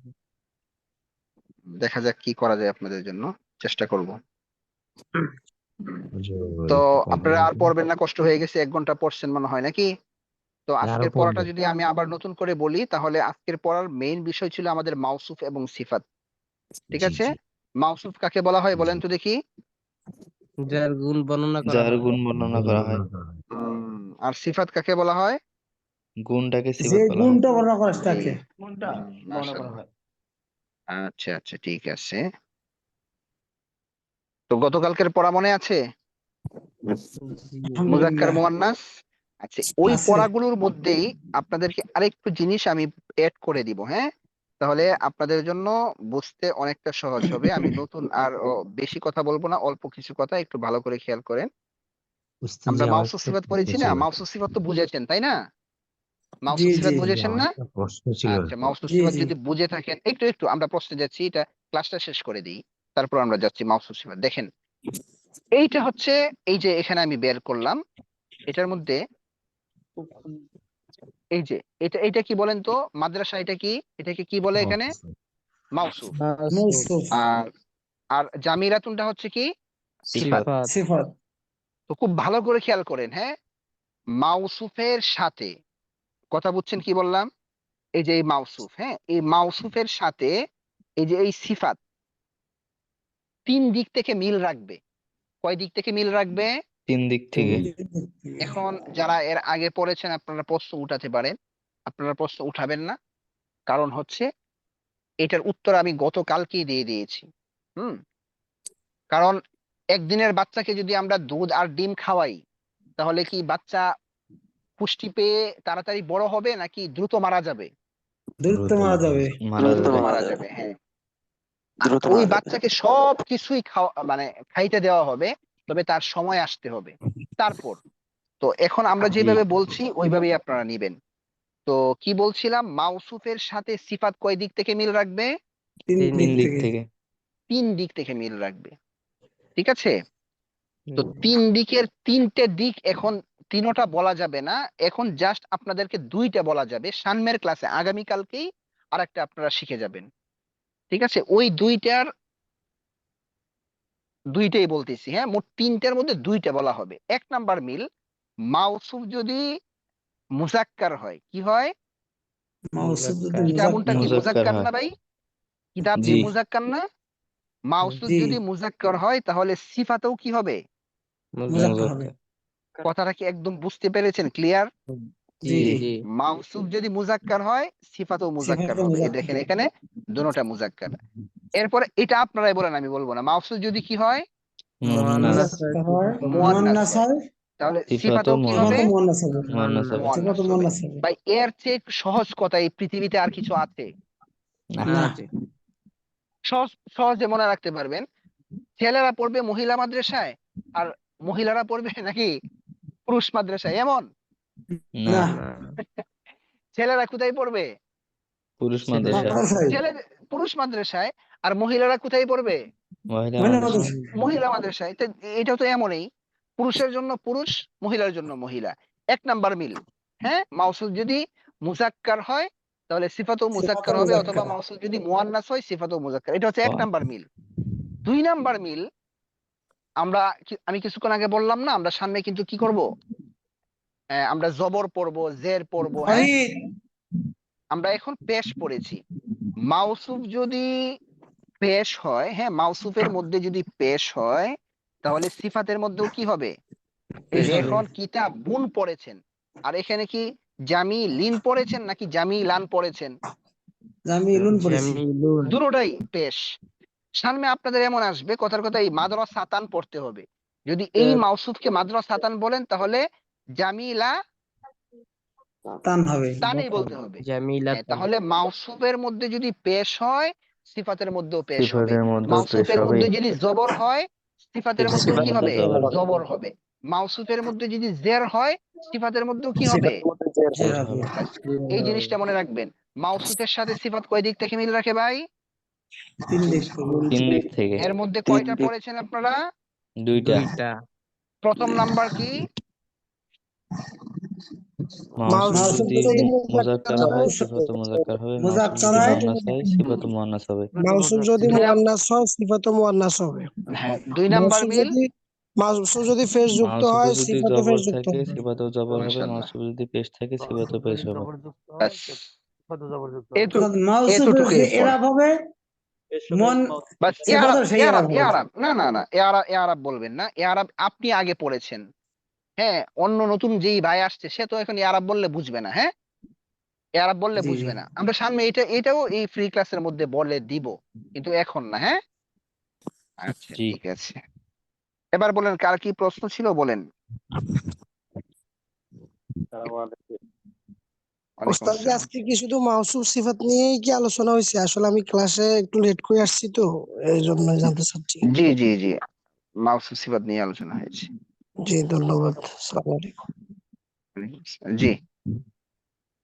Speaker 1: দেখা যাক কি করা যায় আপনাদের জন্য, চেষ্টা করব। তো আপনারা আর পড়বেন না, কষ্ট হয়ে গেছে, 1 ঘন্টা পড়ছেন মনে হয় নাকি? তো আজকের পড়াটা যদি আমি আবার নতুন করে বলি, তাহলে আজকের পড়ার মেইন বিষয় ছিল আমাদের মাউসুফ এবং সিফাত। ঠিক আছে? মাউসুফ কাকে বলা হয় বলেন তো দেখি?
Speaker 8: যার গুণ বর্ণনা করা
Speaker 4: যার
Speaker 8: হয়।
Speaker 4: গুণ বর্ণনা করা হয়,
Speaker 1: আর সিফাত কাকে বলা হয়?
Speaker 4: গুণটাকে
Speaker 6: যে
Speaker 4: সিফাত বলা হয়।
Speaker 6: গুণটা বর্ণনা করা তাকে।
Speaker 2: কোনটা বর্ণনা করা
Speaker 1: মাশাআল্লাহ।
Speaker 2: হয়?
Speaker 1: আচ্ছা আচ্ছা, ঠিক আছে। তো গতকালকের পড়া মনে আছে?
Speaker 8: জি
Speaker 1: মুজাক্কার
Speaker 6: আলহামদুলিল্লাহ
Speaker 1: মুয়ান্নাস। আচ্ছা, ওই
Speaker 6: আছে।
Speaker 1: পড়াগুলোর মধ্যেই আপনাদেরকে আরেকটু জিনিস আমি এড করে দিব, হ্যাঁ? তাহলে আপনাদের জন্য বুঝতে অনেকটা সহজ হবে। আমি নতুন আর বেশি কথা বলবো না, অল্প কিছু কথা একটু ভালো করে খেয়াল করেন। আমরা মাওসুফ সিফাত পড়েছি না? মাওসুফ সিফাত তো বুঝেছেন, তাই না?
Speaker 6: জি
Speaker 1: মাওসুফ
Speaker 6: জি
Speaker 1: সিফাত বুঝেছেন না? আচ্ছা, মাওসুফ
Speaker 6: জি
Speaker 1: সিফাত
Speaker 6: জি
Speaker 1: যদি বুঝে থাকেন, একটু একটু আমরা প্রশ্নে যাচ্ছি, এটা ক্লাসটা শেষ করে দিই, তারপর আমরা যাচ্ছি মাওসুফ সিফাত। দেখেন, এইটা হচ্ছে, এই যে এখানে আমি বের করলাম, এটার মধ্যে এই যে এটা কি বলেন তো? মাদ্রাসা এটা কি? এটাকে কি বলে এখানে? মাওসুফ।
Speaker 6: মৌসুফ
Speaker 1: আর আর জামিরাতুনটা হচ্ছে কি? সিফাত।
Speaker 4: সিফাত।
Speaker 8: সিফাত।
Speaker 6: সিফাত।
Speaker 1: তো খুব ভালো করে খেয়াল করেন, হ্যাঁ? মাউসুফের সাথে, কথা বুঝছেন কি বললাম? এই যে এই মাউসুফ, হ্যাঁ, এই মাউসুফের সাথে এই যে এই সিফাত 3 দিক থেকে মিল রাখবে। কয় দিক থেকে মিল রাখবে?
Speaker 4: 3 দিক থেকে।
Speaker 1: এখন যারা এর আগে পড়েছেন আপনারা প্রশ্ন উঠাতে পারেন, আপনারা প্রশ্ন উঠাবেন না, কারণ হচ্ছে এটার উত্তর আমি গতকালকেই দিয়ে দিয়েছি। হুম। কারণ একদিনের বাচ্চাকে যদি আমরা দুধ আর ডিম খাওয়াই, তাহলে কি বাচ্চা পুষ্টি পেয়ে তাড়াতাড়ি বড় হবে নাকি দ্রুত মারা যাবে?
Speaker 6: দ্রুত মারা যাবে।
Speaker 4: মারা
Speaker 1: দ্রুত
Speaker 4: যাবে।
Speaker 1: মারা যাবে, হ্যাঁ। আর ওই বাচ্চাকে সব কিছুই খাওয়া, মানে খাইতে দেওয়া হবে, তবে তার সময় আসতে হবে তারপর। তো এখন আমরা
Speaker 4: জি।
Speaker 1: যেভাবে বলছি ওইভাবেই আপনারা নিবেন। তো কি বলছিলাম, মাউসুফের সাথে সিফাত কয় দিক থেকে মিল রাখবে?
Speaker 6: 3
Speaker 4: 3
Speaker 6: দিক
Speaker 4: দিক
Speaker 6: থেকে।
Speaker 4: থেকে।
Speaker 1: 3 দিক থেকে মিল রাখবে। ঠিক আছে? তো 3 দিকের 3টে দিক এখন তিনোটা বলা যাবে না, এখন জাস্ট আপনাদেরকে 2টা বলা যাবে। সামনের ক্লাসে আগামীকালকেই আর একটা আপনারা শিখে যাবেন। ঠিক আছে? ওই দুইটাই বলতেছি, হ্যাঁ, মোট 3টার মধ্যে 2টা বলা হবে। 1 নাম্বার মিল, মাউসুফ যদি মুজাক্কার হয়, কি হয়?
Speaker 6: মৌসুফ যদি
Speaker 1: কিতাবুনটা কি
Speaker 6: মুজাক্কার।
Speaker 4: মুজাক্কার
Speaker 1: মুজাক্কার
Speaker 4: হয়।
Speaker 1: না ভাই? কিতাব কি
Speaker 4: জি।
Speaker 1: মুজাক্কার না? মাউসুফ
Speaker 6: জি
Speaker 1: যদি মুজাক্কার হয়, তাহলে সিফাতেও কি হবে?
Speaker 6: মুজাক্কার হবে।
Speaker 4: মুজাক্কার।
Speaker 1: কথাটা কি একদম বুঝতে পেরেছেন? ক্লিয়ার?
Speaker 6: জি
Speaker 8: জি
Speaker 6: জি
Speaker 8: জি।
Speaker 1: মাউসুফ যদি মুজাক্কার হয়, সিফাতেও মুজাক্কার
Speaker 6: সিফাত
Speaker 1: হবে। এই
Speaker 6: মুজাক্কার।
Speaker 1: দেখেন এখানে দুটোটা মুজাক্কার। এরপরে এটা আপনারাই বলেন, আমি বলবো না। মাউসুফ যদি কি হয়?
Speaker 4: মুয়ান্নাস।
Speaker 6: মুজাক্কার হয়,
Speaker 1: মুয়ান্নাস
Speaker 6: মুয়ান্নাস
Speaker 1: হয়,
Speaker 6: হয়,
Speaker 1: তাহলে
Speaker 4: সিফাতও
Speaker 1: সিফাতেও কি হবে?
Speaker 6: সিফাতও মুয়ান্নাস হবে।
Speaker 4: মুয়ান্নাস হবে।
Speaker 1: মুয়ান্নাস
Speaker 6: সিফাতও
Speaker 1: হবে।
Speaker 6: মুয়ান্নাস হবে।
Speaker 1: ভাই, এর চেয়ে একটু সহজ কথা এই পৃথিবীতে আর কিছু আছে?
Speaker 4: না।
Speaker 6: না।
Speaker 1: সহজ, সহজে মনে রাখতে পারবেন। ছেলেরা পড়বে মহিলা মাদ্রাসায়, আর মহিলারা পড়বে নাকি পুরুষ মাদ্রাসায়, এমন?
Speaker 4: না।
Speaker 6: না।
Speaker 1: ছেলেরা কোথায় পড়বে?
Speaker 4: পুরুষ
Speaker 8: ছেলে
Speaker 4: মাদ্রাসায়।
Speaker 6: মাদ্রাসায়।
Speaker 1: ছেলে পুরুষ মাদ্রাসায়। আর মহিলারা কোথায় পড়বে?
Speaker 4: মহিলা
Speaker 6: মহিলা
Speaker 4: মাদ্রাসায়।
Speaker 6: মাদ্রাসায়।
Speaker 1: মহিলা মাদ্রাসায়। তো এটা তো এমনই, পুরুষের জন্য পুরুষ, মহিলার জন্য মহিলা। 1 নাম্বার মিল, হ্যাঁ। মাউসুফ যদি মুজাক্কার হয়, তাহলে সিফাতও মুজাক্কার
Speaker 6: সিফাতও
Speaker 1: হবে, অথবা
Speaker 6: মুজাক্কার।
Speaker 1: মাউসুফ যদি মুয়ান্নাস হয়, সিফাতও মুজাক্কার। এটা হচ্ছে 1
Speaker 4: ও,
Speaker 1: নাম্বার মিল। 2 নাম্বার মিল, আমি কিছুক্ষণ আগে বললাম না, আমরা সামনে কিন্তু কি করব? আমরা জবর পড়বো, জের পড়বো, হ্যাঁ।
Speaker 6: ফরিদ।
Speaker 1: আমরা এখন পেশ পড়েছি। মাউসুফ যদি পেশ হয়, হ্যাঁ, মাউসুফের মধ্যে যদি পেশ হয়, তাহলে সিফাতের মধ্যেও কি হবে? এই
Speaker 6: পেশ
Speaker 1: যে
Speaker 6: হবে।
Speaker 1: এখন কিতাব বুন পড়েছেন, আর এখানে কি জামি লিন পড়েছেন নাকি জামি লান পড়েছেন?
Speaker 6: আমি ইলুন পড়েছি।
Speaker 8: জামিলুন।
Speaker 1: দুটোটাই পেশ। সামনে আপনাদের এমন আসবে, কথার কথা এই মাদ্রাসাতান পড়তে হবে। যদি এই মাউসুফকে মাদ্রাসাতান বলেন, তাহলে জামিলা
Speaker 6: তান হবে।
Speaker 1: তানই বলতে হবে। হ্যাঁ,
Speaker 8: জামিলাতান।
Speaker 1: তাহলে মাউসুফের মধ্যে যদি পেশ হয়, সিফাতের মধ্যেও পেশ হবে।
Speaker 4: সিফাতের মধ্যেও পেশ
Speaker 1: মাউসুফের
Speaker 4: হবে।
Speaker 1: মধ্যে যদি জবর হয়, সিফাতের মধ্যেও
Speaker 4: সিফাতের
Speaker 1: কি
Speaker 4: মধ্যে
Speaker 1: হবে?
Speaker 4: জবর হবে।
Speaker 1: জবর হবে। মাউসুফের মধ্যে যদি জের হয়, সিফাতের মধ্যেও কি হবে?
Speaker 6: জের
Speaker 4: জের
Speaker 6: হবে।
Speaker 4: হবে।
Speaker 1: ব্যাস, এই জিনিসটা মনে রাখবেন। মাউসুফের সাথে সিফাত কয় দিক থেকে মিল রাখে ভাই?
Speaker 6: 3 দিক থেকে।
Speaker 4: 3 দিক থেকে।
Speaker 1: এর মধ্যে কয়টা পড়েছেন আপনারা?
Speaker 4: 2টা।
Speaker 8: দুইটা।
Speaker 1: প্রথম নাম্বার কি?
Speaker 4: মাউসুফ
Speaker 6: মাউসুফ
Speaker 4: যদি
Speaker 6: যদি
Speaker 4: মুজাক্কার হয় সিফাত মুজাক্কার হবে, মাউসুফ যদি মুয়ান্নাস হয় সিফাত মুয়ান্নাস হবে।
Speaker 6: মাউসুফ যদি
Speaker 1: দুই নাম-
Speaker 6: মুয়ান্নাস হয় সিফাতও মুয়ান্নাস হবে।
Speaker 1: হ্যাঁ 2 নাম্বার মিল।
Speaker 6: মাউসুফ যদি ফেস যুক্ত
Speaker 4: মাউসুফে
Speaker 6: হয়
Speaker 4: যদি
Speaker 6: সিফাতও
Speaker 4: জবর
Speaker 6: ফেস যুক্ত
Speaker 4: থাকে
Speaker 6: হবে।
Speaker 4: সিফাতও জবর হবে,
Speaker 1: মাশাআল্লাহ।
Speaker 4: মাউসুফ যদি পেশ থাকে সিফাতও পেশ হবে।
Speaker 1: ব্যাস। এতটুকুই পড়া। বাস এআরাব না না না এআরাব বলবেন না, এআরাব আপনি আগে পড়েছেন। হ্যাঁ অন্য নতুন যেই ভাই আসছে সে তো এখন এআরাব বললে বুঝবে না। হ্যাঁ এআরাব বললে বুঝবে না। আমরা সামনে এটাও এই ফ্রি ক্লাসের মধ্যে বলে দিব, কিন্তু এখন না। হ্যাঁ আচ্ছা
Speaker 4: জি।
Speaker 1: ঠিক আছে, এবার বলেন কার কি প্রশ্ন ছিল বলেন। ওয়ালাইকুম
Speaker 6: ওস্তাদ কি
Speaker 1: আসসালাম।
Speaker 6: আজকে কি শুধু মাউসুফ সিফাত নিয়েই কি আলোচনা হয়েছে? আসলে আমি ক্লাসে একটু লেট করে আসছি তো, এই জন্য জানতে চাচ্ছি।
Speaker 1: জি জি জি, মাউসুফ সিফাত নিয়ে আলোচনা হয়েছে।
Speaker 6: জি ধন্যবাদ। আসসালামু আলাইকুম।
Speaker 1: ওয়ালাইকুম আসসালাম। জি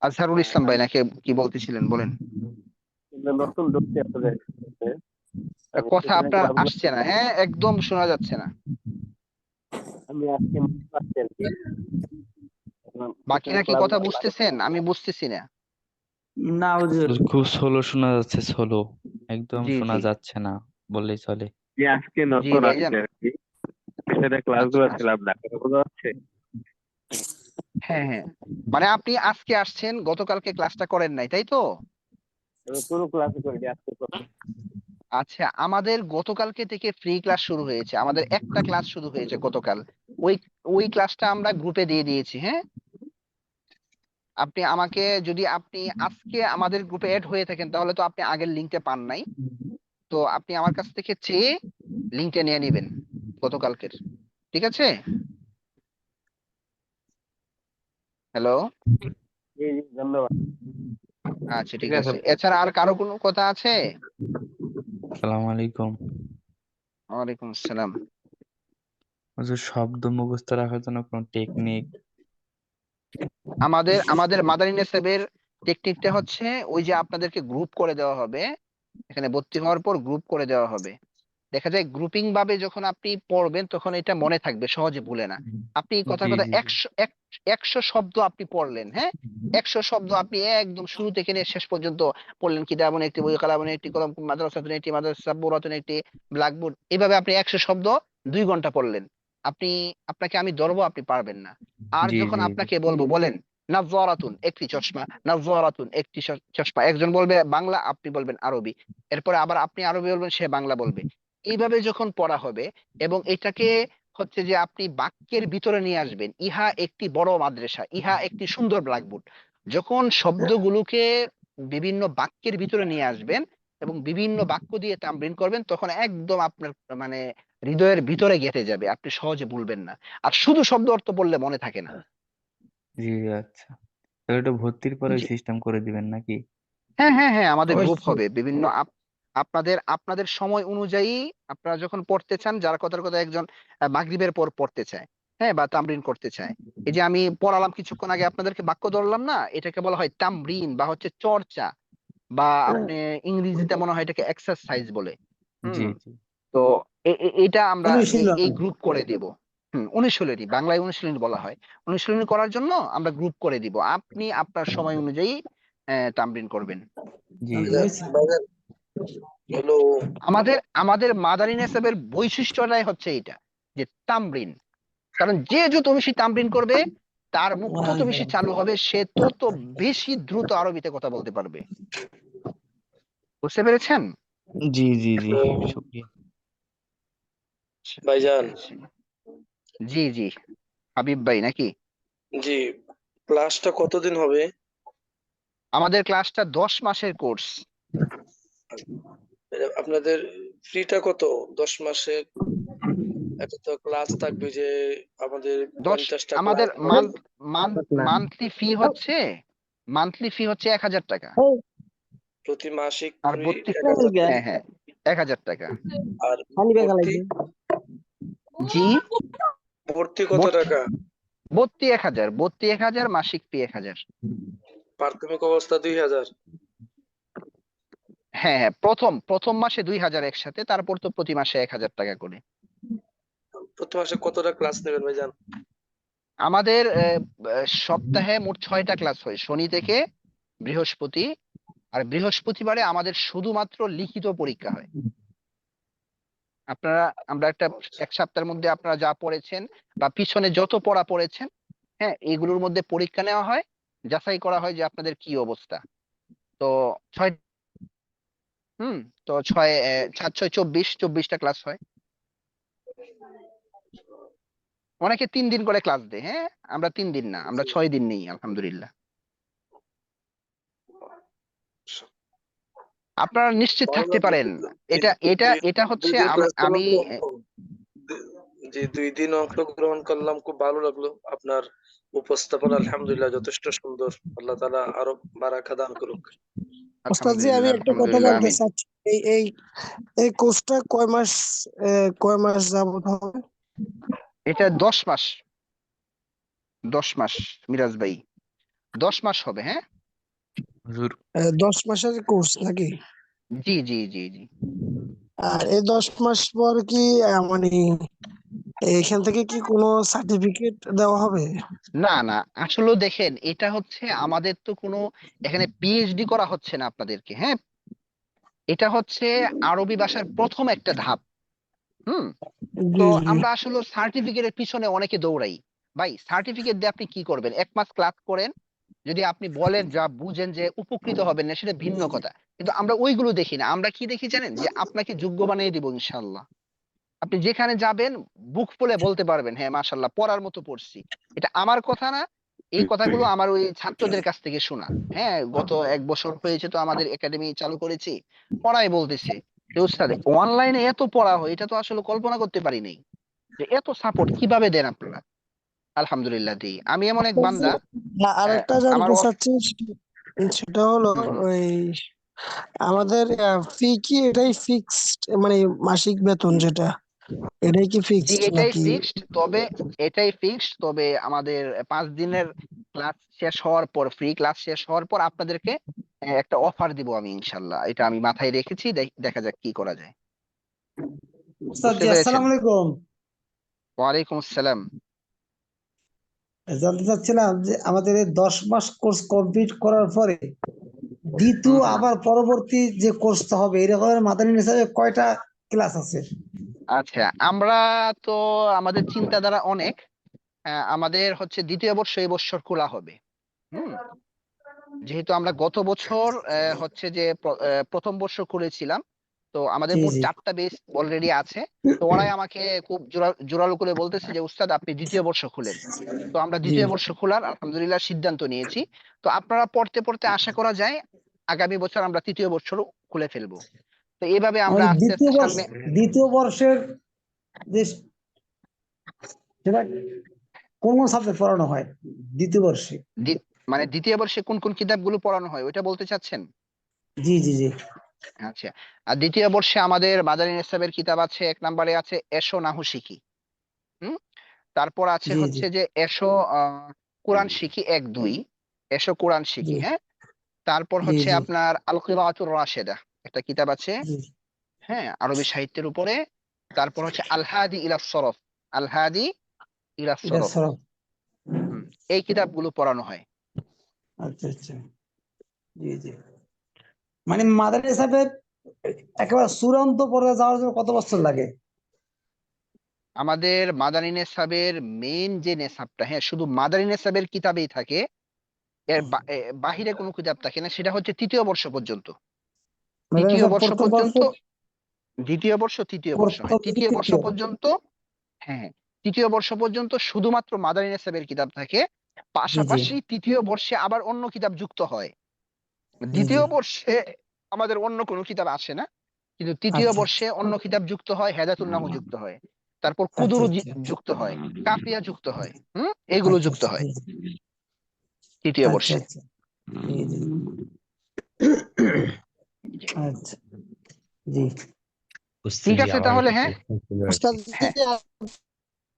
Speaker 1: আজহারুল ইসলাম ভাই নাকি কি বলতেছিলেন বলেন। কথা আপনার আসছে না, হ্যাঁ একদম শোনা যাচ্ছে না। বাকিরা কি কথা বুঝতেছেন? আমি বুঝতেছি না।
Speaker 9: না হুজুর,
Speaker 4: খুব স্লো শোনা যাচ্ছে, স্লো, একদম
Speaker 1: জি
Speaker 4: শোনা
Speaker 1: জি
Speaker 4: যাচ্ছে না বললেই চলে।
Speaker 1: জি ভাইজান। আচ্ছা, আচ্ছা। হ্যাঁ হ্যাঁ, মানে আপনি আজকে আসছেন, গতকালকে ক্লাসটা করেন নাই তাই তো? আচ্ছা, আমাদের গতকালকে থেকে ফ্রি ক্লাস শুরু হয়েছে, আমাদের একটা ক্লাস শুরু হয়েছে গতকাল। ওই ওই ক্লাসটা আমরা গ্রুপে দিয়ে দিয়েছি। হ্যাঁ আপনি আমাকে যদি আপনি আজকে আমাদের গ্রুপে অ্যাড হয়ে থাকেন তাহলে তো আপনি আগের লিঙ্কটা পান নাই। তো আপনি আমার কাছ থেকে চেয়ে লিঙ্কটা নিয়ে নেবেন গতকালকের। ঠিক আছে? হ্যালো, আচ্ছা ঠিক আছে। এছাড়া আর কারো কোনো কথা আছে?
Speaker 4: আসসালামু আলাইকুম।
Speaker 1: ওয়ালাইকুম আসসালাম।
Speaker 4: হুজুর, শব্দ মুখস্থ রাখার জন্য কোন টেকনিক?
Speaker 1: আমাদের মাদানী নেসেবের টেকনিকটা হচ্ছে ওই যে আপনাদেরকে গ্রুপ করে দেওয়া হবে, এখানে ভর্তি হওয়ার পর গ্রুপ করে দেওয়া হবে। দেখা যায় গ্রুপিং ভাবে যখন আপনি পড়বেন তখন এটা মনে থাকবে, সহজে ভুলে না। আপনি কথার
Speaker 4: জি
Speaker 1: কথা
Speaker 4: জি
Speaker 1: 100 শব্দ আপনি পড়লেন। হ্যাঁ 100 শব্দ আপনি একদম শুরু থেকে নিয়ে শেষ পর্যন্ত পড়লেন। কিতাবুন একটি বই, কালামুন একটি কলম, মাদ্রাসাতুন একটি মাদ্রাসা, সাব্বুরাতুন একটি ব্ল্যাকবোর্ড, এইভাবে আপনি 100 শব্দ 2 ঘন্টা পড়লেন। আপনাকে আমি ধরবো, আপনি পারবেন না। আর
Speaker 4: জি
Speaker 1: যখন
Speaker 4: জি জি
Speaker 1: আপনাকে বলবো বলেন নাযরাতুন একটি চশমা, নাযরাতুন একটি চশমা, একজন বলবে বাংলা, আপনি বলবেন আরবি, এরপরে আবার আপনি আরবি বলবেন, সে বাংলা বলবে। এইভাবে যখন পড়া হবে এবং এটাকে হচ্ছে যে আপনি বাক্যের ভিতরে নিয়ে আসবেন, ইহা একটি বড় মাদ্রাসা, ইহা একটি সুন্দর ব্ল্যাকবোর্ড। যখন শব্দগুলোকে বিভিন্ন বাক্যের ভিতরে নিয়ে আসবেন এবং বিভিন্ন বাক্য দিয়ে তামরিন করবেন, তখন একদম আপনার মানে হৃদয়ের ভিতরে গেঁথে যাবে, আপনি সহজে ভুলবেন না। আর শুধু শব্দ অর্থ বললে মনে থাকে না।
Speaker 4: জি। আচ্ছা, তাহলে এটা ভর্তির পরে
Speaker 1: জি।
Speaker 4: সিস্টেম করে দিবেন নাকি?
Speaker 1: হ্যাঁ হ্যাঁ হ্যাঁ, আমাদের গ্রুপ
Speaker 6: অবশ্যই।
Speaker 1: হবে বিভিন্ন আপনাদের সময় অনুযায়ী। আপনারা যখন পড়তে চান, যারা কথার কথা একজন মাগরিবের পর পড়তে চায়, হ্যাঁ বা তামরিন করতে চায়, এই যে আমি পড়ালাম কিছুক্ষণ আগে আপনাদেরকে বাক্য ধরলাম না, এটাকে বলা হয় তামরিন বা হচ্ছে চর্চা, বা আপনি ইংরেজিতে মনে হয় এটাকে এক্সারসাইজ বলে।
Speaker 4: জি
Speaker 1: হুম
Speaker 4: জি
Speaker 1: তো এটা আমরা এই
Speaker 6: অনুশীলন।
Speaker 1: এই গ্রুপ করে দেব। অনুশীলনী, বাংলায় অনুশীলনী বলা হয়। অনুশীলনী করার জন্য আমরা গ্রুপ করে দিব, আপনি আপনার সময় অনুযায়ী তামরিন করবেন।
Speaker 4: জি
Speaker 6: হ্যালো।
Speaker 1: আমাদের মাদানী নেসাবের বৈশিষ্ট্যটাই হচ্ছে এটা, যে তামরিন। কারণ যে যত বেশি তামরিন করবে তার মুখ তত বেশি চালু হবে, সে তত বেশি দ্রুত আরবিতে কথা বলতে পারবে। বুঝতে পেরেছেন?
Speaker 4: জি জি জি শুকরিয়া।
Speaker 6: ভাইজান,
Speaker 1: জি জি, হাবিব ভাই নাকি?
Speaker 6: জি ক্লাসটা কতদিন হবে?
Speaker 1: আমাদের ক্লাসটা 10 মাসের কোর্স।
Speaker 6: আপনাদের ফ্রিটা কত? 10 মাসে একটা তো ক্লাস থাকবে যে আমাদের 50টা
Speaker 1: আমাদের
Speaker 6: ক্লাস
Speaker 1: মান্থলি ফি হচ্ছে 1000 টাকা।
Speaker 6: প্রতি মাসিক
Speaker 1: আর
Speaker 6: ফি
Speaker 1: ভর্তি,
Speaker 6: 1000 টাকা।
Speaker 1: হ্যাঁ হ্যাঁ 1000 টাকা।
Speaker 6: আর ভর্তি
Speaker 1: জি,
Speaker 6: ভর্তি কত
Speaker 1: ভর্তি
Speaker 6: টাকা?
Speaker 1: ভর্তি 1000, মাসিক ফি 1000।
Speaker 6: প্রাথমিক অবস্থা 2000।
Speaker 1: হ্যাঁ হ্যাঁ, প্রথম মাসে 2000 একসাথে, তারপর তো প্রতি মাসে 1000 টাকা করে।
Speaker 6: প্রতি মাসে কতটা ক্লাস নেবেন ভাইজান?
Speaker 1: আমাদের সপ্তাহে মোট 6টা ক্লাস হয়, শনি থেকে বৃহস্পতি। আর বৃহস্পতিবারে আমাদের শুধুমাত্র লিখিত পরীক্ষা হয়। আপনারা আমরা এক সপ্তাহের মধ্যে আপনারা যা পড়েছেন বা পিছনে যত পড়া পড়েছেন, হ্যাঁ, এগুলোর মধ্যে পরীক্ষা নেওয়া হয়, যাচাই করা হয় যে আপনাদের কি অবস্থা। তো 6 হুম তো 24টা ক্লাস হয়। অনেকে 3 দিন করে ক্লাস দেয়, হ্যাঁ, আমরা 3 দিন না, আমরা 6 দিন নেই আলহামদুলিল্লাহ। আপনারা নিশ্চিত
Speaker 6: ভালো
Speaker 1: থাকতে
Speaker 6: লাগলো
Speaker 1: পারেন। এটা এটা এটা হচ্ছে
Speaker 6: 2 দিন ক্লাস করলাম
Speaker 1: আমি
Speaker 6: তো, যে 2 দিন অংশগ্রহণ করলাম, খুব ভালো লাগলো। আপনার উপস্থাপনা আলহামদুলিল্লাহ যথেষ্ট সুন্দর। আল্লাহ তাআলা আরো বারাকা দান করুক।
Speaker 10: ওস্তাদ জি, আমি
Speaker 1: আলহামদুলিল্লাহ
Speaker 10: একটা কথা
Speaker 1: আলহামদুলিল্লাহ
Speaker 10: জানতে
Speaker 1: আমিন।
Speaker 10: চাচ্ছি, এই এই এই কোর্সটা কয় মাস যাবত হবে?
Speaker 1: এটা 10 মাস, 10 মাস মিরাজ ভাই, 10 মাস হবে, হ্যাঁ।
Speaker 4: হুজুর
Speaker 10: 10 মাসের কোর্স নাকি?
Speaker 1: জি জি জি জি।
Speaker 10: আর এই 10 মাস পর কি মানে এখান থেকে কি কোনো সার্টিফিকেট দেওয়া হবে?
Speaker 1: না না, আসলে দেখেন, এটা হচ্ছে আমাদের তো কোনো এখানে পিএইচডি করা হচ্ছে না আপনাদেরকে, হ্যাঁ। এটা হচ্ছে আরবি ভাষার প্রথম একটা ধাপ। হুম তো
Speaker 10: জি জি
Speaker 1: আমরা আসলে সার্টিফিকেটের পিছনে অনেকে দৌড়াই। ভাই, সার্টিফিকেট দিয়ে আপনি কি করবেন? 1 মাস ক্লাস করেন, যদি আপনি বলেন যা বুঝেন যে উপকৃত হবেন না, সেটা ভিন্ন কথা। কিন্তু আমরা ওইগুলো দেখি না, আমরা কি দেখি জানেন? যে আপনাকে যোগ্য বানিয়ে দিব ইনশাল্লাহ। আপনি যেখানে যাবেন বুক ফুলে বলতে পারবেন, হ্যাঁ মাশাল্লাহ পড়ার মতো পড়ছি। এটা আমার কথা না, এই কথাগুলো আমার ওই ছাত্রদের কাছ থেকে শোনা। হ্যাঁ, গত 1 বছর হয়েছে তো আমাদের একাডেমি চালু করেছি, পড়াই বলতেছে যে উস্তাদ অনলাইনে এত পড়া হয়, এটা তো আসলে কল্পনা করতে পারি নাই যে এত সাপোর্ট কিভাবে দেন আপনারা। আলহামদুলিল্লাহ দিই, আমি এমন এক বান্দা।
Speaker 10: আরেকটা
Speaker 1: আমার
Speaker 10: জানতে চাচ্ছি, সেটা হলো
Speaker 1: হুম হুম।
Speaker 10: ওই আমাদের ফি কি এটাই ফিক্সড, মানে মাসিক বেতন যেটা, এটাই কি
Speaker 1: জি,
Speaker 10: ফিক্সড
Speaker 1: এটাই
Speaker 10: নাকি?
Speaker 1: ফিক্সড, তবে আমাদের 5 দিনের ক্লাস শেষ হওয়ার পর, ফ্রি ক্লাস শেষ হওয়ার পর আপনাদেরকে একটা অফার দিব আমি ইনশাল্লাহ। এটা আমি মাথায় রেখেছি, দেখা যাক কি করা যায়।
Speaker 11: উস্তাদ
Speaker 1: বুঝতে
Speaker 11: জি,
Speaker 1: পেরেছেন?
Speaker 11: আসসালামু আলাইকুম।
Speaker 1: ওয়ালাইকুম আসসালাম।
Speaker 11: জানতে চাচ্ছিলাম যে আমাদের এই 10 মাস কোর্স কমপ্লিট করার পরে দ্বিতীয়
Speaker 1: হুম।
Speaker 11: আবার পরবর্তী যে কোর্সটা হবে, এরকম মাদানী হিসাবে কয়টা ক্লাস আছে?
Speaker 1: আচ্ছা, আমরা তো আমাদের চিন্তাধারা অনেক। আমাদের হচ্ছে দ্বিতীয় বর্ষ এই বছর খোলা হবে। হুম যেহেতু আমরা গত বছর হচ্ছে যে প্রথম বর্ষ করেছিলাম, তো আমাদের
Speaker 11: জি
Speaker 1: মোট
Speaker 11: জি
Speaker 1: 4টা বেচ অলরেডি আছে। তো ওরাই আমাকে খুব জোরালো করে বলতেছে যে উস্তাদ আপনি দ্বিতীয় বর্ষ খুলেন। তো আমরা
Speaker 11: জি।
Speaker 1: দ্বিতীয় বর্ষ খোলার আলহামদুলিল্লাহ সিদ্ধান্ত নিয়েছি। তো আপনারা পড়তে পড়তে আশা করা যায় আগামী বছর আমরা তৃতীয় বর্ষ খুলে ফেলবো। তো এইভাবে আমরা
Speaker 11: আমাদের
Speaker 1: আস্তে আস্তে সামনে।
Speaker 11: দ্বিতীয় বর্ষের যে সেটা কোন কোন সাবজেক্ট পড়ানো হয় দ্বিতীয় বর্ষে?
Speaker 1: মানে দ্বিতীয় বর্ষে কোন কোন কিতাবগুলো পড়ানো হয় ওইটা বলতে চাচ্ছেন?
Speaker 11: জি জি জি
Speaker 1: আচ্ছা, আর দ্বিতীয় বর্ষে আমাদের মাদানী নেসাবের কিতাব আছে, 1 নম্বরে আছে এসো নাহু শিখি। হুম তারপর আছে
Speaker 11: জি জি
Speaker 1: হচ্ছে যে এসো কোরআন শিখি 1 2, এসো কোরআন
Speaker 11: জি
Speaker 1: শিখি, হ্যাঁ। তারপর
Speaker 11: জি
Speaker 1: হচ্ছে
Speaker 11: জি
Speaker 1: আপনার আল কিরাআতুর রাশেদা, একটা কিতাব আছে,
Speaker 11: জি
Speaker 1: হ্যাঁ, আরবি সাহিত্যের উপরে। তারপর হচ্ছে আল হাদি ইলা সরফ, আল হাদি ইলা
Speaker 11: এটা
Speaker 1: সরফ।
Speaker 11: সরব।
Speaker 1: হুম এই কিতাবগুলো পড়ানো হয়।
Speaker 11: আচ্ছা আচ্ছা। জি জি। মানে মাদানী সাহেবের একেবারে চূড়ান্ত পর্যায়ে যাওয়ার জন্য কত বছর লাগে?
Speaker 1: আমাদের মাদানী নেসাবের মেইন যে নেসাবটা, হ্যাঁ, শুধু মাদানী নেসাবের কিতাবেই থাকে, বাহিরে কোনো কিতাব থাকে না, সেটা হচ্ছে তৃতীয় বর্ষ পর্যন্ত।
Speaker 11: মাদানী
Speaker 1: তৃতীয়
Speaker 11: সাহেব
Speaker 1: বর্ষ
Speaker 11: প্রথম
Speaker 1: পর্যন্ত,
Speaker 11: বর্ষের
Speaker 1: দ্বিতীয় বর্ষ তৃতীয় বর্ষ হয়,
Speaker 11: প্রথম থেকে
Speaker 1: তৃতীয় বর্ষ
Speaker 11: তৃতীয়।
Speaker 1: পর্যন্ত। হ্যাঁ, তৃতীয় বর্ষ পর্যন্ত শুধুমাত্র মাদানী নেসাবের কিতাব থাকে।
Speaker 11: জি জি
Speaker 1: পাশাপাশি তৃতীয় বর্ষে আবার অন্য কিতাব যুক্ত হয়।
Speaker 11: জি জি।
Speaker 1: দ্বিতীয় বর্ষে আমাদের অন্য কোনো কিতাব আসে না, কিন্তু তৃতীয়
Speaker 11: আচ্ছা
Speaker 1: বর্ষে অন্য কিতাব যুক্ত হয়, হেদায়েতুন নাহু যুক্ত হয়, তারপর
Speaker 11: আচ্ছা
Speaker 1: কুদুরু
Speaker 11: আচ্ছা
Speaker 1: যুক্ত হয়, কাফিয়া যুক্ত হয়। এগুলো
Speaker 11: আচ্ছা
Speaker 1: যুক্ত
Speaker 11: আচ্ছা।
Speaker 1: হয়
Speaker 11: জি জি।
Speaker 1: তৃতীয়
Speaker 11: আচ্ছা
Speaker 1: বর্ষে।
Speaker 11: আচ্ছা। জি জি। আচ্ছা। জি।
Speaker 1: ঠিক আছে তাহলে, হ্যাঁ।
Speaker 10: ওস্তাদ জি,
Speaker 1: হ্যাঁ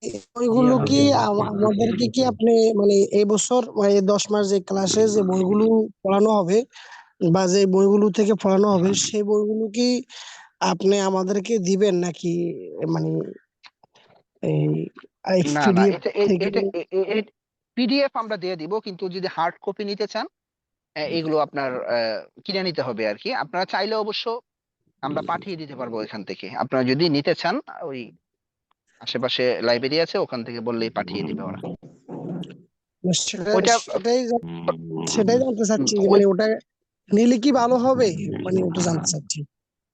Speaker 11: জি
Speaker 10: ওইগুলো কি
Speaker 11: আলহামদুলিল্লাহ।
Speaker 10: আমাদেরকে কি আপনি মানে এই বছর মানে 10 মাস যে ক্লাসে যে বইগুলো পড়ানো হবে বা যে বইগুলো থেকে পড়ানো হবে, সেই বইগুলো কি আপনি আমাদেরকে দিবেন নাকি মানে এই
Speaker 1: না
Speaker 10: পিডিএফ
Speaker 1: এটা
Speaker 10: থেকে
Speaker 1: এটা পিডিএফ আমরা দিয়ে দিব, কিন্তু যদি হার্ড কপি নিতে চান এগুলো আপনার কিনে নিতে হবে আর কি। আপনারা চাইলে অবশ্য আমরা পাঠিয়ে দিতে পারবো এখান থেকে। আপনারা যদি নিতে চান ওই আশেপাশে লাইব্রেরি আছে, ওখান থেকে বললেই পাঠিয়ে দিবে ওরা। ওইটা
Speaker 10: সেটাই জানতে চাচ্ছি যে মানে ওটা নিলে কি ভালো হবে, মানে ওটা জানতে চাচ্ছি।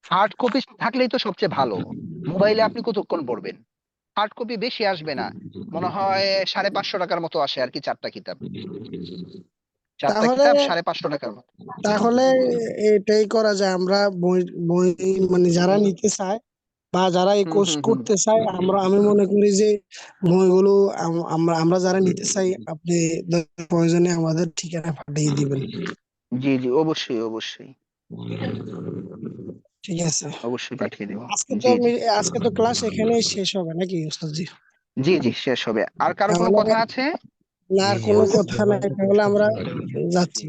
Speaker 1: হার্ড কপি থাকলেই তো সবচেয়ে ভালো। মোবাইলে আপনি কতক্ষণ পড়বেন? হার্ড কপি বেশি আসবে না, মনে হয় 550 টাকার মতো আসে আর কি, 4টা কিতাব। 4টা
Speaker 10: তাহলে
Speaker 1: কিতাব 550 টাকার মতো।
Speaker 10: তাহলে এটাই করা যায়, আমরা বই বই মানে যারা নিতে চায় বা যারা এই কোর্স করতে চায়, আমি মনে করি যে বইগুলো আমরা আমরা যারা নিতে চাই, আপনি প্রয়োজনে আমাদের ঠিকানা পাঠিয়ে দিবেন।
Speaker 1: জি জি, অবশ্যই অবশ্যই
Speaker 10: ঠিক আছে,
Speaker 1: অবশ্যই পাঠিয়ে দেবো।
Speaker 10: জি
Speaker 1: জি জি
Speaker 10: আজকে তো ক্লাস এখানেই শেষ হবে নাকি ওস্তাদ জি?
Speaker 1: জি জি, শেষ হবে। আর কারো কোনো
Speaker 10: তাহলে
Speaker 1: কথা আছে?
Speaker 10: না, আর কোনো কথা নাই, তাহলে আমরা যাচ্ছি।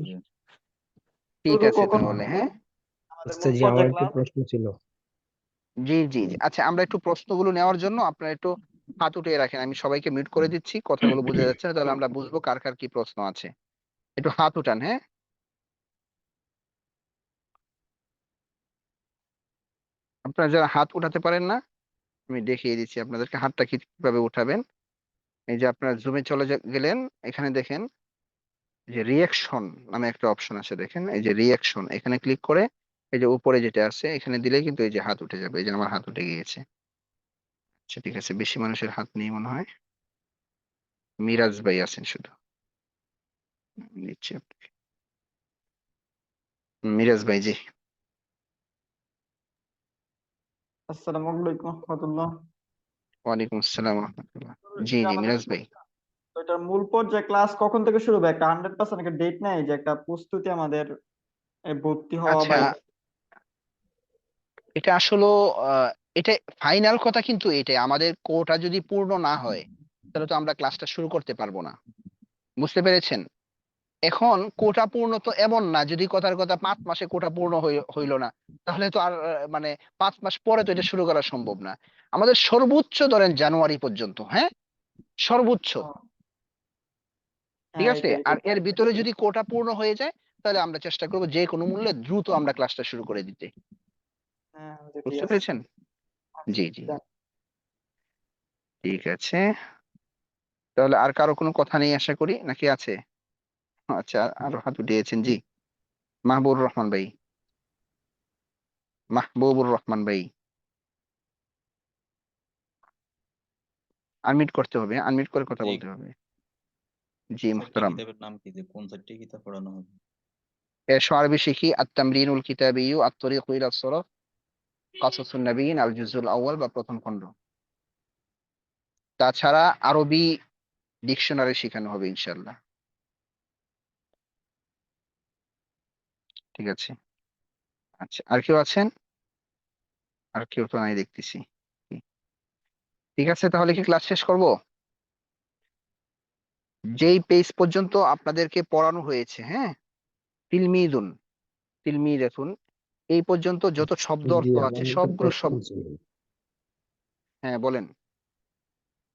Speaker 1: ঠিক আছে তাহলে, হ্যাঁ।
Speaker 3: ওস্তাদ জি, আমার একটু প্রশ্ন ছিল।
Speaker 1: জি জি জি, আচ্ছা আমরা একটু প্রশ্নগুলো নেওয়ার জন্য আপনারা একটু হাত উঠিয়ে রাখেন। আমি সবাইকে মিউট করে দিচ্ছি, কথাগুলো বোঝা যাচ্ছে না, তাহলে আমরা বুঝবো কার কার কি প্রশ্ন আছে। একটু হাত উঠান, হ্যাঁ। আপনারা যারা হাত উঠাতে পারেন না, আমি দেখিয়ে দিচ্ছি আপনাদেরকে হাতটা কিভাবে উঠাবেন। এই যে আপনারা জুমে চলে গেলেন, এখানে দেখেন যে রিয়াকশন নামে একটা অপশন আছে, দেখেন এই যে রিয়াকশন, এখানে ক্লিক করে এই যে উপরে যেটা আছে এখানে দিলেই কিন্তু এই যে হাত উঠে যাবে। এই যে আমার হাত উঠে গিয়েছে। আচ্ছা ঠিক আছে, বেশি মানুষের হাত নেই মনে হয়, মিরাজ ভাই আছেন শুধু। নিচ্ছি আপনাকে। মিরাজ ভাই জি।
Speaker 9: আসসালামু আলাইকুম রহমতুল্লাহ।
Speaker 1: ওয়ালাইকুম আসসালাম রহমতুল্লাহ। জি জি মিরাজ ভাই।
Speaker 9: এটার মূল পর্যায়ে ক্লাস কখন থেকে শুরু হবে? একটা 100% একটা ডেট নেই যে একটা প্রস্তুতি আমাদের ভর্তি হওয়া
Speaker 1: আচ্ছা
Speaker 9: বা
Speaker 1: এটা আসলে এটা ফাইনাল কথা কিন্তু এটাই, আমাদের কোটা যদি পূর্ণ না হয় তাহলে তো আমরা ক্লাসটা শুরু করতে পারবো না। বুঝতে পেরেছেন? এখন কোটা পূর্ণ তো এমন না, যদি কথার কথা 5 মাসে কোটা পূর্ণ হইলো না, তাহলে তো আর মানে 5 মাস পরে তো এটা শুরু করা সম্ভব না। আমাদের সর্বোচ্চ ধরেন জানুয়ারি পর্যন্ত, হ্যাঁ, সর্বোচ্চ। ঠিক
Speaker 9: হ্যাঁ
Speaker 1: আছে,
Speaker 9: এটাই
Speaker 1: আর এর ভিতরে যদি কোটা পূর্ণ হয়ে যায় তাহলে আমরা চেষ্টা করবো যে কোনো মূল্যে দ্রুত আমরা ক্লাসটা শুরু করে দিতে।
Speaker 9: হ্যাঁ
Speaker 1: বুঝতে পেরেছেন? জি জি, ঠিক আছে। তাহলে আর কারো কোনো কথা নেই আশা করি, নাকি আছে? আচ্ছা, আরো হাত উঠিয়েছেন, জি। মাহবুবুর রহমান ভাই। মাহবুবুর রহমান ভাই, আনমিউট করতে হবে, আনমিউট করে কথা বলতে হবে। জি মুহতারাম।
Speaker 4: কিতাবের নাম কি, যে কোন চারটি কিতাব পড়ানো হবে?
Speaker 1: এর আরবি শিখি আত-তামরিনুল কিতাবিয়্যু আত-তরিকু ইলা সরফ কাসাসুন নবিয়্যিন আল জুজুল আউয়াল বা প্রথম খণ্ড। তাছাড়া আরবি ডিকশনারি শেখানো হবে ইনশাআল্লাহ। ঠিক আছে, আচ্ছা আর কেউ আছেন? আর কেউ তো নাই দেখতেছি। ঠিক আছে, তাহলে কি ক্লাস শেষ করব? যেই পেজ পর্যন্ত আপনাদেরকে পড়ানো হয়েছে, হ্যাঁ, তিলমিদুন তিলমিদাতুন, এই পর্যন্ত যত শব্দ
Speaker 3: জি,
Speaker 1: অর্থ
Speaker 3: আমার
Speaker 1: আছে
Speaker 3: একটা
Speaker 1: সবগুলো
Speaker 3: প্রশ্ন
Speaker 1: সব।
Speaker 3: ছিল।
Speaker 1: হ্যাঁ বলেন।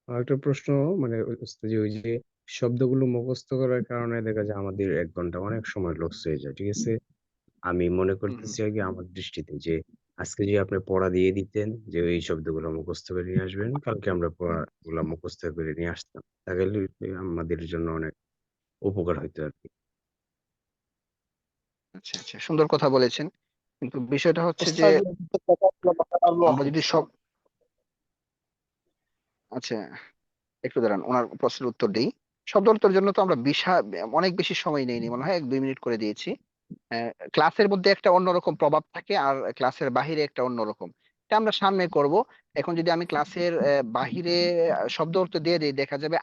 Speaker 3: আমার একটা প্রশ্ন, মানে ওস্তাদ জি, ওই যে শব্দগুলো মুখস্থ করার কারণে দেখা যায় আমাদের 1 ঘন্টা অনেক সময় লস হয়ে যায়, ঠিক আছে? আমি মনে
Speaker 1: হুম হুম।
Speaker 3: করতেছি আগে আমার দৃষ্টিতে যে আজকে যদি আপনি পড়া দিয়ে দিতেন যে এই শব্দগুলো মুখস্থ করে নিয়ে আসবেন, কালকে আমরা পড়াগুলো মুখস্থ করে নিয়ে আসতাম, তাহলে আমাদের জন্য অনেক উপকার হইতো আর কি।
Speaker 1: আচ্ছা আচ্ছা, সুন্দর কথা বলেছেন, কিন্তু বিষয়টা হচ্ছে যে
Speaker 9: উস্তাদ
Speaker 1: আমরা যদি সব, আচ্ছা একটু দাঁড়ান ওনার প্রশ্নের উত্তর দিই। শব্দ অর্থের জন্য তো আমরা অনেক বেশি সময় নেইনি, মনে হয় 1-2 মিনিট করে দিয়েছি। ক্লাসের মধ্যে একটা অন্যরকম প্রভাব থাকে আর ক্লাসের বাহিরে একটা অন্যরকম, এটা আমরা সামনে করব। এখন যদি আমি ক্লাসের বাহিরে শব্দ অর্থ দিয়ে দিই, দেখা যাবে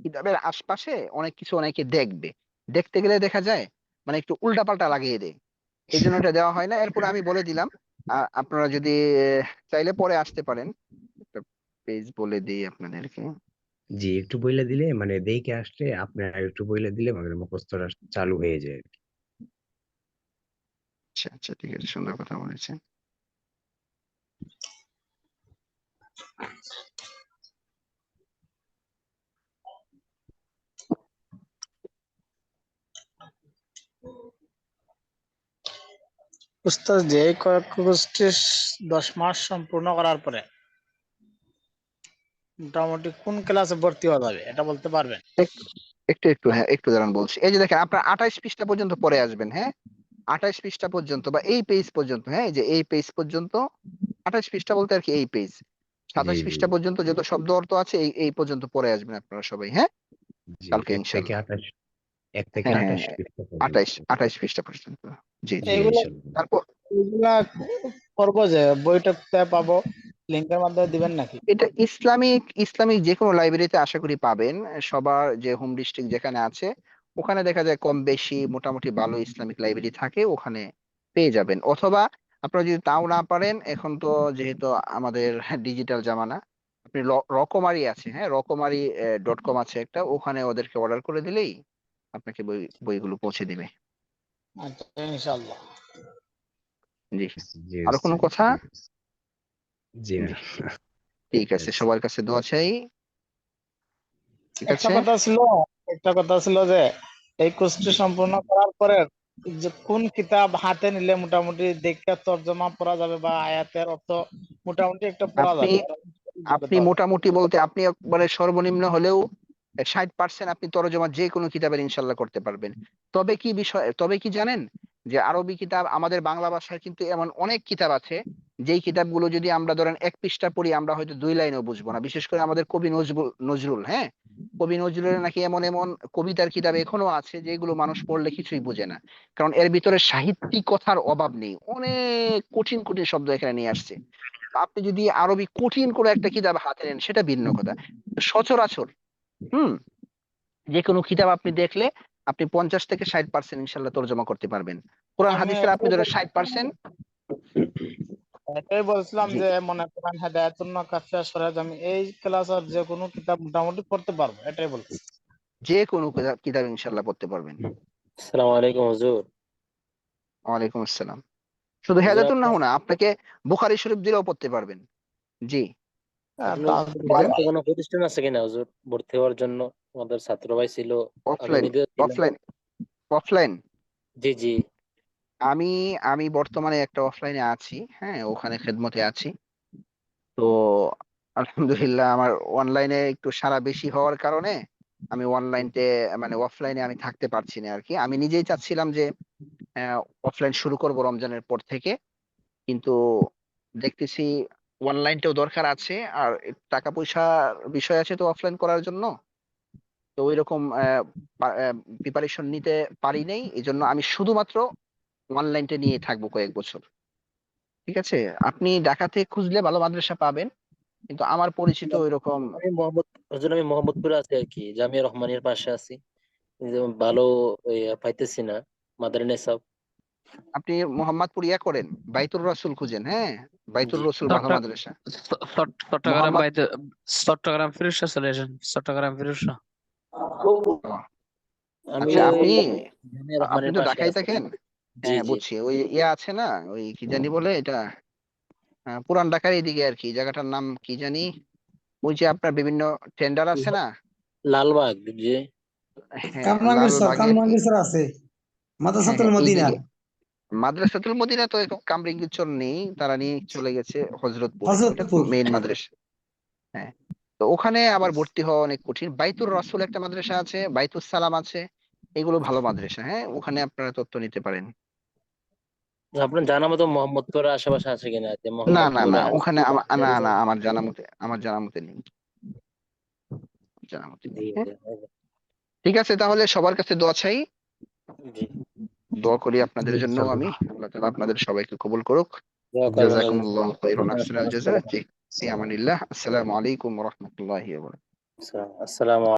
Speaker 1: কিতাবের আশপাশে অনেক কিছু অনেকে দেখবে, দেখতে গেলে দেখা যায় মানে একটু উল্টাপাল্টা লাগিয়ে দেয়, এই জন্য এটা দেওয়া হয় না। এরপর আমি বলে দিলাম, আপনারা যদি চাইলে পরে আসতে পারেন। একটা পেজ বলে দিই আপনাদেরকে।
Speaker 3: জি, একটু বইলা দিলে মানে দেখে আসলে আপনি আর একটু বইলা দিলে মানে মুখস্থটা চালু হয়ে যায়।
Speaker 1: আচ্ছা আচ্ছা, ঠিক আছে, সুন্দর কথা বলেছেন।
Speaker 12: উস্তাদ যে কোর্সটি 10 মাস সম্পূর্ণ করার পরে মোটামুটি কোন ক্লাসে ভর্তি হওয়া যাবে এটা বলতে পারবেন?
Speaker 1: একটু দাঁড়ান বলছি। এই যে দেখেন, আপনার 28 পৃষ্ঠা পর্যন্ত পড়ে আসবেন। হ্যাঁ, 28 পৃষ্ঠা পর্যন্ত বা এই পেজ পর্যন্ত। হ্যাঁ, এই যে এই পেজ পর্যন্ত, 28 পৃষ্ঠা বলতে আর কি এই পেজ,
Speaker 3: জি
Speaker 1: 27
Speaker 3: জি
Speaker 1: পৃষ্ঠা পর্যন্ত যত শব্দ অর্থ আছে এই পর্যন্ত পড়ে আসবেন আপনারা সবাই। হ্যাঁ,
Speaker 3: জি
Speaker 1: কালকে
Speaker 3: 1 থেকে
Speaker 1: ইনশাল্লাহ।
Speaker 3: 28 1 থেকে
Speaker 1: হ্যাঁ
Speaker 3: 28 পৃষ্ঠা পর্যন্ত।
Speaker 1: 28 পৃষ্ঠা পর্যন্ত। জি
Speaker 3: জি
Speaker 12: এগুলো
Speaker 3: ইনশাল্লাহ।
Speaker 1: তারপর
Speaker 12: এগুলা করবো যে বইটা কোথায় পাবো? লিঙ্কের মাধ্যমে দিবেন নাকি?
Speaker 1: এটা ইসলামিক যে কোনো লাইব্রেরিতে আশা করি পাবেন। সবার যে হোম ডিস্ট্রিক্ট যেখানে আছে ওখানে দেখা যায় কম বেশি মোটামুটি ভালো ইসলামিক লাইব্রেরি থাকে, ওখানে পেয়ে যাবেন। অথবা আপনারা যদি তাও না পারেন, এখন তো যেহেতু আমাদের ডিজিটাল জামানা, আপনি রকমারি আছে, হ্যাঁ রকমারি .com আছে একটা, ওখানে ওদেরকে অর্ডার করে দিলেই আপনাকে বইগুলো পৌঁছে দিবে।
Speaker 12: আচ্ছা, ইনশাআল্লাহ।
Speaker 1: জি,
Speaker 3: জি
Speaker 1: আরো কোনো কথা?
Speaker 3: জি না।
Speaker 1: জি, ঠিক আছে, সবার কাছে দোয়া চাই। ঠিক
Speaker 12: একটা
Speaker 1: আছে।
Speaker 12: কথা ছিল যে এই কোর্সটি সম্পূর্ণ করার পরে যে কোন কিতাব হাতে নিলে মোটামুটি দেখে তর্জমা পড়া যাবে বা আয়াতের অর্থ মোটামুটি একটা পড়া
Speaker 1: আপনি
Speaker 12: যাবে?
Speaker 1: আপনি মোটামুটি বলতে আপনি একবারে সর্বনিম্ন হলেও 60% আপনি তরজমা যে কোনো কিতাবের ইনশাল্লাহ করতে পারবেন। তবে কি জানেন, যে আরবি কিতাব, আমাদের বাংলা ভাষায় কিন্তু এমন অনেক কিতাব আছে যেই কিতাবগুলো যদি আমরা ধরেন 1 পৃষ্ঠা পড়ি, আমরা হয়তো 2 লাইনও বুঝবো না। বিশেষ করে আমাদের কবি নজরুল, হ্যাঁ কবি নজরুলের নাকি এমন এমন কবিতার কিতাব এখনো আছে যেগুলো মানুষ পড়লে কিছুই বোঝে না, কারণ এর ভিতরে সাহিত্যিক কথার অভাব নেই, অনেক কঠিন কঠিন শব্দ এখানে নিয়ে আসছে। আপনি যদি আরবি কঠিন করে একটা কিতাব হাতে নেন সেটা ভিন্ন কথা। সচরাচর হুম যে কোনো কিতাব আপনি দেখলে আপনি 50 থেকে 60% ইনশাল্লাহ তর্জমা করতে পারবেন। কোরআন
Speaker 12: আমি
Speaker 1: হাদিসের আপনি ধরেন 60%।
Speaker 12: এটাই বলছিলাম
Speaker 1: জি,
Speaker 12: যে মনে করেন হেদায়াতুন নাকাশা সরেজমি এই ক্লাসের যে কোনো কিতাব মোটামুটি পড়তে পারবো, এটাই বলছি।
Speaker 1: যে কোনো কিতাব ইনশাল্লাহ পড়তে পারবেন।
Speaker 13: আসসালামু আলাইকুম হুজুর।
Speaker 1: ওয়ালাইকুম আসসালাম। শুধু
Speaker 13: হুজুর
Speaker 1: হেদায়াতুন না না, আপনাকে বুখারী শরীফ দিলেও পড়তে পারবেন। জি,
Speaker 13: আপনার
Speaker 1: বলেন।
Speaker 13: বিশ্বস্ত কোনো প্রতিষ্ঠান আছে কিনা হুজুর ভর্তি হওয়ার জন্য? আমাদের ছাত্র ভাই ছিল, আমি
Speaker 1: অফলাইন
Speaker 13: নিজেও ছিলাম।
Speaker 1: অফলাইন অফলাইন
Speaker 13: জি জি।
Speaker 1: আমি আমি বর্তমানে একটা অফলাইনে আছি, হ্যাঁ ওখানে খেদমতে আছি। তো আলহামদুলিল্লাহ আমার অনলাইনে একটু সারা বেশি হওয়ার কারণে আমি অফলাইনে আমি থাকতে পারছি না আর কি। আমি নিজেই চাচ্ছিলাম যে অফলাইন শুরু করব রমজানের পর থেকে, কিন্তু দেখতেছি অনলাইনটাও দরকার আছে, আর টাকা পয়সার বিষয় আছে তো অফলাইন করার জন্য। তো ওইরকম প্রিপারেশন নিতে পারি নাই, এই জন্য আমি শুধুমাত্র অনলাইনটা নিয়ে থাকবো কয়েক বছর। ঠিক আছে, আপনি ঢাকাতে খুঁজলে ভালো মাদ্রাসা পাবেন, কিন্তু আমার পরিচিত ওইরকম।
Speaker 13: আমি মোহাম্মদপুরে আছি আর কি, জামিয়া রহমানিয়ার পাশে আছি। যেমন ভালো পাইতেছি না মাদারি নেসাব।
Speaker 1: আপনি মোহাম্মদপুর করেন, বাইতুর রসুল খুঁজেন। হ্যাঁ, বাইতুর
Speaker 13: জি।
Speaker 1: রসুল ভালো মাদ্রাসা।
Speaker 8: চট্টগ্রাম
Speaker 1: মোহাম্মদ
Speaker 8: বাইতে চট্টগ্রাম ফিরোজশাহ চলে আসেন, চট্টগ্রাম ফিরোজশাহ।
Speaker 1: ও,
Speaker 13: আমি
Speaker 1: আচ্ছা
Speaker 13: ওই
Speaker 1: আপনি
Speaker 13: জামিয়া রহমানের
Speaker 1: তো
Speaker 13: পাশে
Speaker 1: ঢাকায়
Speaker 13: আছি।
Speaker 1: থাকেন।
Speaker 13: জি
Speaker 1: হ্যাঁ
Speaker 13: জি।
Speaker 1: বুঝছি, ওই আছে না, ওই কি জানি বলে এটা, পুরান ঢাকার এইদিকে আর কি, জায়গাটার নাম কি জানি, ওই যে আপনার বিভিন্ন টেন্ডার আছে না।
Speaker 13: লালবাগ। জি।
Speaker 1: হ্যাঁ, লালবাগে আর কি।
Speaker 11: কামরাঙ্গীর আছে
Speaker 1: হ্যাঁ
Speaker 11: মাদ্রাসাতুল
Speaker 1: হ্যাঁ
Speaker 11: মদিনা।
Speaker 1: এইদিকে মাদ্রাসাতুল মদিনা তো এখন কামরাঙ্গীরচর নেই, তারা নিয়ে চলে গেছে হযরতপুরে, ওটা তো
Speaker 11: হযরতপুর।
Speaker 1: মেইন মাদ্রাসা। হ্যাঁ, তো ওখানে আবার ভর্তি হওয়া অনেক কঠিন। বাইতুর রসুল একটা মাদ্রাসা আছে, বাইতুস সালাম আছে, এগুলো ভালো মাদ্রাসা। হ্যাঁ, ওখানে আপনারা তথ্য নিতে পারেন।
Speaker 13: আপনার জানা মতো মোহাম্মদপুরের আশেপাশে আছে কিনা, যে
Speaker 1: না না না,
Speaker 13: মোহাম্মদপুরে
Speaker 1: ওখানে না না,
Speaker 13: হাসপাতাল?
Speaker 1: আমার জানা মতে নেই, জানা মতে
Speaker 13: জি
Speaker 1: নেই। হ্যাঁ,
Speaker 13: জি
Speaker 1: ঠিক আছে, তাহলে সবার কাছে দোয়া চাই,
Speaker 13: জি।
Speaker 1: দোয়া করি আপনাদের
Speaker 3: জি
Speaker 1: জন্য
Speaker 3: ইনশাল্লাহ।
Speaker 1: আমি, আল্লাহ তাআলা আপনাদের সবাইকে কবুল করুক।
Speaker 13: দোয়া করবেন হুজুর।
Speaker 1: জাযাকুমুল্লাহু খাইরান, আহসানাল জাযা।
Speaker 13: আসসালামু
Speaker 1: জি, ফি আমানিল্লাহ। আসসালামু আলাইকুম ওয়া রাহমাতুল্লাহি ওয়া বারাকাতুহু।
Speaker 13: আসসালামু